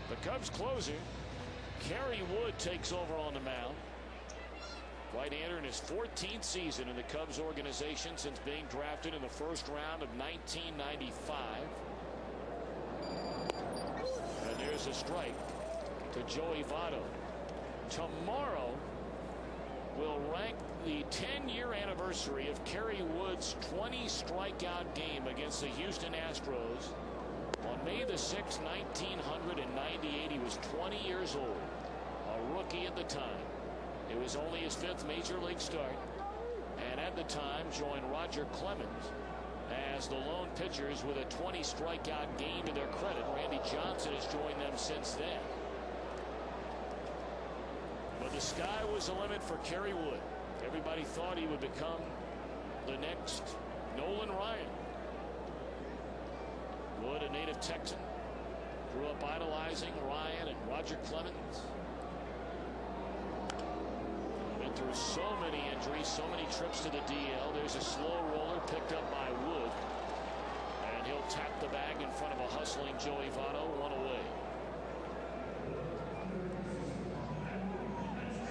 The Cubs closer, Kerry Wood, takes over on the mound. Right-hander in his 14th season in the Cubs organization since being drafted in the first round of 1995. And there's a strike to Joey Votto. Tomorrow will rank the 10-year anniversary of Kerry Wood's 20 strikeout game against the Houston Astros. On May the 6th, 1998, he was 20 years old, a rookie at the time. It was only his 5th major league start, and at the time joined Roger Clemens as the lone pitchers with a 20 strikeout game to their credit. Randy Johnson has joined them since then. But the sky was the limit for Kerry Wood. Everybody thought he would become the next Nolan Ryan. Wood, a native Texan, grew up idolizing Ryan and Roger Clemens. Been through so many injuries, so many trips to the DL. There's a slow roller picked up by Wood, and he'll tap the bag in front of a hustling Joey Votto, one away.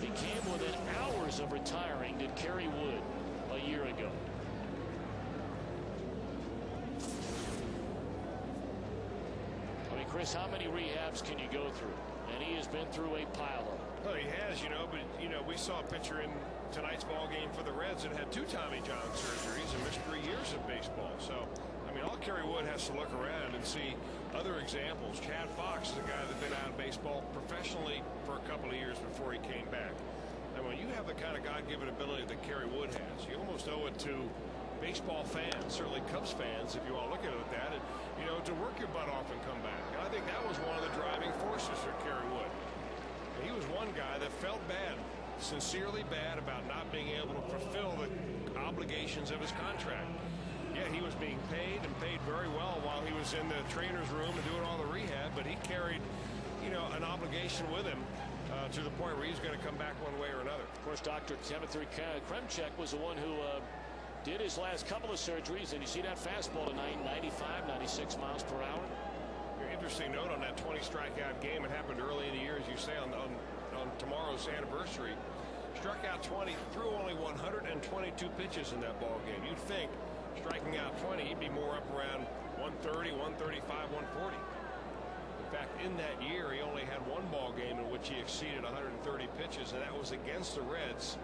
He came within hours of retiring, did Kerry Wood, a year ago. I mean, Chris, how many rehabs can you go through? And he has been through a pile of them. Well, he has, but we saw a pitcher in tonight's ball game for the Reds that had 2 Tommy John surgeries and missed 3 years of baseball. So, I mean, all Kerry Wood has to look around and see other examples. Chad Fox is a guy that's been out of baseball professionally for a couple of years before he came back. And when you have the kind of God-given ability that Kerry Wood has, you almost owe it to baseball fans, certainly Cubs fans, if you all look at it that, and, to work your butt off and come back. And I think that was one of the driving forces for Kerry Wood. And he was one guy that felt bad, sincerely bad, about not being able to fulfill the obligations of his contract. Yeah, he was being paid and paid very well while he was in the trainer's room and doing all the rehab, but he carried, an obligation with him to the point where he's going to come back one way or another. Of course, Dr. Timothy Kremchek was the one who did his last couple of surgeries, and you see that fastball tonight, 95, 96 miles per hour. Interesting note on that 20 strikeout game. It happened early in the year, as you say, on tomorrow's anniversary. Struck out 20, threw only 122 pitches in that ball game. You'd think striking out 20, he'd be more up around 130, 135, 140. In fact, in that year, he only had 1 ball game in which he exceeded 130 pitches, and that was against the Reds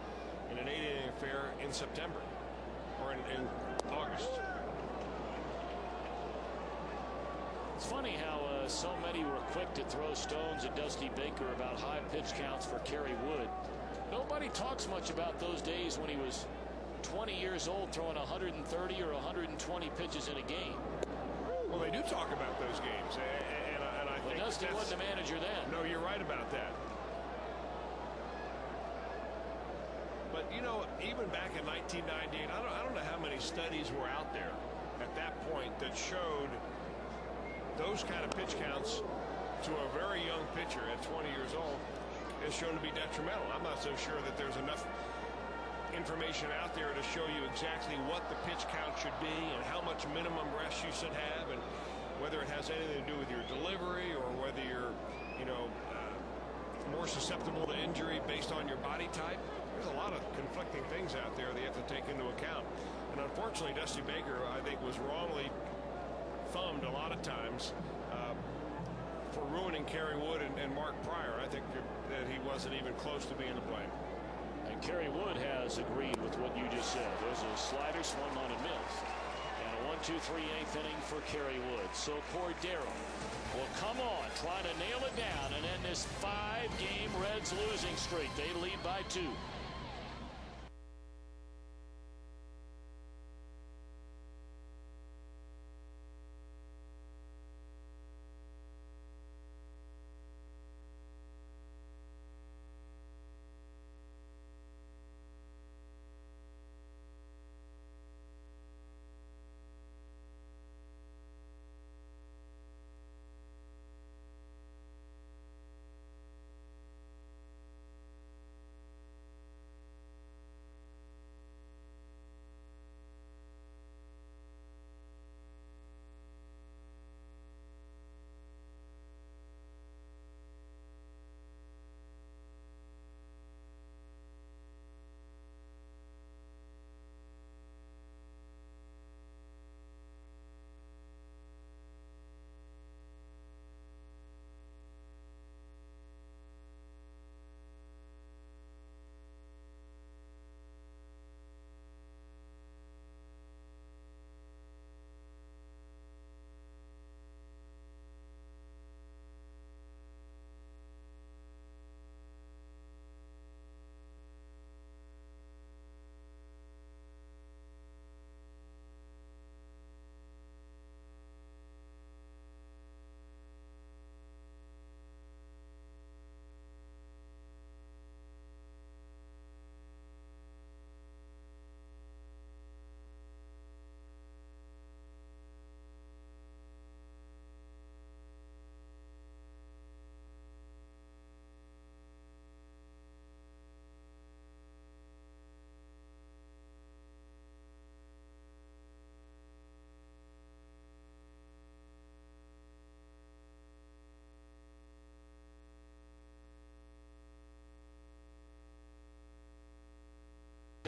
in an 8-inning affair in September, or in August. It's funny how so many were quick to throw stones at Dusty Baker about high pitch counts for Kerry Wood. Nobody talks much about those days when he was 20 years old throwing 130 or 120 pitches in a game. Well, they do talk about those games, and I think Dusty wasn't the manager then. No, you're right about that. But even back in 1998, I don't know how many studies were out there at that point that showed those kind of pitch counts to a very young pitcher at 20 years old is shown to be detrimental. I'm not so sure that there's enough information out there to show you exactly what the pitch count should be and how much minimum rest you should have, and whether it has anything to do with your delivery or whether you're more susceptible to injury based on your body type. There's a lot of conflicting things out there that you have to take into account. And unfortunately, Dusty Baker, I think, was wrongly thumbed a lot of times for ruining Kerry Wood and Mark Pryor. I think that he wasn't even close to being to blame. And Kerry Wood has agreed with what you just said. There's a slider swung on and missed. And a 1-2-3 8th inning for Kerry Wood. So Cordero will come on, try to nail it down and end this 5-game Reds losing streak. They lead by 2.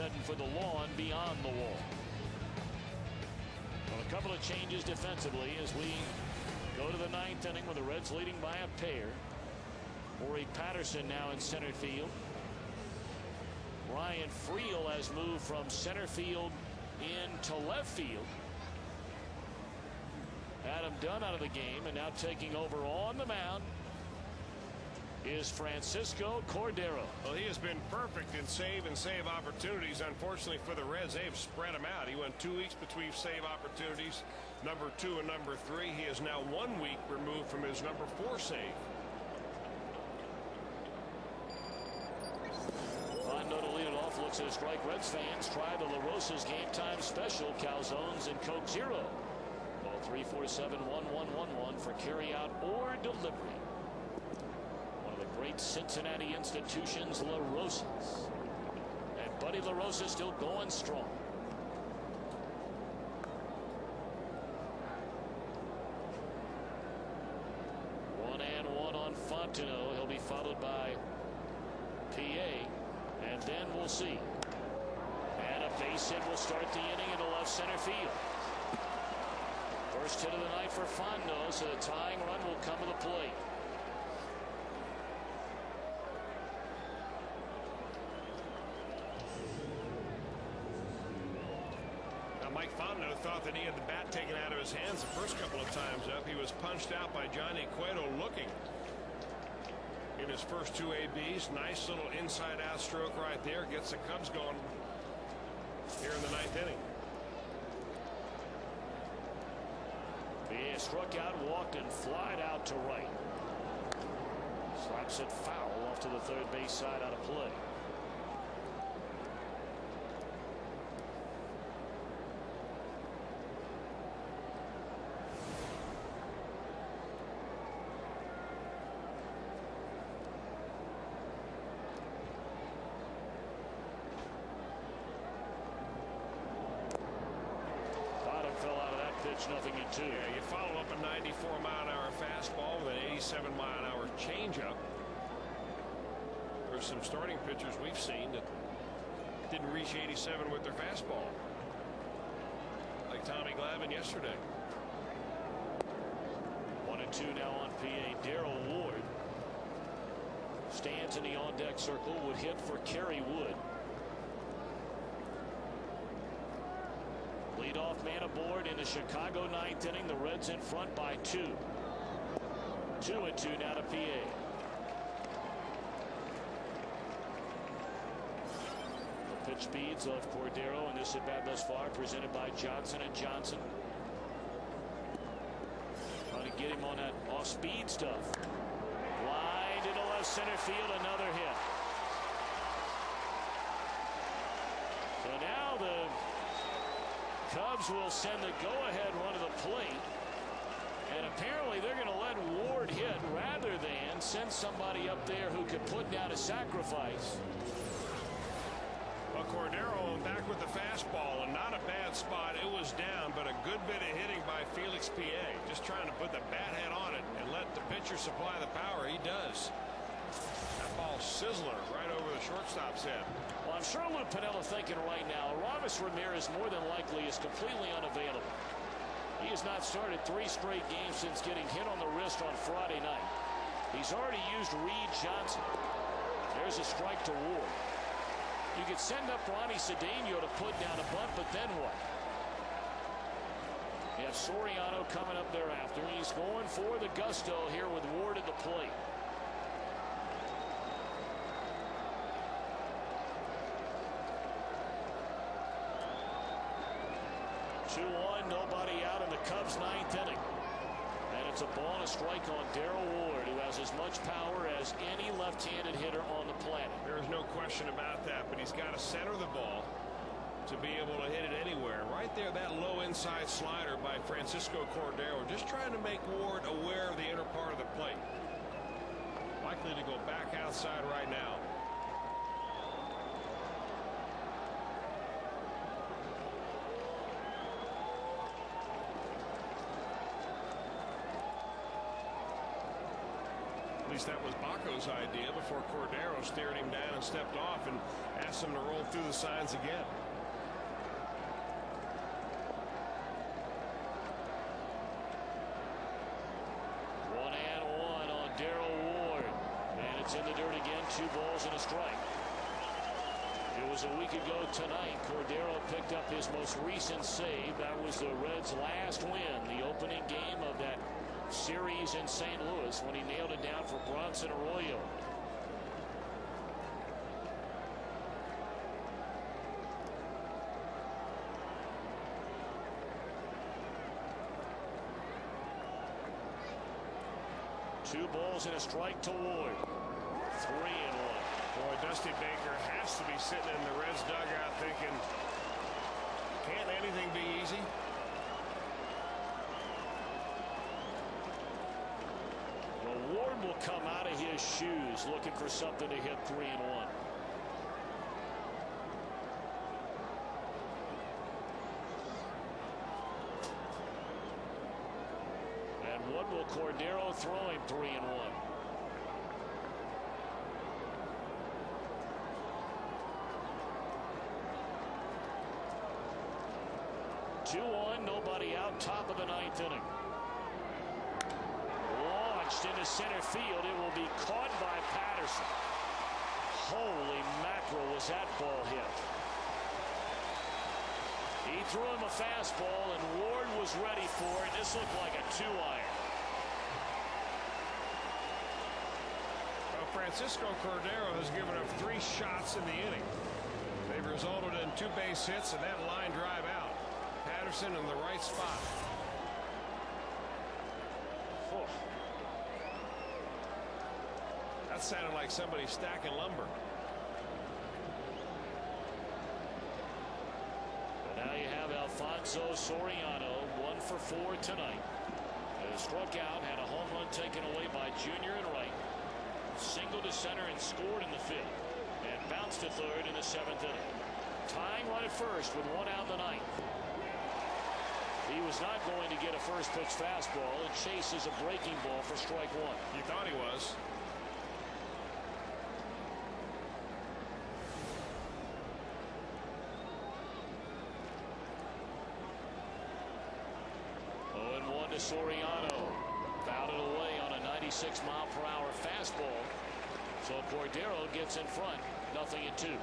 heading for the lawn beyond the wall. Well, a couple of changes defensively as we go to the 9th inning with the Reds leading by a pair. Corey Patterson now in center field. Ryan Friel has moved from center field into left field. Adam Dunn out of the game, and now taking over on the mound is Francisco Cordero. Well, he has been perfect in save and save opportunities. Unfortunately for the Reds, they've spread him out. He went 2 weeks between save opportunities, number 2 and number 3. He is now 1 week removed from his number 4 save. Fondo to lead it off. Looks at a strike. Reds fans try the La Rosa's game time special. Calzones and Coke Zero. Call 347-1111 for carry out or delivery. Great Cincinnati institutions, La Rosa's. And Buddy La Rosa still going strong. One and one on Fontenot. He'll be followed by PA. And then we'll see. And a base hit will start the inning into left center field. First hit of the night for Fondo, so the tying run will come to the plate. Mike Fondo thought that he had the bat taken out of his hands the first couple of times up. He was punched out by Johnny Cueto looking in his first 2 ABs. Nice little inside out stroke right there. Gets the Cubs going here in the 9th inning. He struck out, walked, and flied out to right. Slaps it foul off to the third base side out of play. Nothing in 2. Yeah, you follow up a 94-mile-an-hour fastball with an 87-mile-an-hour changeup. There's some starting pitchers we've seen that didn't reach 87 with their fastball, like Tommy Glavine yesterday. 1-2 now on PA. Darrell Ward stands in the on-deck circle. Would hit for Kerry Wood. Leadoff man aboard in the Chicago 9th inning. The Reds in front by 2. 2-2 now to PA. The pitch speeds of Cordero in this at bat thus far, presented by Johnson & Johnson. Trying to get him on that off-speed stuff. Lined into left center field, another hit. So now the Cubs will send the go-ahead run to the plate, and apparently they're going to let Ward hit rather than send somebody up there who could put down a sacrifice. Well, Cordero back with the fastball, and not a bad spot. It was down, but a good bit of hitting by Felix PA. Just trying to put the bat head on it and let the pitcher supply the power. He does. That ball sizzler right over the shortstop's head. Well, I'm sure Lou Piniella thinking right now, Aramis Ramirez more than likely is completely unavailable. He has not started 3 straight games since getting hit on the wrist on Friday night. He's already used Reed Johnson. There's a strike to Ward. You could send up Ronnie Cedeno to put down a bunt, but then what? You have Soriano coming up thereafter. He's going for the gusto here with Ward at the plate. 2-1, nobody out in the Cubs' 9th inning. And it's a ball and a strike on Darrell Ward, who has as much power as any left-handed hitter on the planet. There is no question about that, but he's got to center the ball to be able to hit it anywhere. Right there, that low inside slider by Francisco Cordero, just trying to make Ward aware of the inner part of the plate. Likely to go back outside right now. least that was Baco's idea before Cordero stared him down and stepped off and asked him to roll through the signs again. In the dirt again, 2 balls and a strike. It was a week ago tonight. Cordero picked up his most recent save. That was the Reds' last win, the opening game of that series in St. Louis when he nailed it down for Bronson Arroyo. Two balls and a strike to Ward. 3-1. Boy, Dusty Baker has to be sitting in the Reds dugout thinking, can't anything be easy? Well, Ward will come out of his shoes looking for something to hit 3-1. And what will Cordero throw him 3-1? Nobody out, top of the 9th inning. Launched into center field. It will be caught by Patterson. Holy mackerel, was that ball hit. He threw him a fastball and Ward was ready for it. This looked like a 2-iron. Well, Francisco Cordero has given up 3 shots in the inning. They've resulted in 2 base hits and that line drive out. Patterson in the right spot. Oh. That sounded like somebody stacking lumber. But now you have Alfonso Soriano, 1 for 4 tonight. Struck out, had a home run taken away by Junior and right. Single to center and scored in the 5th. And bounced to 3rd in the 7th inning. Tying run at first with 1 out in the 9th. He was not going to get a first pitch fastball and chases a breaking ball for strike 1. You thought he was. To Soriano, fouled it away on a 96-mile-per-hour fastball. So Cordero gets in front, 0-2.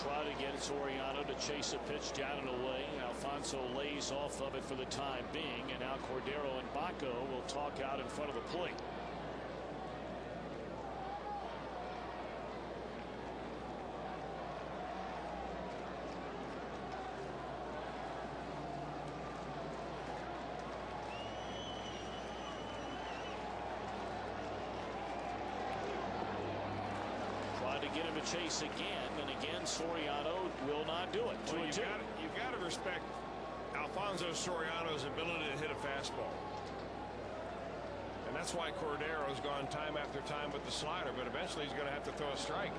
Try to get Soriano to chase a pitch down and away. Alfonso lays off of it for the time being, and now Cordero and Baco will talk out in front of the plate. Get him to chase again, and again Soriano will not do it. Well, you've got to respect Alfonso Soriano's ability to hit a fastball, and that's why Cordero's gone time after time with the slider, but eventually he's going to have to throw a strike.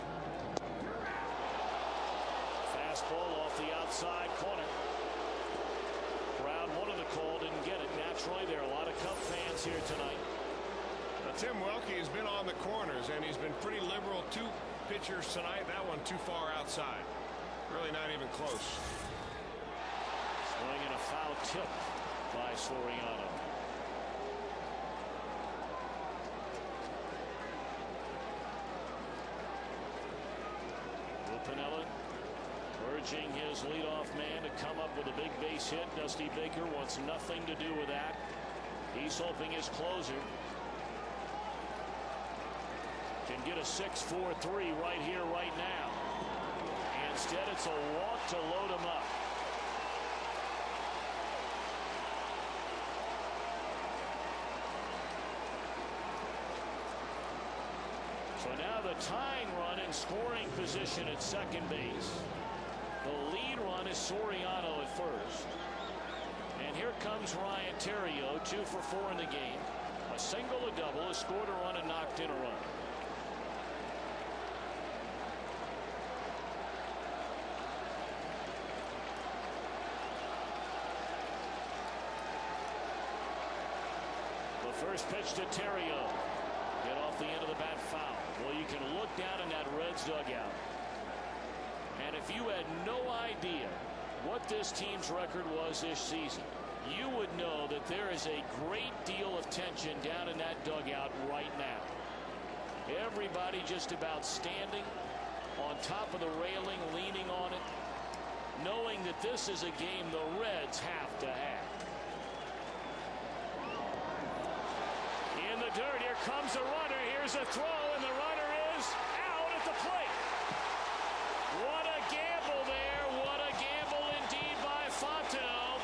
Fastball off the outside corner. Crowd wanted the call, didn't get it. Naturally, there are a lot of Cub fans here tonight. Tim Welke has been on the corners, and he's been pretty liberal. 2 pitchers tonight. That one too far outside. Really not even close. Swing and a foul tip by Soriano. Pinella urging his leadoff man to come up with a big base hit. Dusty Baker wants nothing to do with that. He's hoping his closer can get a 6-4-3 right here, right now. Instead, it's a walk to load him up. So now the tying run in scoring position at second base. The lead run is Soriano at first. And here comes Ryan Theriot, 2 for 4 in the game. A single, a double, has scored a run and knocked in a run. The first pitch to Theriot. Get off the end of the bat, foul. Well, you can look down in that Reds dugout. And if you had no idea what this team's record was this season, you would know that there is a great deal of tension down in that dugout right now. Everybody just about standing on top of the railing, leaning on it, knowing that this is a game the Reds have to have. In the dirt, here comes a runner. Here's a throw, and the runner is out at the plate. What a gamble there. What a gamble indeed by Fontenot.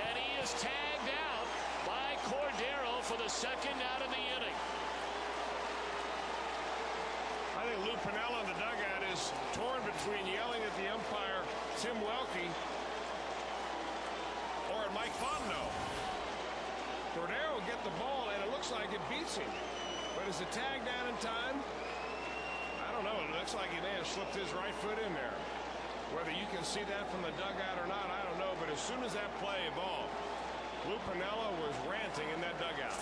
And he is tagged out by Cordero for the second out of the inning. I think Lou Piniella in the dugout is torn between yelling at the umpire, Tim Welke, or at Mike Fontenot. Cordero will get the ball, and it looks like it beats him. But is it tagged down in time? I don't know. It looks like he may have slipped his right foot in there. Whether you can see that from the dugout or not, I don't know. But as soon as that play evolved, Lou Piniella was ranting in that dugout.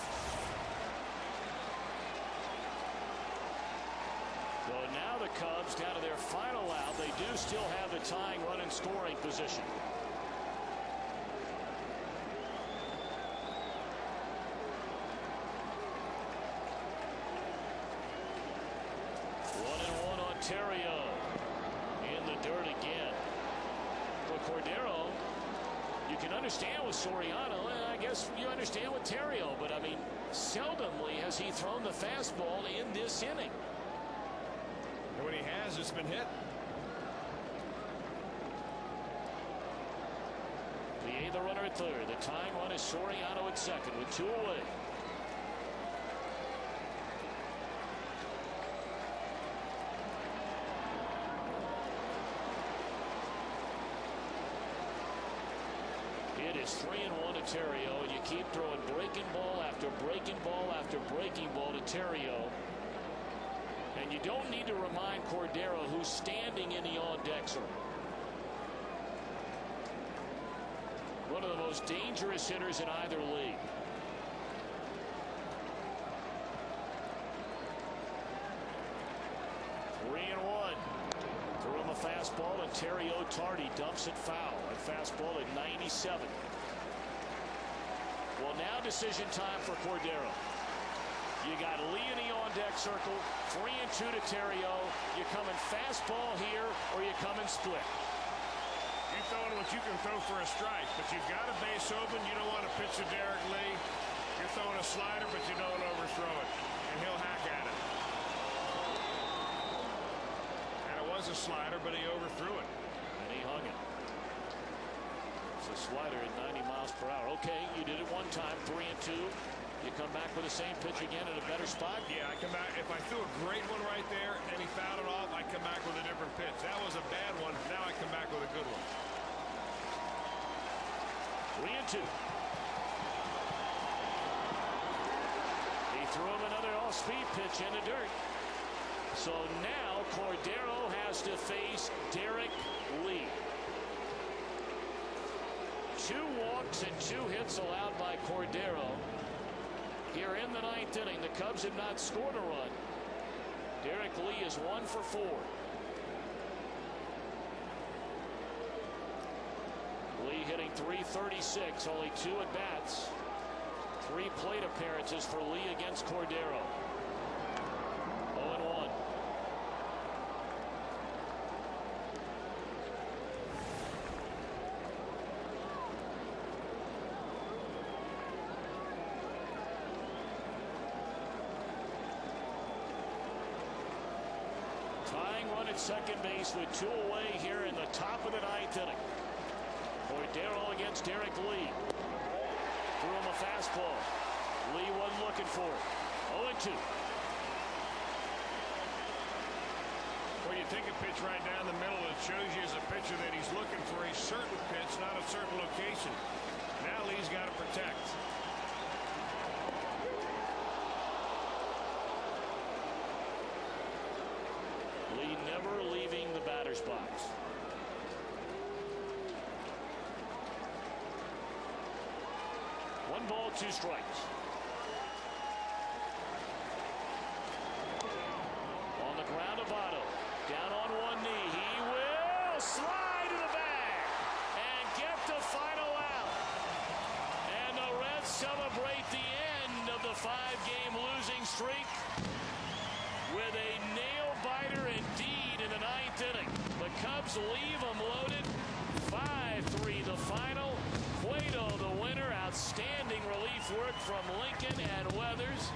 So now the Cubs down to their final out. They do still have the tying run in scoring position. Theriot in the dirt again. But Cordero, you can understand with Soriano, and I guess you understand with Theriot, but I mean, seldomly has he thrown the fastball in this inning. And when he has, it's been hit. The runner at third. The tying run is Soriano at second with 2 away. It is 3-1 to Theriot, and you keep throwing breaking ball after breaking ball after breaking ball to Theriot. And you don't need to remind Cordero who's standing in the on-deck circle. One of the most dangerous hitters in either league. Threw him a fastball, and Theriot tardy dumps it foul. A fastball at 97. Well, now decision time for Cordero. You got Lee in the on-deck circle. 3-2 to Theriot. You coming fastball here, or you coming split? You're throwing what you can throw for a strike, but you've got a base open. You don't want to pitch to Derek Lee. You're throwing a slider, but you don't overthrow it, and he'll hack at it. And it was a slider, but he overthrew it. And he hung it. It's a slider at 90 miles per hour. Okay, you did it one time, 3-2. You come back with the same pitch again at a better spot? Yeah, I come back. If I threw a great one right there and he fouled it off, I come back with a different pitch. That was a bad one. Now I come back with a good one. 3-2. He threw him another off-speed pitch in the dirt. So now Cordero has to face Derek Lee. 2 walks and 2 hits allowed by Cordero. Here in the 9th inning, the Cubs have not scored a run. Derek Lee is 1 for 4. Lee hitting .336, only 2 at bats. 3 plate appearances for Lee against Cordero. 0-1. Tying run at second base with 2 away here in the top of the 9th inning. Cordero against Derek Lee. Threw him a fastball. Lee wasn't looking for it. 0-2. When you take a pitch right down the middle, it shows you as a pitcher that he's looking for a certain pitch, not a certain location. Now Lee's got to protect. Lee never leaving the batter's box. One ball, two strikes. On the ground, Votto. Down on one knee. He will slide to the bag and get the final out. And the Reds celebrate the end of the 5-game losing streak with a nail-biter indeed in the 9th inning. The Cubs leave them loaded. 5-3 the final. Cueto the winner. Outstanding relief work from Lincoln and Weathers.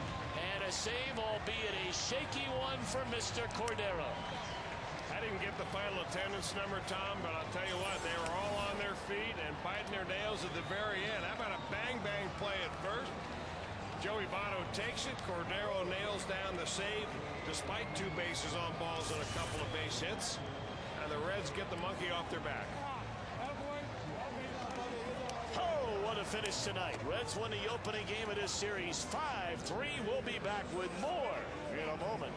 And a save, albeit a shaky one, for Mr. Cordero. I didn't get the final attendance number, Tom, but I'll tell you what, they were all on their feet and biting their nails at the very end. How about a bang-bang play at first? Joey Votto takes it. Cordero nails down the save despite 2 bases on balls and a couple of base hits. And the Reds get the monkey off their back. Oh, what a finish tonight. Reds win the opening game of this series 5-3. We'll be back with more in a moment.